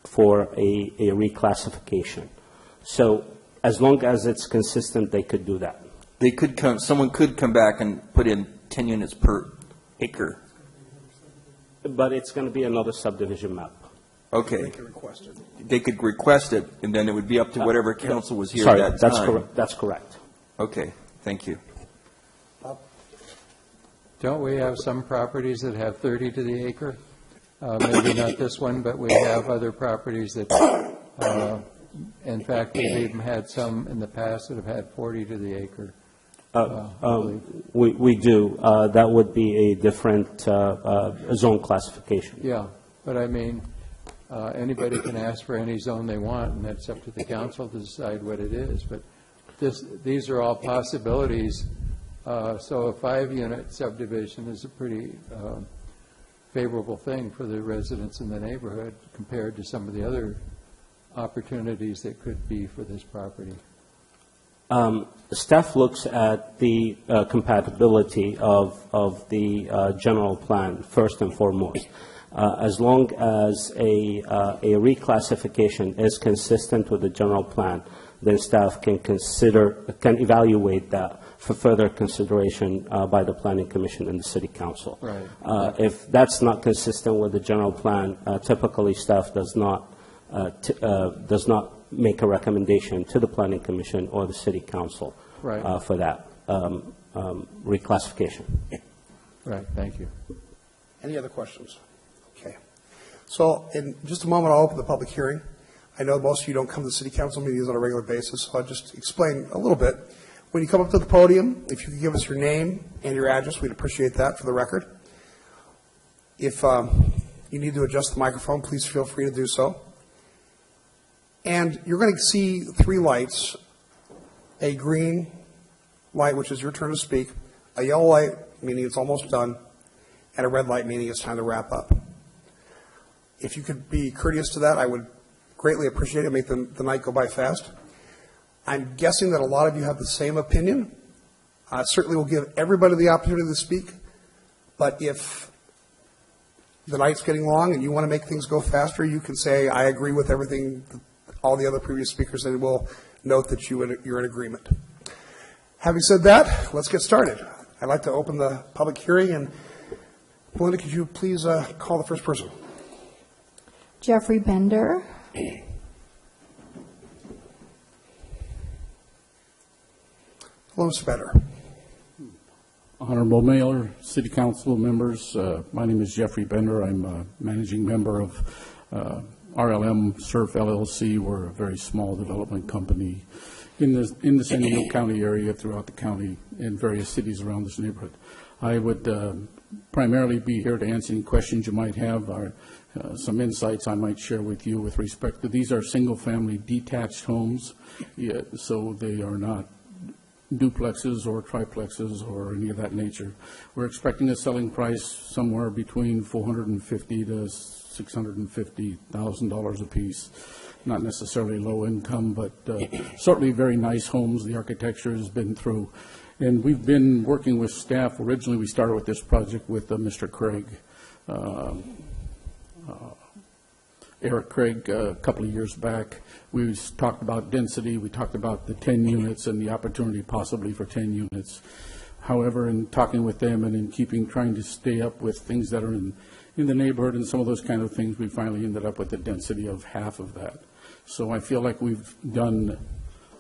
for a reclassification. So as long as it's consistent, they could do that. They could come. Someone could come back and put in 10 units per acre. But it's going to be another subdivision map. Okay. They could request it. They could request it, and then it would be up to whatever council was here Sorry, at that time. That's correct. Okay. Thank you. Don't we have some properties that have 30 to the acre? Maybe not this one, but we have other properties that, in fact, we've even had some in the past that have had 40 to the acre. We do. That would be a different zone classification. Yeah, but I mean, anybody can ask for any zone they want, and that's up to the council to decide what it is. But these are all possibilities. So a 5-unit subdivision is a pretty favorable thing for the residents in the neighborhood compared to some of the other opportunities that could be for this property. Staff looks at the compatibility of the general plan first and foremost. As long as a reclassification is consistent with the general plan, then staff can evaluate that for further consideration by the Planning Commission and the City Council. Right. If that's not consistent with the general plan, typically staff does not make a recommendation to the Planning Commission or the City Council Right. For that reclassification. Right, thank you. Any other questions? Okay. So in just a moment, I'll open the public hearing. I know most of you don't come to the City Council meetings on a regular basis, so I'll just explain a little bit. When you come up to the podium, if you could give us your name and your address, we'd appreciate that for the record. If you need to adjust the microphone, please feel free to do so. And you're going to see 3 lights: a green light, which is your turn to speak, a yellow light, meaning it's almost done, and a red light, meaning it's time to wrap up. If you could be courteous to that, I would greatly appreciate it. Make the night go by fast. I'm guessing that a lot of you have the same opinion. Certainly will give everybody the opportunity to speak, but if the night's getting long and you want to make things go faster, you can say, I agree with everything all the other previous speakers, and we'll note that you're in agreement. Having said that, let's get started. I'd like to open the public hearing, and Belinda, could you please call the first person? Jeffrey Bender. Hello, Mr. Bender. Honorable Mayor, City Council members, my name is Jeffrey Bender. I'm a managing member of RLM Surf LLC. We're a very small development company in the San Diego County area, throughout the county, in various cities around this neighborhood. I would primarily be here to answer any questions you might have, or some insights I might share with you with respect to, these are single-family detached homes, so they are not duplexes or triplexes or any of that nature. We're expecting a selling price somewhere between $450,000 to $650,000 apiece. Not necessarily low income, but certainly very nice homes. The architecture has been through. And we've been working with staff. Originally, we started with this project with Mr. Craig, Eric Craig, a couple of years back. We talked about density. We talked about the 10 units and the opportunity possibly for 10 units. However, in talking with them and in trying to stay up with things that are in the neighborhood and some of those kind of things, we finally ended up with a density of half of that. So I feel like we've done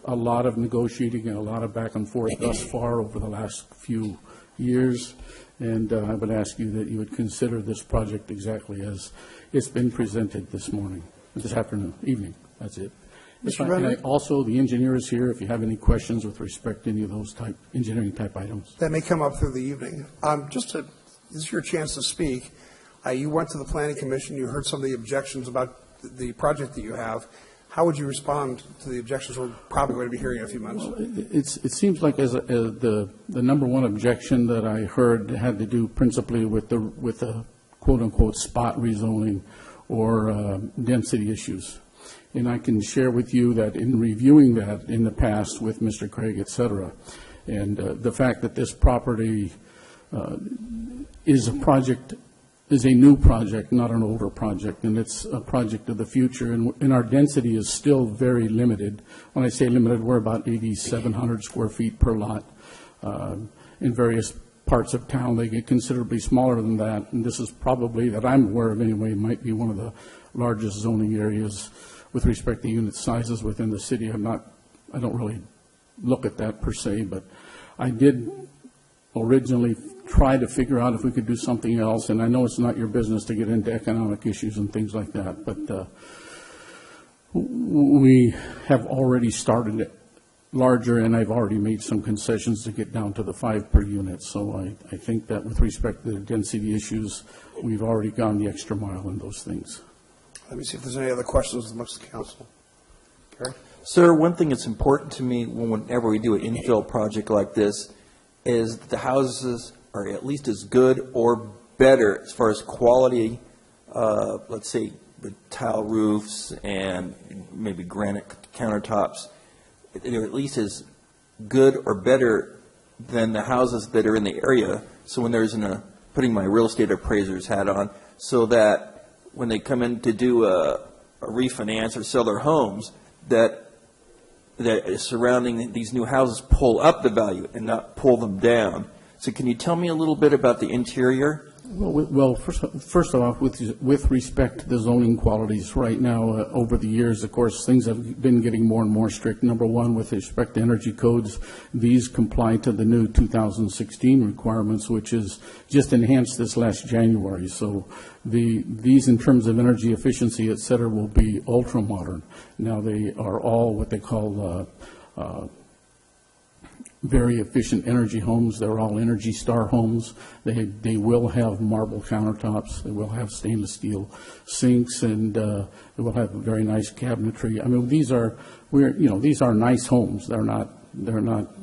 a lot of negotiating and a lot of back and forth thus far over the last few years, and I would ask you that you would consider this project exactly as it's been presented this evening. That's it. Also, the engineer is here if you have any questions with respect to any of those engineering type items. That may come up through the evening. This is your chance to speak. You went to the Planning Commission. You heard some of the objections about the project that you have. How would you respond to the objections we're probably going to be hearing in a few months? Well, it seems like the number one objection that I heard had to do principally with the quote-unquote spot rezoning or density issues. And I can share with you that in reviewing that in the past with Mr. Craig, et cetera, and the fact that this property is a new project, not an older project, and it's a project of the future, and our density is still very limited. When I say limited, we're about 8,700 square feet per lot. In various parts of town, they get considerably smaller than that, and this is probably, that I'm aware of anyway, might be one of the largest zoning areas with respect to unit sizes within the city. I don't really look at that per se, but I did originally try to figure out if we could do something else, and I know it's not your business to get into economic issues and things like that, but we have already started it larger, and I've already made some concessions to get down to the 5 per unit. So I think that with respect to the density issues, we've already gone the extra mile in those things. Let me see if there's any other questions amongst the council. Gary? Sir, one thing that's important to me whenever we do an infill project like this is that the houses are at least as good or better as far as quality, let's say the tile roofs and maybe granite countertops. They're at least as good or better than the houses that are in the area. So when there's putting my real estate appraiser's hat on, so that when they come in to do a refinance or sell their homes, that surrounding these new houses pull up the value and not pull them down. So can you tell me a little bit about the interior? Well, first off, with respect to the zoning qualities right now, over the years, of course, things have been getting more and more strict. Number one, with respect to energy codes, these comply to the new 2016 requirements, which is just enhanced this last January. So these, in terms of energy efficiency, et cetera, will be ultra modern. Now they are all what they call very efficient energy homes. They're all Energy Star homes. They will have marble countertops. They will have stainless steel sinks, and they will have very nice cabinetry. I mean, these are nice homes. They're not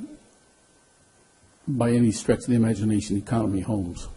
by any stretch of the imagination economy homes.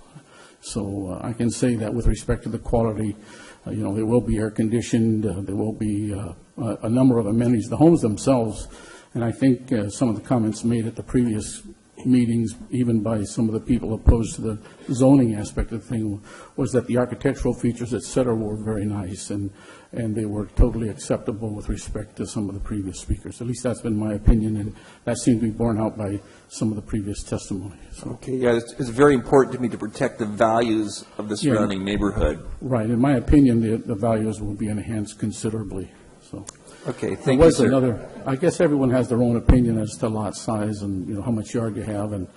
So I can say that with respect to the quality, they will be air conditioned. There will be a number of amenities. The homes themselves. And I think some of the comments made at the previous meetings, even by some of the people opposed to the zoning aspect of the thing, was that the architectural features, et cetera, were very nice, and they were totally acceptable with respect to some of the previous speakers. At least that's been my opinion, and that seemed to be borne out by some of the previous testimony. So. Okay, yeah, it's very important to me to protect the values of the surrounding neighborhood. Right. In my opinion, the values will be enhanced considerably. So. Okay, thank you, sir. I guess everyone has their own opinion as to lot size and how much yard you have and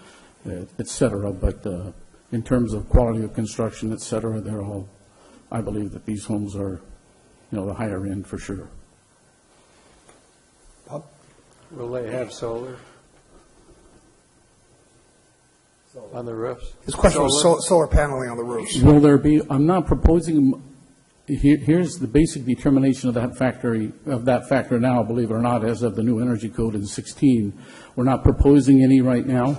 et cetera. But in terms of quality of construction, et cetera, they're all. I believe that these homes are, the higher end for sure. Will they have solar? On the roofs? His question was solar paneling on the roofs. Will there be, I'm not proposing, here's the basic determination of that factor now, believe it or not, as of the new energy code in 16. We're not proposing any right now.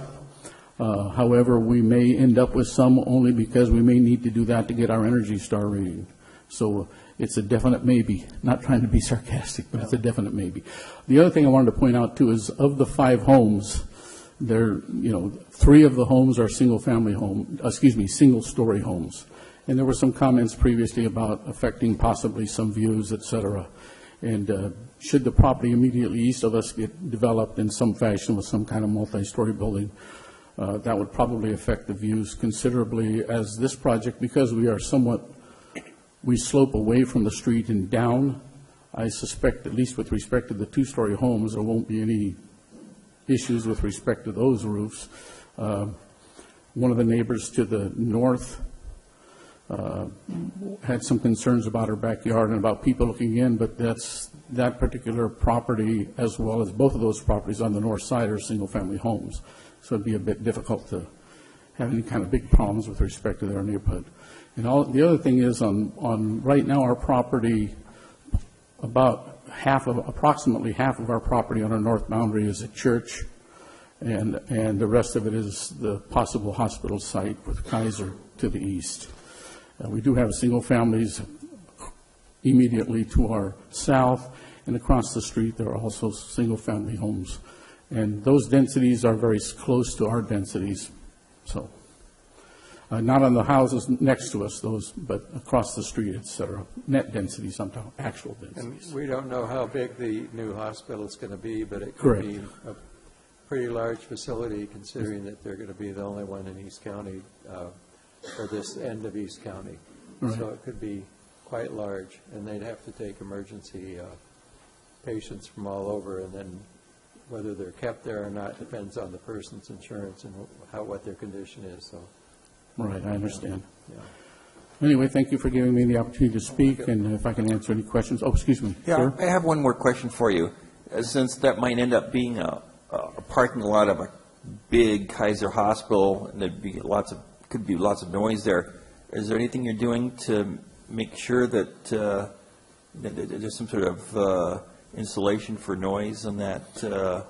However, we may end up with some only because we may need to do that to get our Energy Star rating. So it's a definite maybe. Not trying to be sarcastic, but it's a definite maybe. The other thing I wanted to point out too is of the 5 homes, 3 of the homes are single-story homes. And there were some comments previously about affecting possibly some views, et cetera. And should the property immediately east of us get developed in some fashion with some kind of multi-story building, that would probably affect the views considerably, as this project, because we slope away from the street and down. I suspect, at least with respect to the 2-story homes, there won't be any issues with respect to those roofs. One of the neighbors to the north had some concerns about her backyard and about people looking in, but that particular property, as well as both of those properties on the north side, are single-family homes. So it'd be a bit difficult to have any kind of big problems with respect to their neighborhood. And the other thing is, on right now, our property, approximately half of our property on our north boundary is a church, and the rest of it is the possible hospital site with Kaiser to the east. We do have single families immediately to our south, and across the street there are also single family homes. And those densities are very close to our densities. So, not on the houses next to us, but across the street, et cetera. Net densities, I'm talking actual densities. And we don't know how big the new hospital is going to be, but it could be a pretty large facility, considering that they're going to be the only one in East County, or this end of East County. Right. So it could be quite large, and they'd have to take emergency patients from all over, and then whether they're kept there or not depends on the person's insurance and what their condition is. So. Right, I understand. Yeah. Anyway, thank you for giving me the opportunity to speak, and if I can answer any questions. Oh, excuse me. Yeah, Sir? I have one more question for you. Since that might end up being a parking lot of a big Kaiser hospital, and could be lots of noise there, is there anything you're doing to make sure that there's some sort of insulation for noise on that?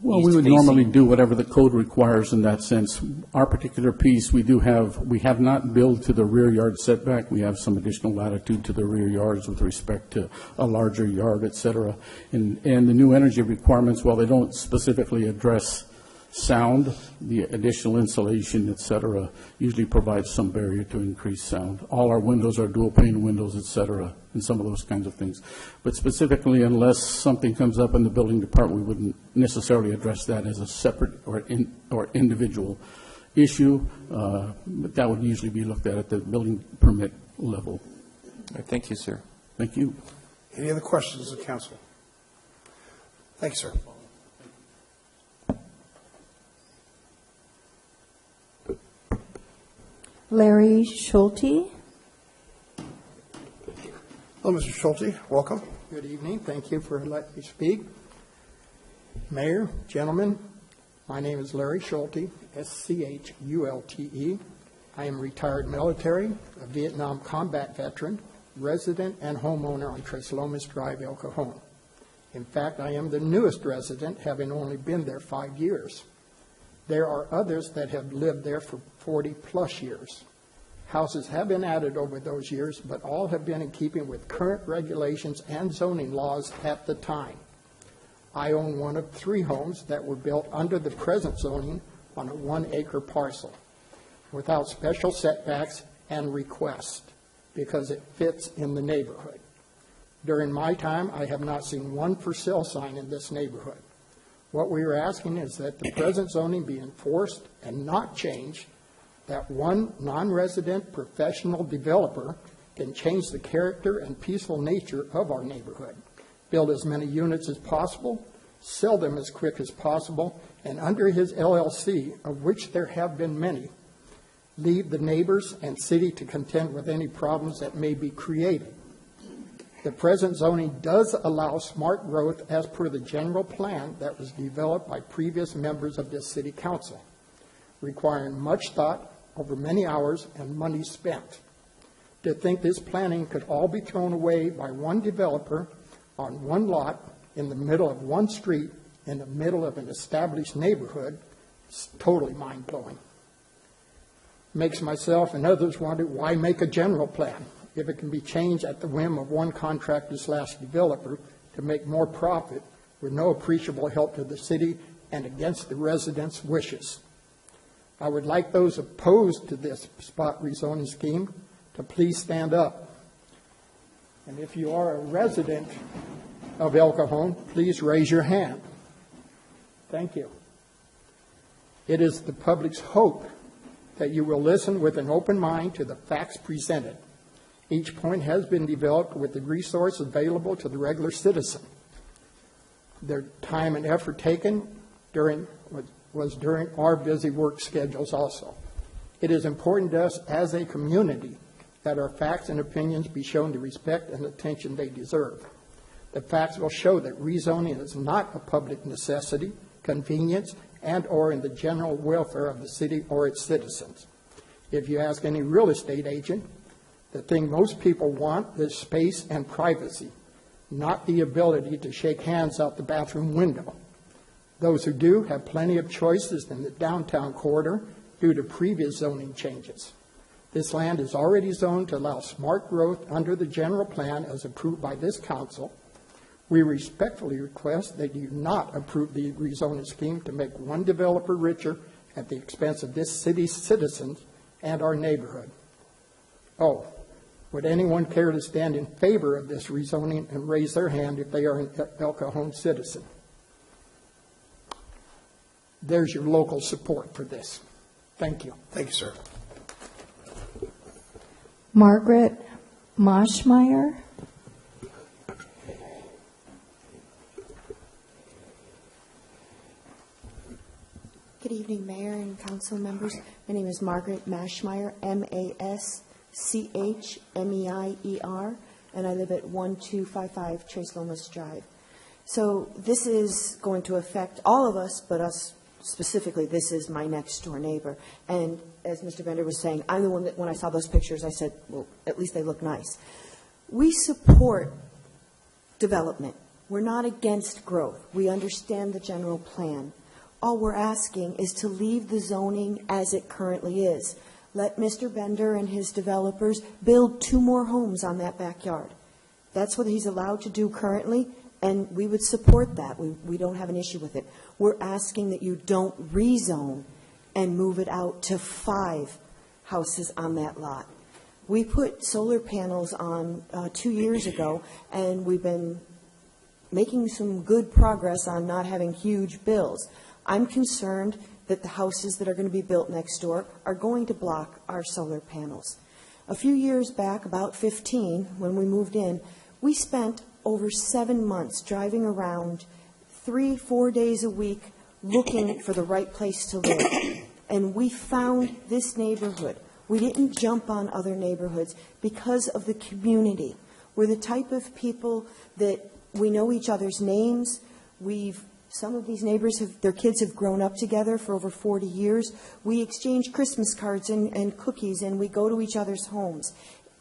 Well, we would normally do whatever the code requires in that sense. Our particular piece, we have not built to the rear yard setback. We have some additional latitude to the rear yards with respect to a larger yard, et cetera. And the new energy requirements, while they don't specifically address sound, the additional insulation, et cetera, usually provides some barrier to increase sound. All our windows are dual pane windows, et cetera, and some of those kinds of things. But specifically, unless something comes up in the building department, we wouldn't necessarily address that as a separate or individual issue. But that would usually be looked at the building permit level. Thank you, sir. Thank you. Any other questions of council? Thank you, sir. Larry Schulte. Hello, Mr. Schulte. Welcome. Good evening. Thank you for letting me speak. Mayor, gentlemen, my name is Larry Schulte, S-C-H-U-L-T-E. I am retired military, a Vietnam combat veteran, resident and homeowner on Tres Lomas Drive, El Cajon. In fact, I am the newest resident, having only been there 5 years. There are others that have lived there for 40-plus years. Houses have been added over those years, but all have been in keeping with current regulations and zoning laws at the time. I own one of 3 homes that were built under the present zoning on a 1-acre parcel without special setbacks and request because it fits in the neighborhood. During my time, I have not seen one for sale sign in this neighborhood. What we are asking is that the present zoning be enforced and not changed, that one non-resident professional developer can change the character and peaceful nature of our neighborhood, build as many units as possible, sell them as quick as possible, and under his LLC, of which there have been many, leave the neighbors and city to contend with any problems that may be created. The present zoning does allow smart growth as per the general plan that was developed by previous members of this city council. requiring much thought over many hours and money spent. To think this planning could all be thrown away by one developer on one lot in the middle of one street in the middle of an established neighborhood is totally mind-blowing. Makes myself and others wonder, why make a general plan if it can be changed at the whim of one contractor/developer to make more profit with no appreciable help to the city and against the residents' wishes? I would like those opposed to this spot rezoning scheme to please stand up. And if you are a resident of El Cajon, please raise your hand. Thank you. It is the public's hope that you will listen with an open mind to the facts presented. Each point has been developed with the resource available to the regular citizen. Their time and effort taken was during our busy work schedules also. It is important to us as a community that our facts and opinions be shown the respect and attention they deserve. The facts will show that rezoning is not a public necessity, convenience, and or in the general welfare of the city or its citizens. If you ask any real estate agent, the thing most people want is space and privacy, not the ability to shake hands out the bathroom window. Those who do have plenty of choices in the downtown corridor due to previous zoning changes. This land is already zoned to allow smart growth under the general plan as approved by this council. We respectfully request that you not approve the rezoning scheme to make one developer richer at the expense of this city's citizens and our neighborhood. Oh, would anyone care to stand in favor of this rezoning and raise their hand if they are an El Cajon citizen? There's your local support for this. Thank you. Thank you, sir. Margaret Moschmeyer. Good evening, Mayor and council members. My name is Margaret Maschmeyer, Maschmeier, and I live at 1255 Tres Lomas Drive. So this is going to affect all of us, but us specifically. This is my next door neighbor. And as Mr. Bender was saying, I'm the one that when I saw those pictures, I said, well, at least they look nice. We support development. We're not against growth. We understand the general plan. All we're asking is to leave the zoning as it currently is. Let Mr. Bender and his developers build 2 more homes on that backyard. That's what he's allowed to do currently, and we would support that. We don't have an issue with it. We're asking that you don't rezone and move it out to 5 houses on that lot. We put solar panels on 2 years ago, and we've been making some good progress on not having huge bills. I'm concerned that the houses that are going to be built next door are going to block our solar panels. A few years back, about 15, when we moved in, we spent over 7 months driving around 3-4 days a week looking for the right place to live. And we found this neighborhood. We didn't jump on other neighborhoods because of the community. We're the type of people that we know each other's names. Some of these neighbors, their kids have grown up together for over 40 years. We exchange Christmas cards and cookies, and we go to each other's homes.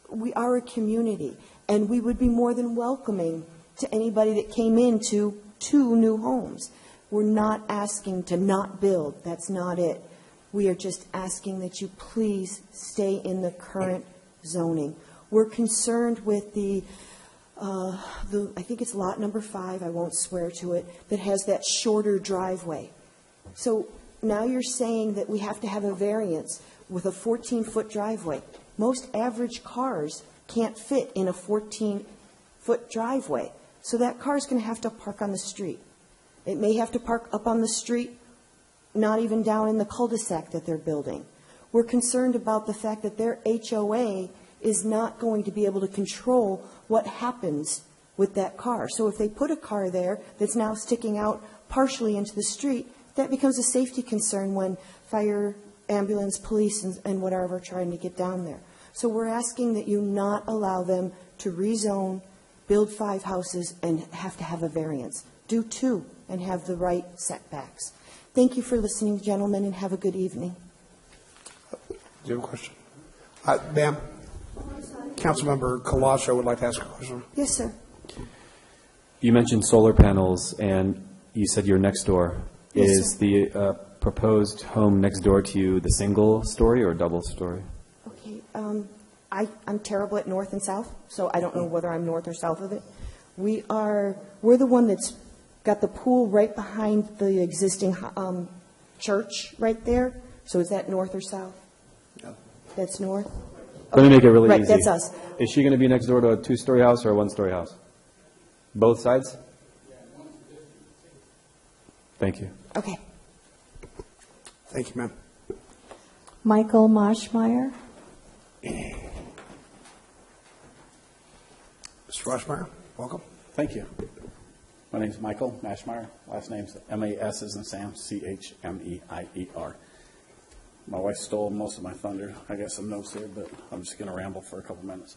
We are a community, and we would be more than welcoming to anybody that came into 2 new homes. We're not asking to not build. That's not it. We are just asking that you please stay in the current zoning. We're concerned with I think it's lot number 5, I won't swear to it, that has that shorter driveway. So now you're saying that we have to have a variance with a 14-foot driveway. Most average cars can't fit in a 14-foot driveway. So that car's going to have to park on the street. It may have to park up on the street, not even down in the cul-de-sac that they're building. We're concerned about the fact that their HOA is not going to be able to control what happens with that car. So if they put a car there that's now sticking out partially into the street, that becomes a safety concern when fire, ambulance, police, and whatever are trying to get down there. So we're asking that you not allow them to rezone, build 5 houses, and have to have a variance. Do 2 and have the right setbacks. Thank you for listening, gentlemen, and have a good evening. Do you have a question? Ma'am? Councilmember Kalasha would like to ask a question. Yes, sir. You mentioned solar panels, and you said you're next door. Yes, Is sir. the proposed home next door to you the single story or double story? Okay, I'm terrible at north and south, so I don't know whether I'm north or south of it. We're the one that's got the pool right behind the existing church right there. So is that north or south? No. That's north? Let me make it really Right, easy. that's us. Is she going to be next door to a two-story house or a one-story house? Both sides? Thank you. Okay. Thank you, ma'am. Michael Moschmeyer. Mr. Roschmeyer, welcome. Thank you. My name is Michael Mashmeyer. Last name's M-A-S as in Sam, C-H-M-E-I-E-R. My wife stole most of my thunder. I got some notes here, but I'm just going to ramble for a couple minutes.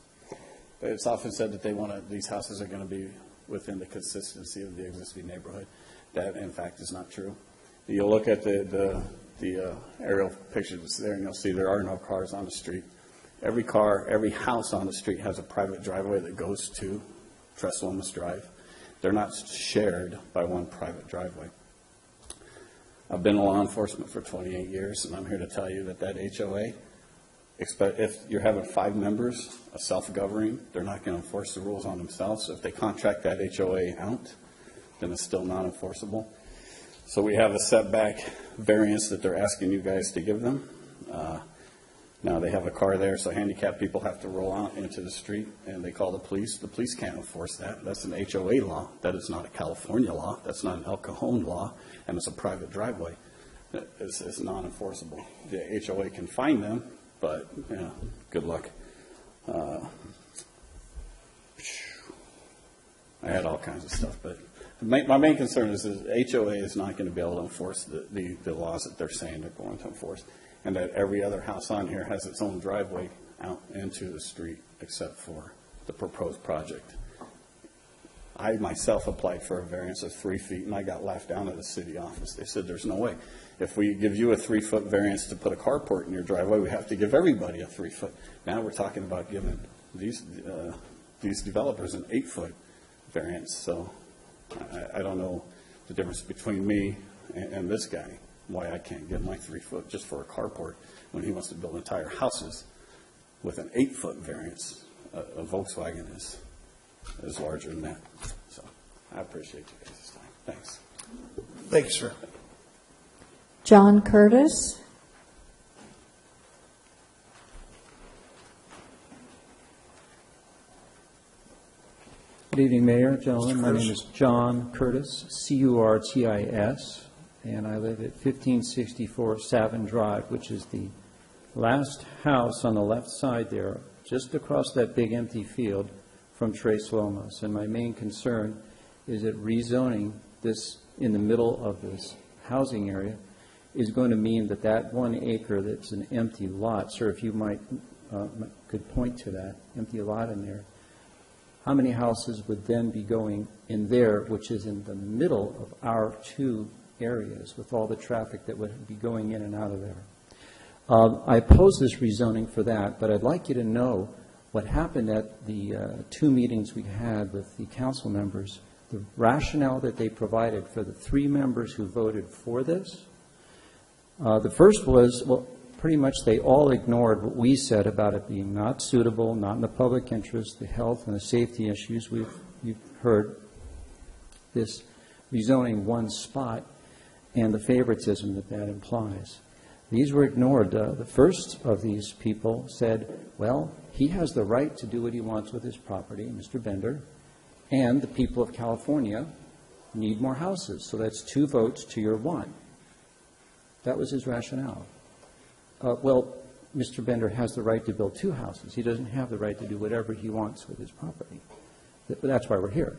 But it's often said that these houses are going to be within the consistency of the existing neighborhood. That, in fact, is not true. You'll look at the aerial picture that's there, and you'll see there are no cars on the street. Every house on the street has a private driveway that goes to Tres Lomas Drive. They're not shared by one private driveway. I've been in law enforcement for 28 years, and I'm here to tell you that HOA, if you're having 5 members, a self-governing, they're not going to enforce the rules on themselves. So if they contract that HOA out, then it's still not enforceable. So we have a setback variance that they're asking you guys to give them. Now they have a car there, so handicapped people have to roll out into the street, and they call the police. The police can't enforce that. That's an HOA law. That is not a California law. That's not an El Cajon law, and it's a private driveway. It's non-enforceable. The HOA can fine them, but good luck. I had all kinds of stuff, but my main concern is that HOA is not going to be able to enforce the laws that they're saying they're going to enforce, and that every other house on here has its own driveway out into the street except for the proposed project. I myself applied for a variance of 3 feet, and I got laughed down at the city office. They said, there's no way. If we give you a 3-foot variance to put a carport in your driveway, we have to give everybody a 3-foot. Now we're talking about giving these developers an 8-foot variance. So I don't know the difference between me and this guy, why I can't get my 3-foot just for a carport when he wants to build entire houses with an 8-foot variance. A Volkswagen is larger than that. So I appreciate you guys' time. Thanks. Thank you, sir. John Curtis. Good evening, Mayor, gentlemen. My name is John Curtis, C-U-R-T-I-S, and I live at 1564 Savin Drive, which is the last house on the left side there, just across that big empty field from Tres Lomas. And my main concern is that rezoning this in the middle of this housing area is going to mean that that 1 acre that's an empty lot, sir, if you could point to that empty lot in there, how many houses would then be going in there, which is in the middle of our 2 areas with all the traffic that would be going in and out of there? I oppose this rezoning for that, but I'd like you to know what happened at the 2 meetings we had with the council members, the rationale that they provided for the 3 members who voted for this. The first was, well, pretty much they all ignored what we said about it being not suitable, not in the public interest, the health and the safety issues. You've heard this rezoning one spot and the favoritism that implies. These were ignored. The first of these people said, well, he has the right to do what he wants with his property, Mr. Bender, and the people of California need more houses. So that's 2 votes to your 1. That was his rationale. Well, Mr. Bender has the right to build 2 houses. He doesn't have the right to do whatever he wants with his property. That's why we're here.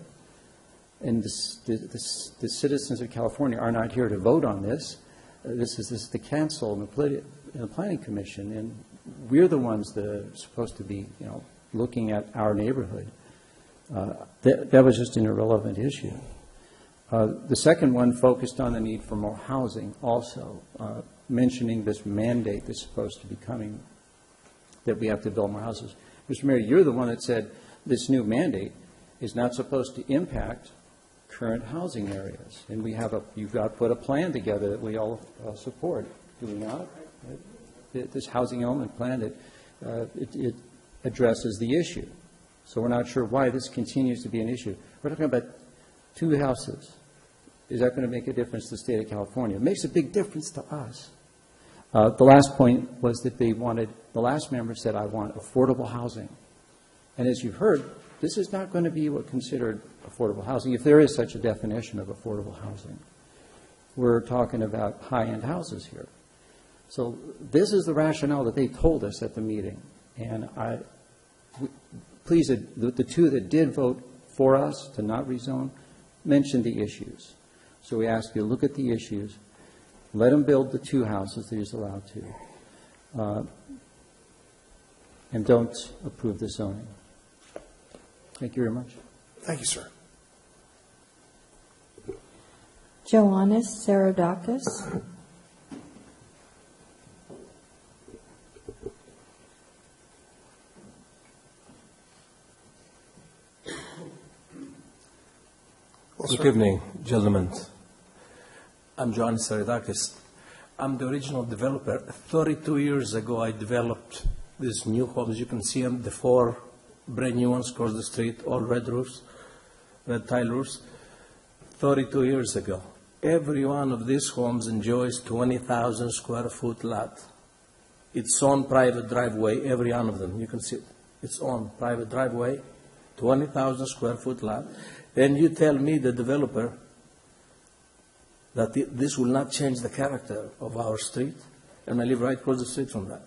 And the citizens of California are not here to vote on this. This is the council and the planning commission, and we're the ones that are supposed to be, looking at our neighborhood. That was just an irrelevant issue. The second one focused on the need for more housing also, mentioning this mandate that's supposed to be coming that we have to build more houses. Mr. Mayor, you're the one that said this new mandate is not supposed to impact current housing areas. And you've got to put a plan together that we all support, do we not? This housing element plan that it addresses the issue. So we're not sure why this continues to be an issue. We're talking about 2 houses. Is that going to make a difference to the state of California? It makes a big difference to us. The last point was that the last member said, I want affordable housing. And as you've heard, this is not going to be what considered affordable housing, if there is such a definition of affordable housing. We're talking about high-end houses here. So this is the rationale that they told us at the meeting. And please, the 2 that did vote for us to not rezone mentioned the issues. So we ask you to look at the issues, let them build the 2 houses that he's allowed to, and don't approve the zoning. Thank you very much. Thank you, sir. Joannis Saradakis. Good evening, gentlemen. I'm John Saridakis. I'm the original developer. 32 years ago, I developed these new homes. You can see them, the 4 brand new ones across the street, all red roofs, red tile roofs. 32 years ago. Every one of these homes enjoys 20,000 square foot lot. It's on private driveway, every one of them. You can see it. It's on private driveway, 20,000 square foot lot. And you tell me, the developer, that this will not change the character of our street, and I live right across the street from that.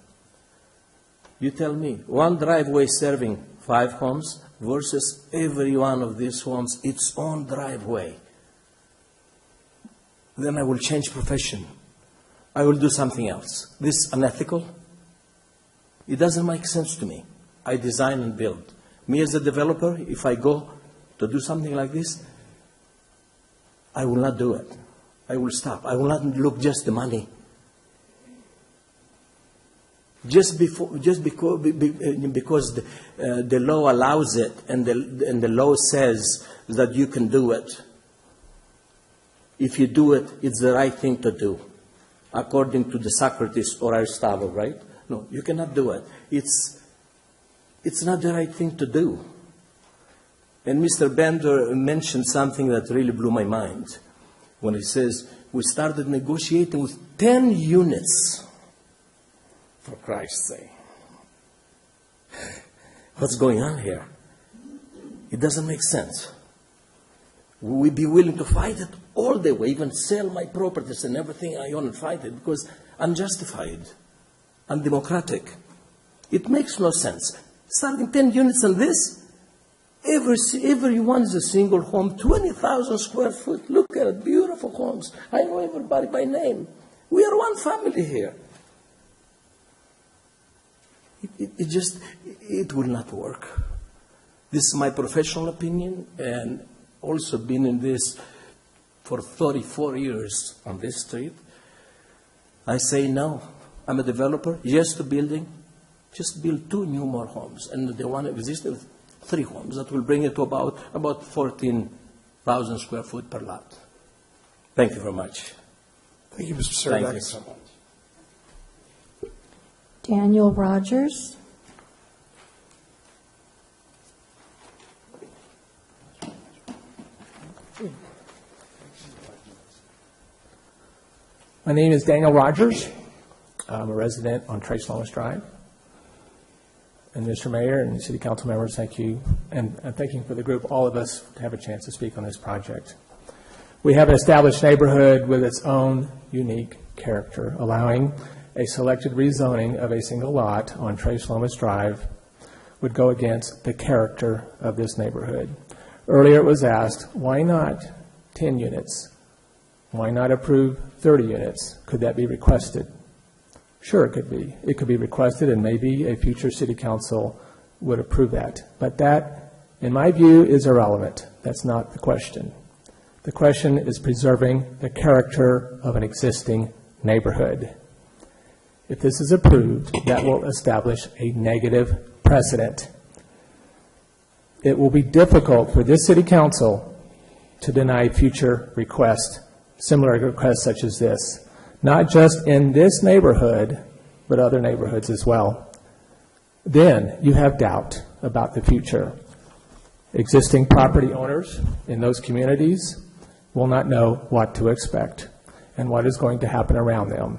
You tell me, one driveway serving 5 homes versus every one of these homes, its own driveway. Then I will change profession. I will do something else. This is unethical. It doesn't make sense to me. I design and build. Me as a developer, if I go to do something like this, I will not do it. I will stop. I will not look just the money. Just because the law allows it and the law says that you can do it. If you do it, it's the right thing to do, according to the Socrates or Aristotle, right? No, you cannot do it. It's not the right thing to do. And Mr. Bender mentioned something that really blew my mind when he says, we started negotiating with 10 units. For Christ's sake. What's going on here? It doesn't make sense. Will we be willing to fight it all the way, even sell my properties and everything I own and fight it because I'm justified, undemocratic? It makes no sense. Starting 10 units on this, every one is a single home, 20,000 square foot. Look at it, beautiful homes. I know everybody by name. We are one family here. It will not work. This is my professional opinion, and also been in this for 34 years on this street. I say no. I'm a developer. Yes to building. Just build 2 new more homes, and the one existing 3 homes that will bring it to about 14,000 square foot per lot. Thank you very much. Thank you, Mr. Saradakis. Thank you so much. Daniel Rogers. My name is Daniel Rogers. I'm a resident on Trace Lomas Drive. And Mr. Mayor and City Council members, thank you. And thank you for the group, all of us, to have a chance to speak on this project. We have an established neighborhood with its own unique character, allowing a selected rezoning of a single lot on Trace Lomas Drive would go against the character of this neighborhood. Earlier it was asked, why not 10 units? Why not approve 30 units? Could that be requested? Sure, it could be. It could be requested, and maybe a future city council would approve that. But that, in my view, is irrelevant. That's not the question. The question is preserving the character of an existing neighborhood. If this is approved, that will establish a negative precedent. It will be difficult for this city council to deny future requests, similar requests such as this, not just in this neighborhood, but other neighborhoods as well. Then you have doubt about the future. Existing property owners in those communities will not know what to expect and what is going to happen around them.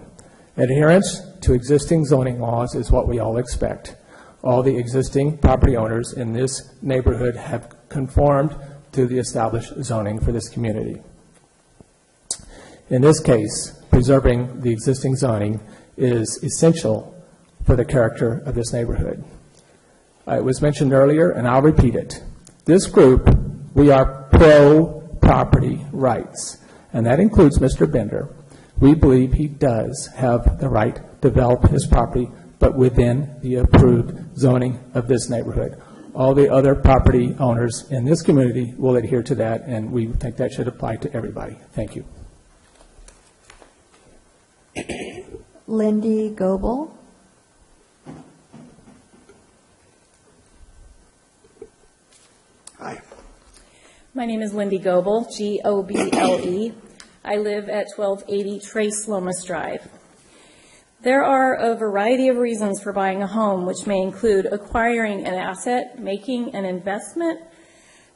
Adherence to existing zoning laws is what we all expect. All the existing property owners in this neighborhood have conformed to the established zoning for this community. In this case, preserving the existing zoning is essential for the character of this neighborhood. It was mentioned earlier, and I'll repeat it. This group, we are pro-property rights, and that includes Mr. Bender. We believe he does have the right to develop his property, but within the approved zoning of this neighborhood. All the other property owners in this community will adhere to that, and we think that should apply to everybody. Thank you. Lindy Goebel. Hi. My name is Lindy Goebel, G-O-B-L-E. I live at 1280 Trace Lomas Drive. There are a variety of reasons for buying a home, which may include acquiring an asset, making an investment,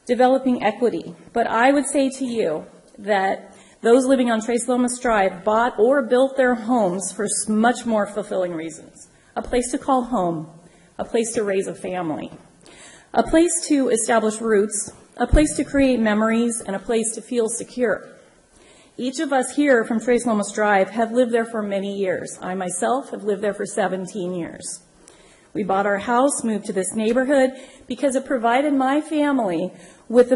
developing equity. But I would say to you that those living on Trace Lomas Drive bought or built their homes for much more fulfilling reasons. A place to call home, a place to raise a family, a place to establish roots, a place to create memories, and a place to feel secure. Each of us here from Trace Lomas Drive have lived there for many years. I myself have lived there for 17 years. We bought our house, moved to this neighborhood because it provided my family with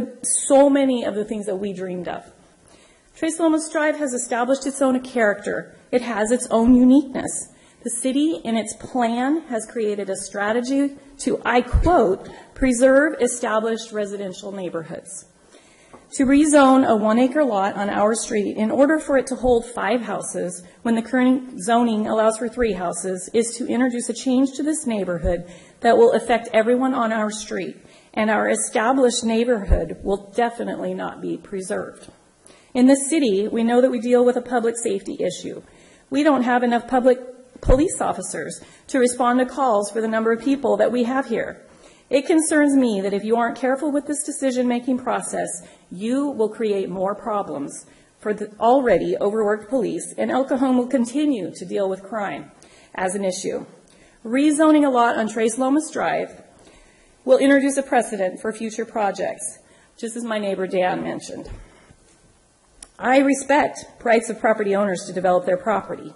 so many of the things that we dreamed of. Trace Lomas Drive has established its own character. It has its own uniqueness. The city, in its plan, has created a strategy to, I quote, preserve established residential neighborhoods. To rezone a 1-acre lot on our street in order for it to hold 5 houses when the current zoning allows for 3 houses is to introduce a change to this neighborhood that will affect everyone on our street, and our established neighborhood will definitely not be preserved. In this city, we know that we deal with a public safety issue. We don't have enough public police officers to respond to calls for the number of people that we have here. It concerns me that if you aren't careful with this decision-making process, you will create more problems for the already overworked police, and El Cajon will continue to deal with crime as an issue. Rezoning a lot on Trace Lomas Drive will introduce a precedent for future projects, just as my neighbor Dan mentioned. I respect rights of property owners to develop their property.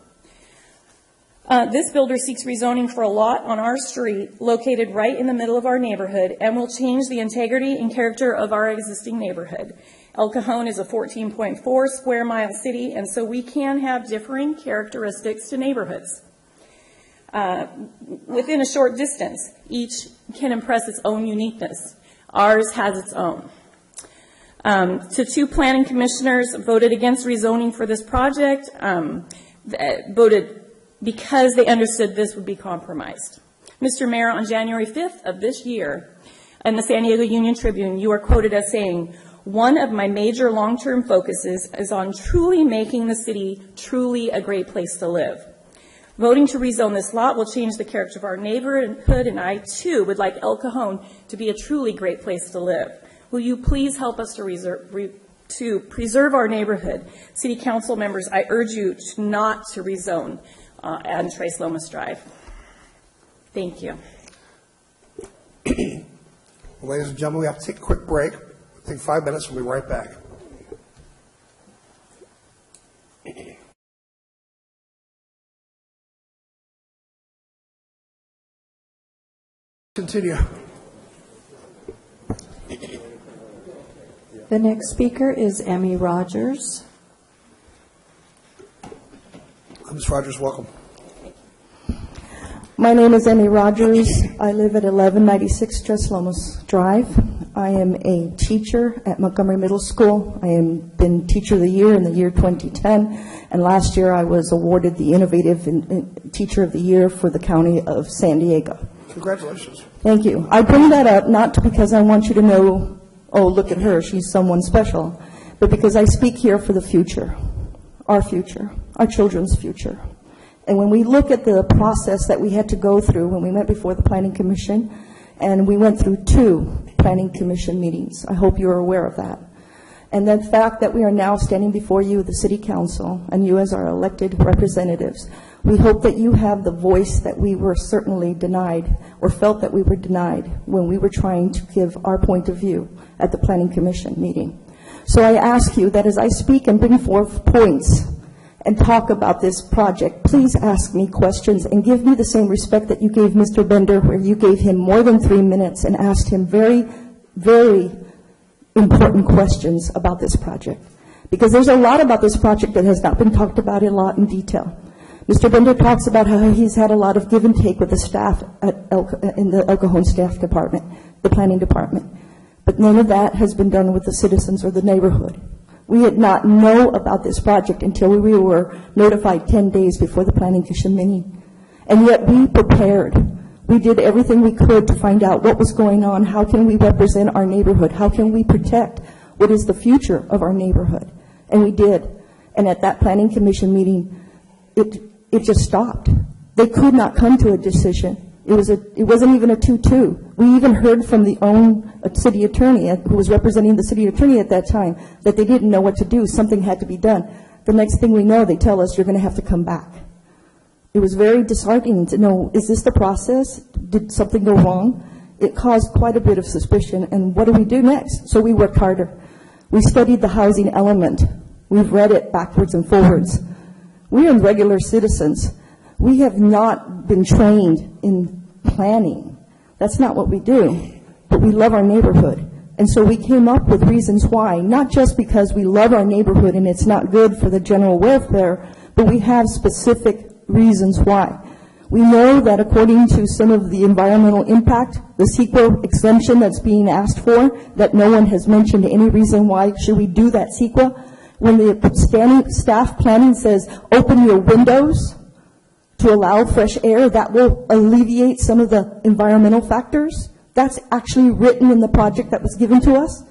This builder seeks rezoning for a lot on our street located right in the middle of our neighborhood and will change the integrity and character of our existing neighborhood. El Cajon is a 14.4 square mile city, and so we can have differing characteristics to neighborhoods. Within a short distance, each can impress its own uniqueness. Ours has its own. So 2 planning commissioners voted against rezoning for this project, voted because they understood this would be compromised. Mr. Mayor, on January 5th of this year, in the San Diego Union Tribune, you are quoted as saying, "One of my major long-term focuses is on truly making the city truly a great place to live. Voting to rezone this lot will change the character of our neighborhood, and I, too, would like El Cajon to be a truly great place to live. Will you please help us to preserve our neighborhood? City Council members, I urge you not to rezone on Trace Lomas Drive." Thank you. Well, ladies and gentlemen, we have to take a quick break. Take 5 minutes. We'll be right back. Continue. The next speaker is Emmy Rogers. Ms. Rogers, welcome. My name is Emmy Rogers. I live at 1196 Tres Lomas Drive. I am a teacher at Montgomery Middle School. I have been Teacher of the Year in the year 2010, and last year I was awarded the Innovative Teacher of the Year for the County of San Diego. Congratulations. Thank you. I bring that up not because I want you to know, oh, look at her, she's someone special, but because I speak here for the future, our children's future. And when we look at the process that we had to go through when we went before the Planning Commission, and we went through 2 Planning Commission meetings, I hope you're aware of that. And the fact that we are now standing before you, the City Council, and you as our elected representatives, we hope that you have the voice that we were certainly denied, or felt that we were denied when we were trying to give our point of view at the Planning Commission meeting. So I ask you that as I speak and bring forth points and talk about this project, please ask me questions and give me the same respect that you gave Mr. Bender, where you gave him more than 3 minutes and asked him very, very important questions about this project. Because there's a lot about this project that has not been talked about a lot in detail. Mr. Bender talks about how he's had a lot of give and take with the staff in the El Cajon Staff Department, the Planning Department. But none of that has been done with the citizens or the neighborhood. We did not know about this project until we were notified 10 days before the Planning Commission meeting. And yet we prepared. We did everything we could to find out what was going on. How can we represent our neighborhood? How can we protect what is the future of our neighborhood? And we did. And at that Planning Commission meeting, it just stopped. They could not come to a decision. It wasn't even a 2-2. We even heard from the own city attorney, who was representing the city attorney at that time, that they didn't know what to do. Something had to be done. The next thing we know, they tell us, you're going to have to come back. It was very disheartening to know, is this the process? Did something go wrong? It caused quite a bit of suspicion, and what do we do next? So we worked harder. We studied the housing element. We've read it backwards and forwards. We are regular citizens. We have not been trained in planning. That's not what we do. But we love our neighborhood. And so we came up with reasons why, not just because we love our neighborhood and it's not good for the general welfare, but we have specific reasons why. We know that according to some of the environmental impact, the CEQA exemption that's being asked for, that no one has mentioned any reason why should we do that CEQA. When the staff planning says, open your windows to allow fresh air, that will alleviate some of the environmental factors. That's actually written in the project that was given to us.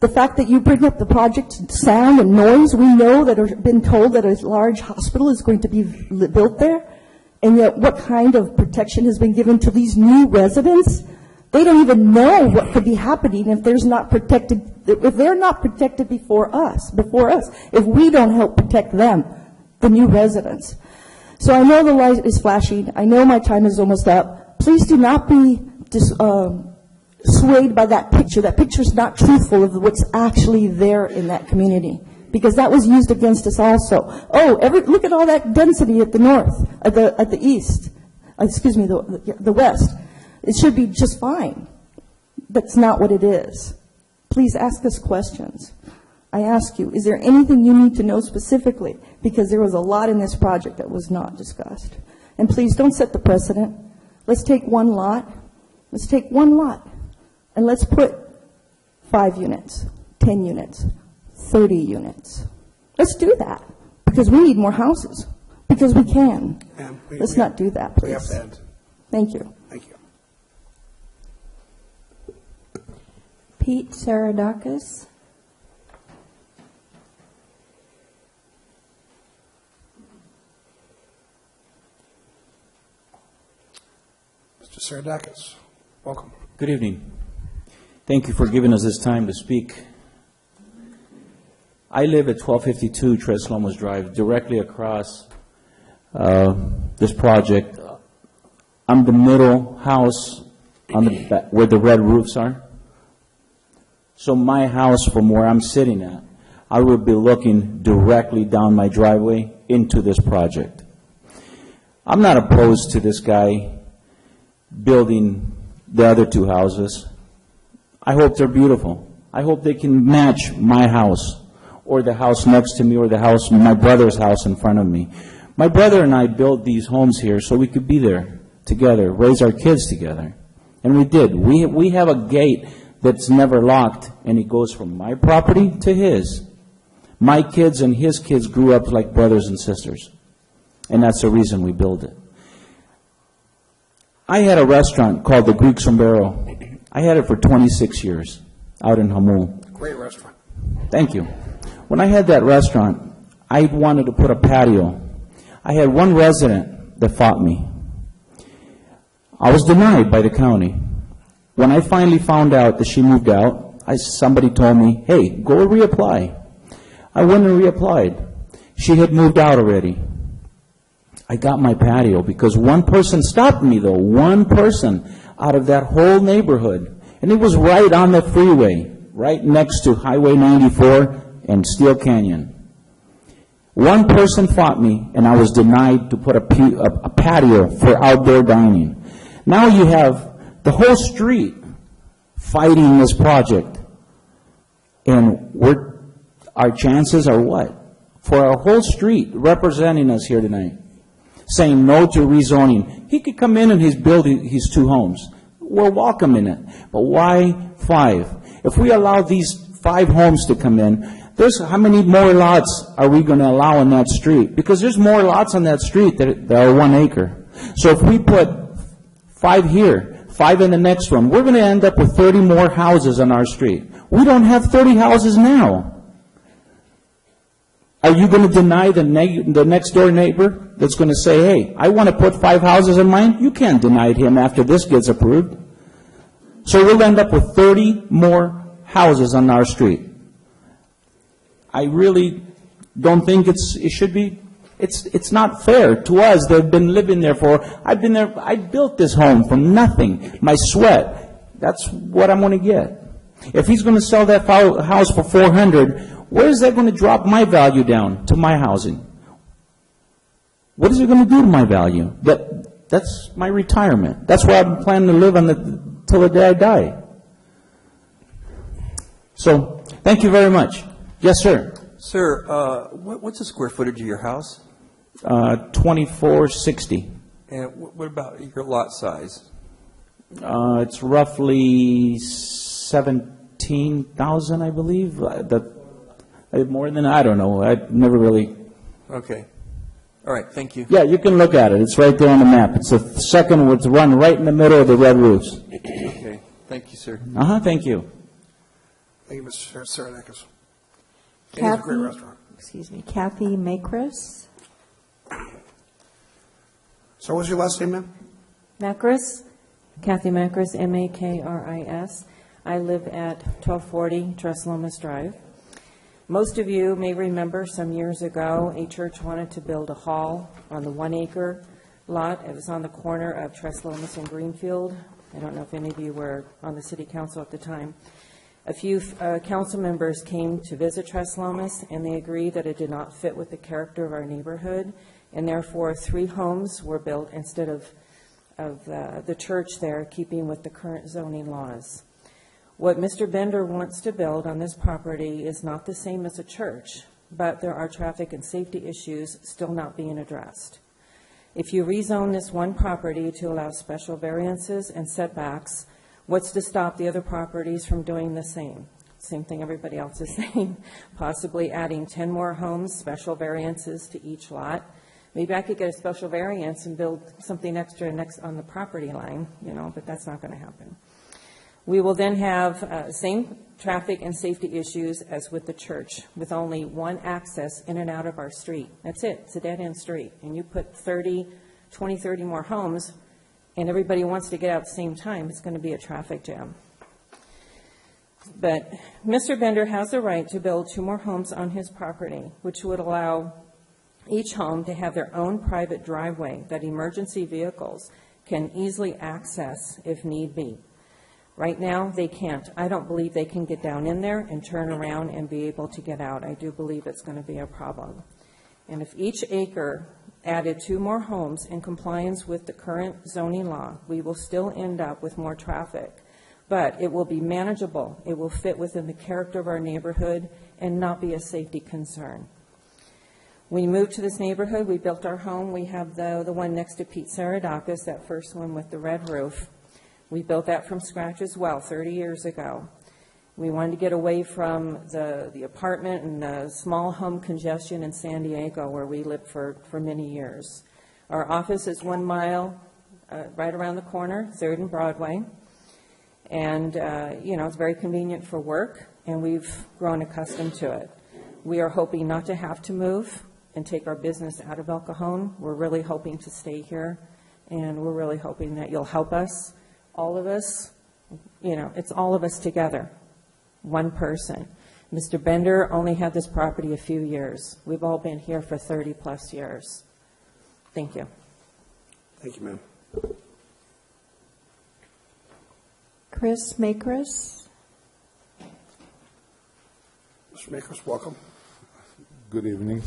The fact that you bring up the project sound and noise, we know that have been told that a large hospital is going to be built there, and yet what kind of protection has been given to these new residents? They don't even know what could be happening if they're not protected before us, if we don't help protect them, the new residents. So I know the light is flashing. I know my time is almost up. Please do not be swayed by that picture. That picture is not truthful of what's actually there in that community, because that was used against us also. Oh, look at all that density at the north, at the east, the west. It should be just fine. That's not what it is. Please ask us questions. I ask you, is there anything you need to know specifically? Because there was a lot in this project that was not discussed. And please don't set the precedent. Let's take one lot. Let's take one lot. And let's put 5 units, 10 units, 30 units. Let's do that. Because we need more houses. Because we can. Let's not do that, please. We have to end. Thank you. Thank you. Pete Saradakis. Mr. Saradakis, welcome. Good evening. Thank you for giving us this time to speak. I live at 1252 Tres Lomas Drive, directly across this project. I'm the middle house on the back, where the red roofs are. So my house, from where I'm sitting at, I would be looking directly down my driveway into this project. I'm not opposed to this guy building the other 2 houses. I hope they're beautiful. I hope they can match my house, or the house next to me, or the house, my brother's house in front of me. My brother and I built these homes here so we could be there together, raise our kids together. And we did. We have a gate that's never locked, and it goes from my property to his. My kids and his kids grew up like brothers and sisters, and that's the reason we built it. I had a restaurant called the Greek Sombrero. I had it for 26 years out in Hamul. Great restaurant. Thank you. When I had that restaurant, I wanted to put a patio. I had one resident that fought me. I was denied by the county. When I finally found out that she moved out, somebody told me, hey, go reapply. I went and reapplied. She had moved out already. I got my patio because one person stopped me, though, one person out of that whole neighborhood. And it was right on the freeway, right next to Highway 94 and Steel Canyon. One person fought me, and I was denied to put a patio for outdoor dining. Now you have the whole street fighting this project. And our chances are what? For our whole street representing us here tonight, saying no to rezoning. He could come in and he's building his 2 homes. We're welcoming it. But why 5? If we allow these 5 homes to come in, how many more lots are we going to allow on that street? Because there's more lots on that street that are 1 acre. So if we put 5 here, 5 in the next one, we're going to end up with 30 more houses on our street. We don't have 30 houses now. Are you going to deny the next door neighbor that's going to say, hey, I want to put 5 houses in mine? You can't deny him after this gets approved. So we'll end up with 30 more houses on our street. I really don't think it should be. It's not fair to us that have been living there I've been there, I built this home from nothing, my sweat. That's what I'm going to get. If he's going to sell that house for $400, where is that going to drop my value down to my housing? What is it going to do to my value? That's my retirement. That's where I'm planning to live till the day I die. So, thank you very much. Yes, sir. Sir, what's the square footage of your house? 2460. And what about your lot size? It's roughly 17,000, I believe. More than, I don't know. I've never really. Okay. All right. Thank you. Yeah, you can look at it. It's right there on the map. It's the second one to run right in the middle of the red roofs. Okay. Thank you, sir. Thank you. Thank you, Mr. Saradakis. Kathy, great restaurant. excuse me, Kathy Makris. So what's your last name, ma'am? Makris, Kathy Makris, Makris. I live at 1240 Treslomas Drive. Most of you may remember some years ago, a church wanted to build a hall on the 1 acre lot. It was on the corner of Treslomas and Greenfield. I don't know if any of you were on the city council at the time. A few council members came to visit Treslomas, and they agreed that it did not fit with the character of our neighborhood, and therefore 3 homes were built instead of the church there, keeping with the current zoning laws. What Mr. Bender wants to build on this property is not the same as a church, but there are traffic and safety issues still not being addressed. If you rezone this one property to allow special variances and setbacks, what's to stop the other properties from doing the same? Same thing everybody else is saying, possibly adding 10 more homes, special variances to each lot. Maybe I could get a special variance and build something extra next on the property line, but that's not going to happen. We will then have same traffic and safety issues as with the church, with only one access in and out of our street. That's it. It's a dead-end street. And you put 30 more homes, and everybody wants to get out at the same time, it's going to be a traffic jam. But Mr. Bender has the right to build 2 more homes on his property, which would allow each home to have their own private driveway that emergency vehicles can easily access if need be. Right now, they can't. I don't believe they can get down in there and turn around and be able to get out. I do believe it's going to be a problem. And if each acre added 2 more homes in compliance with the current zoning law, we will still end up with more traffic. But it will be manageable. It will fit within the character of our neighborhood and not be a safety concern. We moved to this neighborhood. We built our home. We have the one next to Pete Saradakis, that first one with the red roof. We built that from scratch as well 30 years ago. We wanted to get away from the apartment and the small home congestion in San Diego, where we lived for many years. Our office is 1 mile right around the corner, 3rd and Broadway. And, it's very convenient for work, and we've grown accustomed to it. We are hoping not to have to move and take our business out of El Cajon. We're really hoping to stay here, and we're really hoping that you'll help us, all of us. It's all of us together, one person. Mr. Bender only had this property a few years. We've all been here for 30-plus years. Thank you. Thank you, ma'am. Chris Makris. Mr. Makris, welcome. Good evening.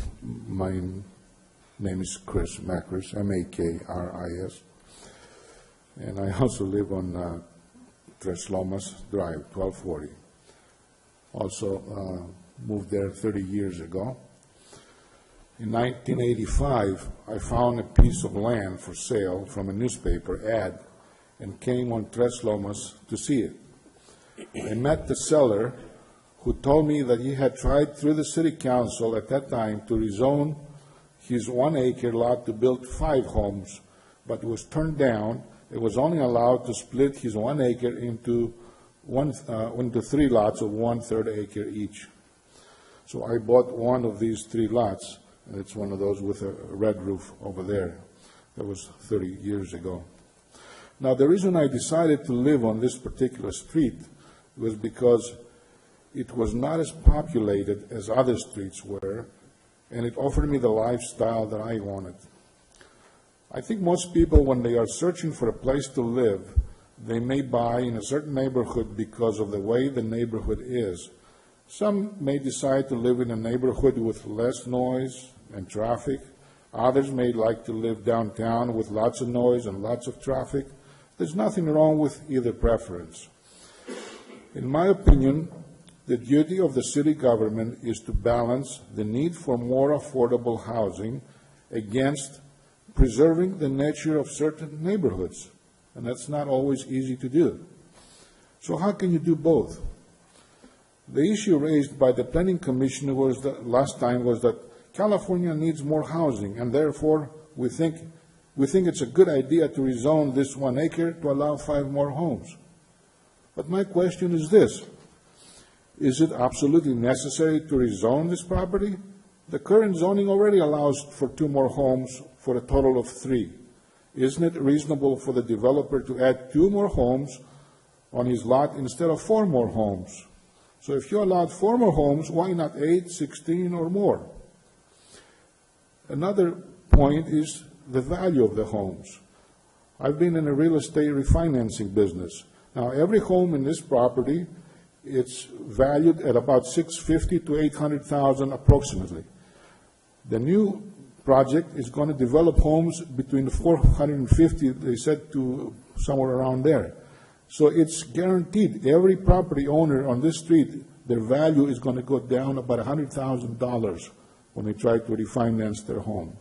My name is Chris Makris, M-A-K-R-I-S. And I also live on Tres Lomas Drive, 1240. Also moved there 30 years ago. In 1985, I found a piece of land for sale from a newspaper ad and came on Tres Lomas to see it. I met the seller, who told me that he had tried through the city council at that time to rezone his 1-acre lot to build 5 homes, but was turned down. It was only allowed to split his 1 acre into 3 lots of 1/3 acre each. So I bought one of these 3 lots, and it's one of those with a red roof over there. That was 30 years ago. Now, the reason I decided to live on this particular street was because it was not as populated as other streets were, and it offered me the lifestyle that I wanted. I think most people, when they are searching for a place to live, they may buy in a certain neighborhood because of the way the neighborhood is. Some may decide to live in a neighborhood with less noise and traffic. Others may like to live downtown with lots of noise and lots of traffic. There's nothing wrong with either preference. In my opinion, the duty of the city government is to balance the need for more affordable housing against preserving the nature of certain neighborhoods, and that's not always easy to do. So how can you do both? The issue raised by the Planning Commission last time was that California needs more housing, and therefore we think it's a good idea to rezone this 1 acre to allow 5 more homes. But my question is this: is it absolutely necessary to rezone this property? The current zoning already allows for 2 more homes for a total of 3. Isn't it reasonable for the developer to add 2 more homes on his lot instead of 4 more homes? So if you allowed 4 more homes, why not 8, 16, or more? Another point is the value of the homes. I've been in a real estate refinancing business. Now, every home in this property, it's valued at about $650,000 to $800,000 approximately. The new project is going to develop homes between the 450, they said, to somewhere around there. So it's guaranteed every property owner on this street, their value is going to go down about $100,000 when they try to refinance their home.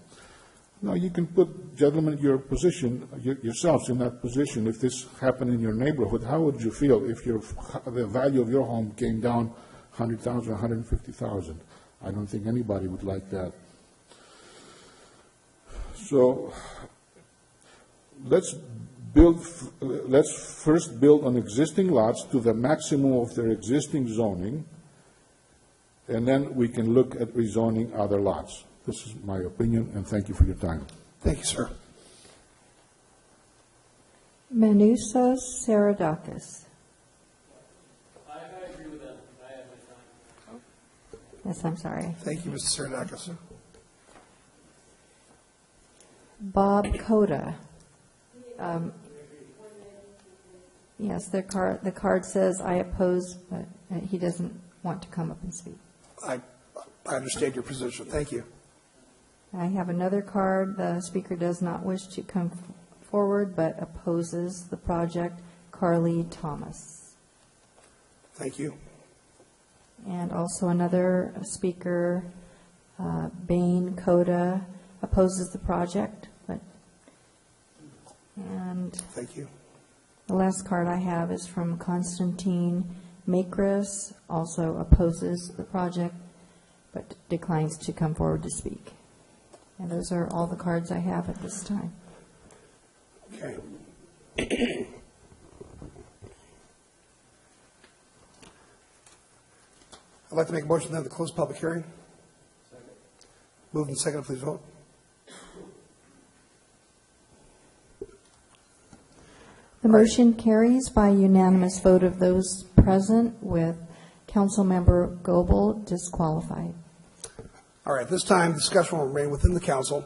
Now, you can put, gentlemen, yourselves in that position. If this happened in your neighborhood, how would you feel if the value of your home came down $100,000, $150,000? I don't think anybody would like that. So let's first build on existing lots to the maximum of their existing zoning, and then we can look at rezoning other lots. This is my opinion, and thank you for your time. Thank you, sir. Manusa Saradakis. I agree with that. I have my time. Yes, I'm sorry. Thank you, Mr. Saradakis. Bob Coda. Yes, the card says I oppose, but he doesn't want to come up and speak. I understand your position. Thank you. I have another card. The speaker does not wish to come forward, but opposes the project. Carly Thomas. Thank you. And also another speaker, Bain Coda, opposes the project. And thank you. The last card I have is from Constantine Makris also opposes the project, but declines to come forward to speak. And those are all the cards I have at this time. Okay. I'd like to make a motion then to close public hearing. Second. Moved and seconded, please vote. The motion carries by unanimous vote of those present, with Councilmember Goebel disqualified. All right, this time discussion will remain within the council.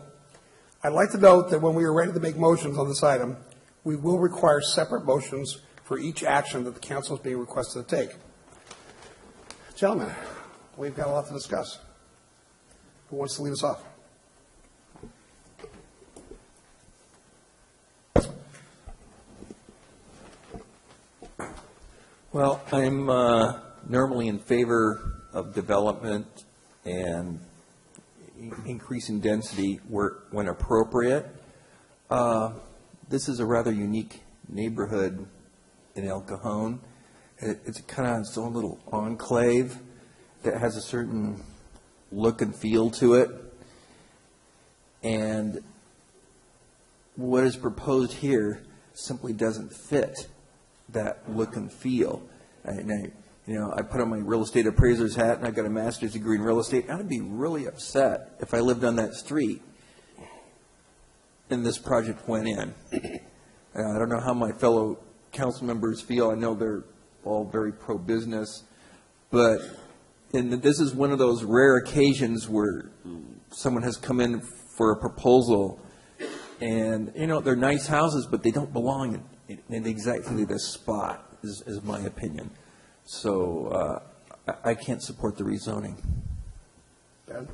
I'd like to note that when we are ready to make motions on this item, we will require separate motions for each action that the council is being requested to take. Gentlemen, we've got a lot to discuss. Who wants to lead us off? Well, I'm normally in favor of development and increasing density when appropriate. This is a rather unique neighborhood in El Cajon. It's kind of its own little enclave that has a certain look and feel to it. And what is proposed here simply doesn't fit that look and feel. I put on my real estate appraiser's hat, and I got a master's degree in real estate. I'd be really upset if I lived on that street and this project went in. I don't know how my fellow council members feel. I know they're all very pro-business, but this is one of those rare occasions where someone has come in for a proposal, and they're nice houses, but they don't belong in exactly this spot, is my opinion. So I can't support the rezoning. Ben?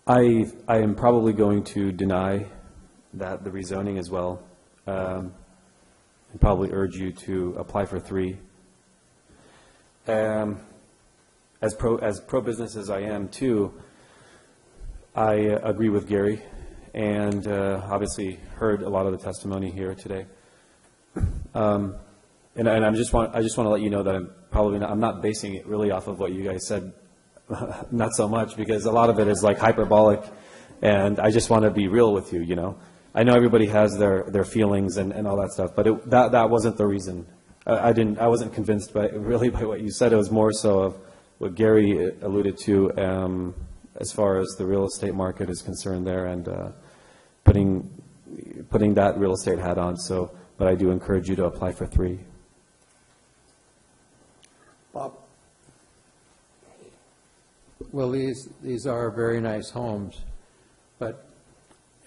I am probably going to deny the rezoning as well, and probably urge you to apply for 3. As pro-business as I am too, I agree with Gary, and obviously heard a lot of the testimony here today. And I just want to let you know that I'm not basing it really off of what you guys said, not so much, because a lot of it is like hyperbolic, and I just want to be real with you. I know everybody has their feelings and all that stuff, but that wasn't the reason. I wasn't convinced by what you said. It was more so of what Gary alluded to, as far as the real estate market is concerned there, and putting that real estate hat on. So, but I do encourage you to apply for 3. Bob? Well, these are very nice homes, but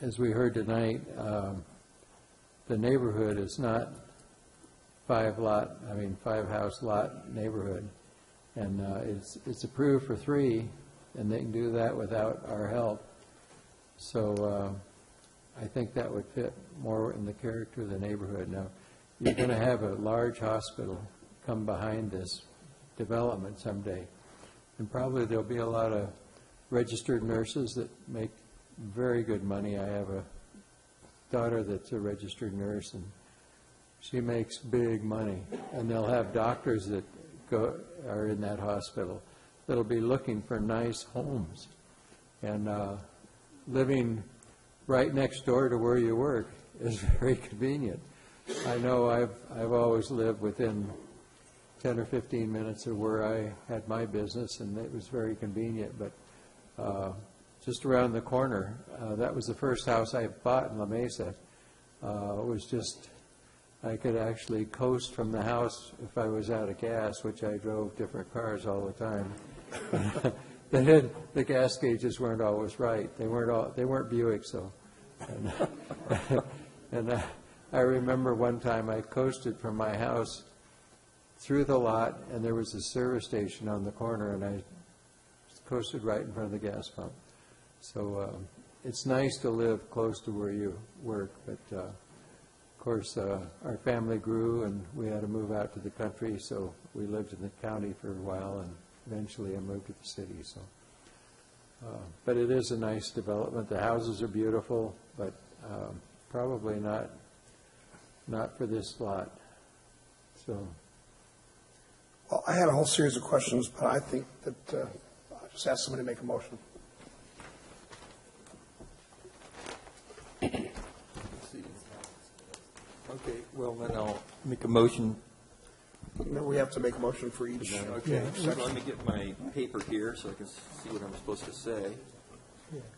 as we heard tonight, the neighborhood is not 5-house lot neighborhood, and it's approved for 3, and they can do that without our help. So I think that would fit more in the character of the neighborhood. Now, you're going to have a large hospital come behind this development someday, and probably there'll be a lot of registered nurses that make very good money. I have a daughter that's a registered nurse, and she makes big money. And they'll have doctors that are in that hospital that'll be looking for nice homes. And living right next door to where you work is very convenient. I know I've always lived within 10 or 15 minutes of where I had my business, and it was very convenient. But just around the corner, that was the first house I bought in La Mesa. It was just, I could actually coast from the house if I was out of gas, which I drove different cars all the time. The gas gauges weren't always right. They weren't Buicks, though. And I remember one time I coasted from my house through the lot, and there was a service station on the corner, and I coasted right in front of the gas pump. So it's nice to live close to where you work, but of course our family grew, and we had to move out to the country, so we lived in the county for a while, and eventually I moved to the city. So, but it is a nice development. The houses are beautiful, but probably not not for this lot. So, Well, I had a whole series of questions, but I think that I'll just ask somebody to make a motion. Okay, well, then I'll make a motion. Remember, we have to make a motion for each. Okay, so let me get my paper here so I can see what I'm supposed to say.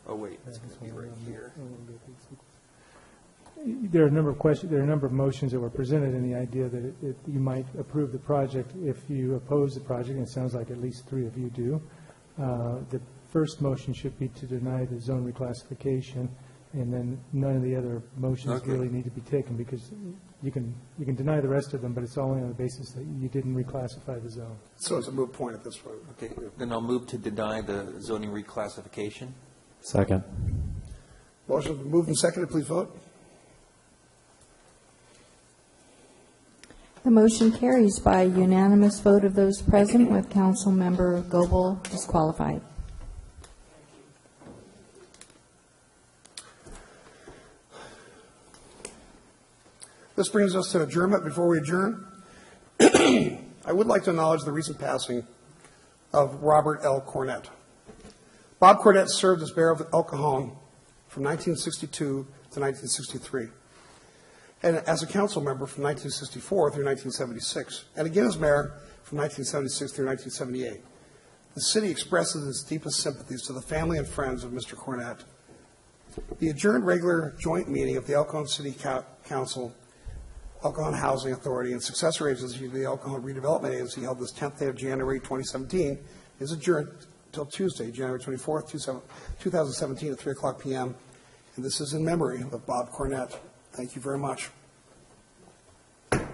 Oh, wait, it's going to be right here. There are a number of questions, there are a number of motions that were presented in the idea that you might approve the project if you oppose the project, and it sounds like at least 3 of you do. The first motion should be to deny the zone reclassification, and then none of the other motions really need to be taken, because you can deny the rest of them, but it's only on the basis that you didn't reclassify the zone. So it's a moot point at this point. Okay, then I'll move to deny the zoning reclassification. Second. Motion moved and seconded. Please vote. The motion carries by unanimous vote of those present, with Council Member Goebel disqualified. This brings us to adjournment. Before we adjourn, I would like to acknowledge the recent passing of Robert L. Cornett. Bob Cornett served as mayor of El Cajon from 1962 to 1963, and as a council member from 1964 through 1976, and again as mayor from 1976 through 1978. The city expresses its deepest sympathies to the family and friends of Mr. Cornett. The adjourned regular joint meeting of the El Cajon City Council, El Cajon Housing Authority, and successor agency, the El Cajon Redevelopment Agency, held this 10th day of January 2017, is adjourned until Tuesday, January 24th, 2017 at 3 o'clock p.m. And this is in memory of Bob Cornett. Thank you very much. did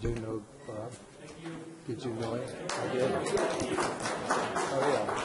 you know Bob? Did you know him? I did. Oh, yeah.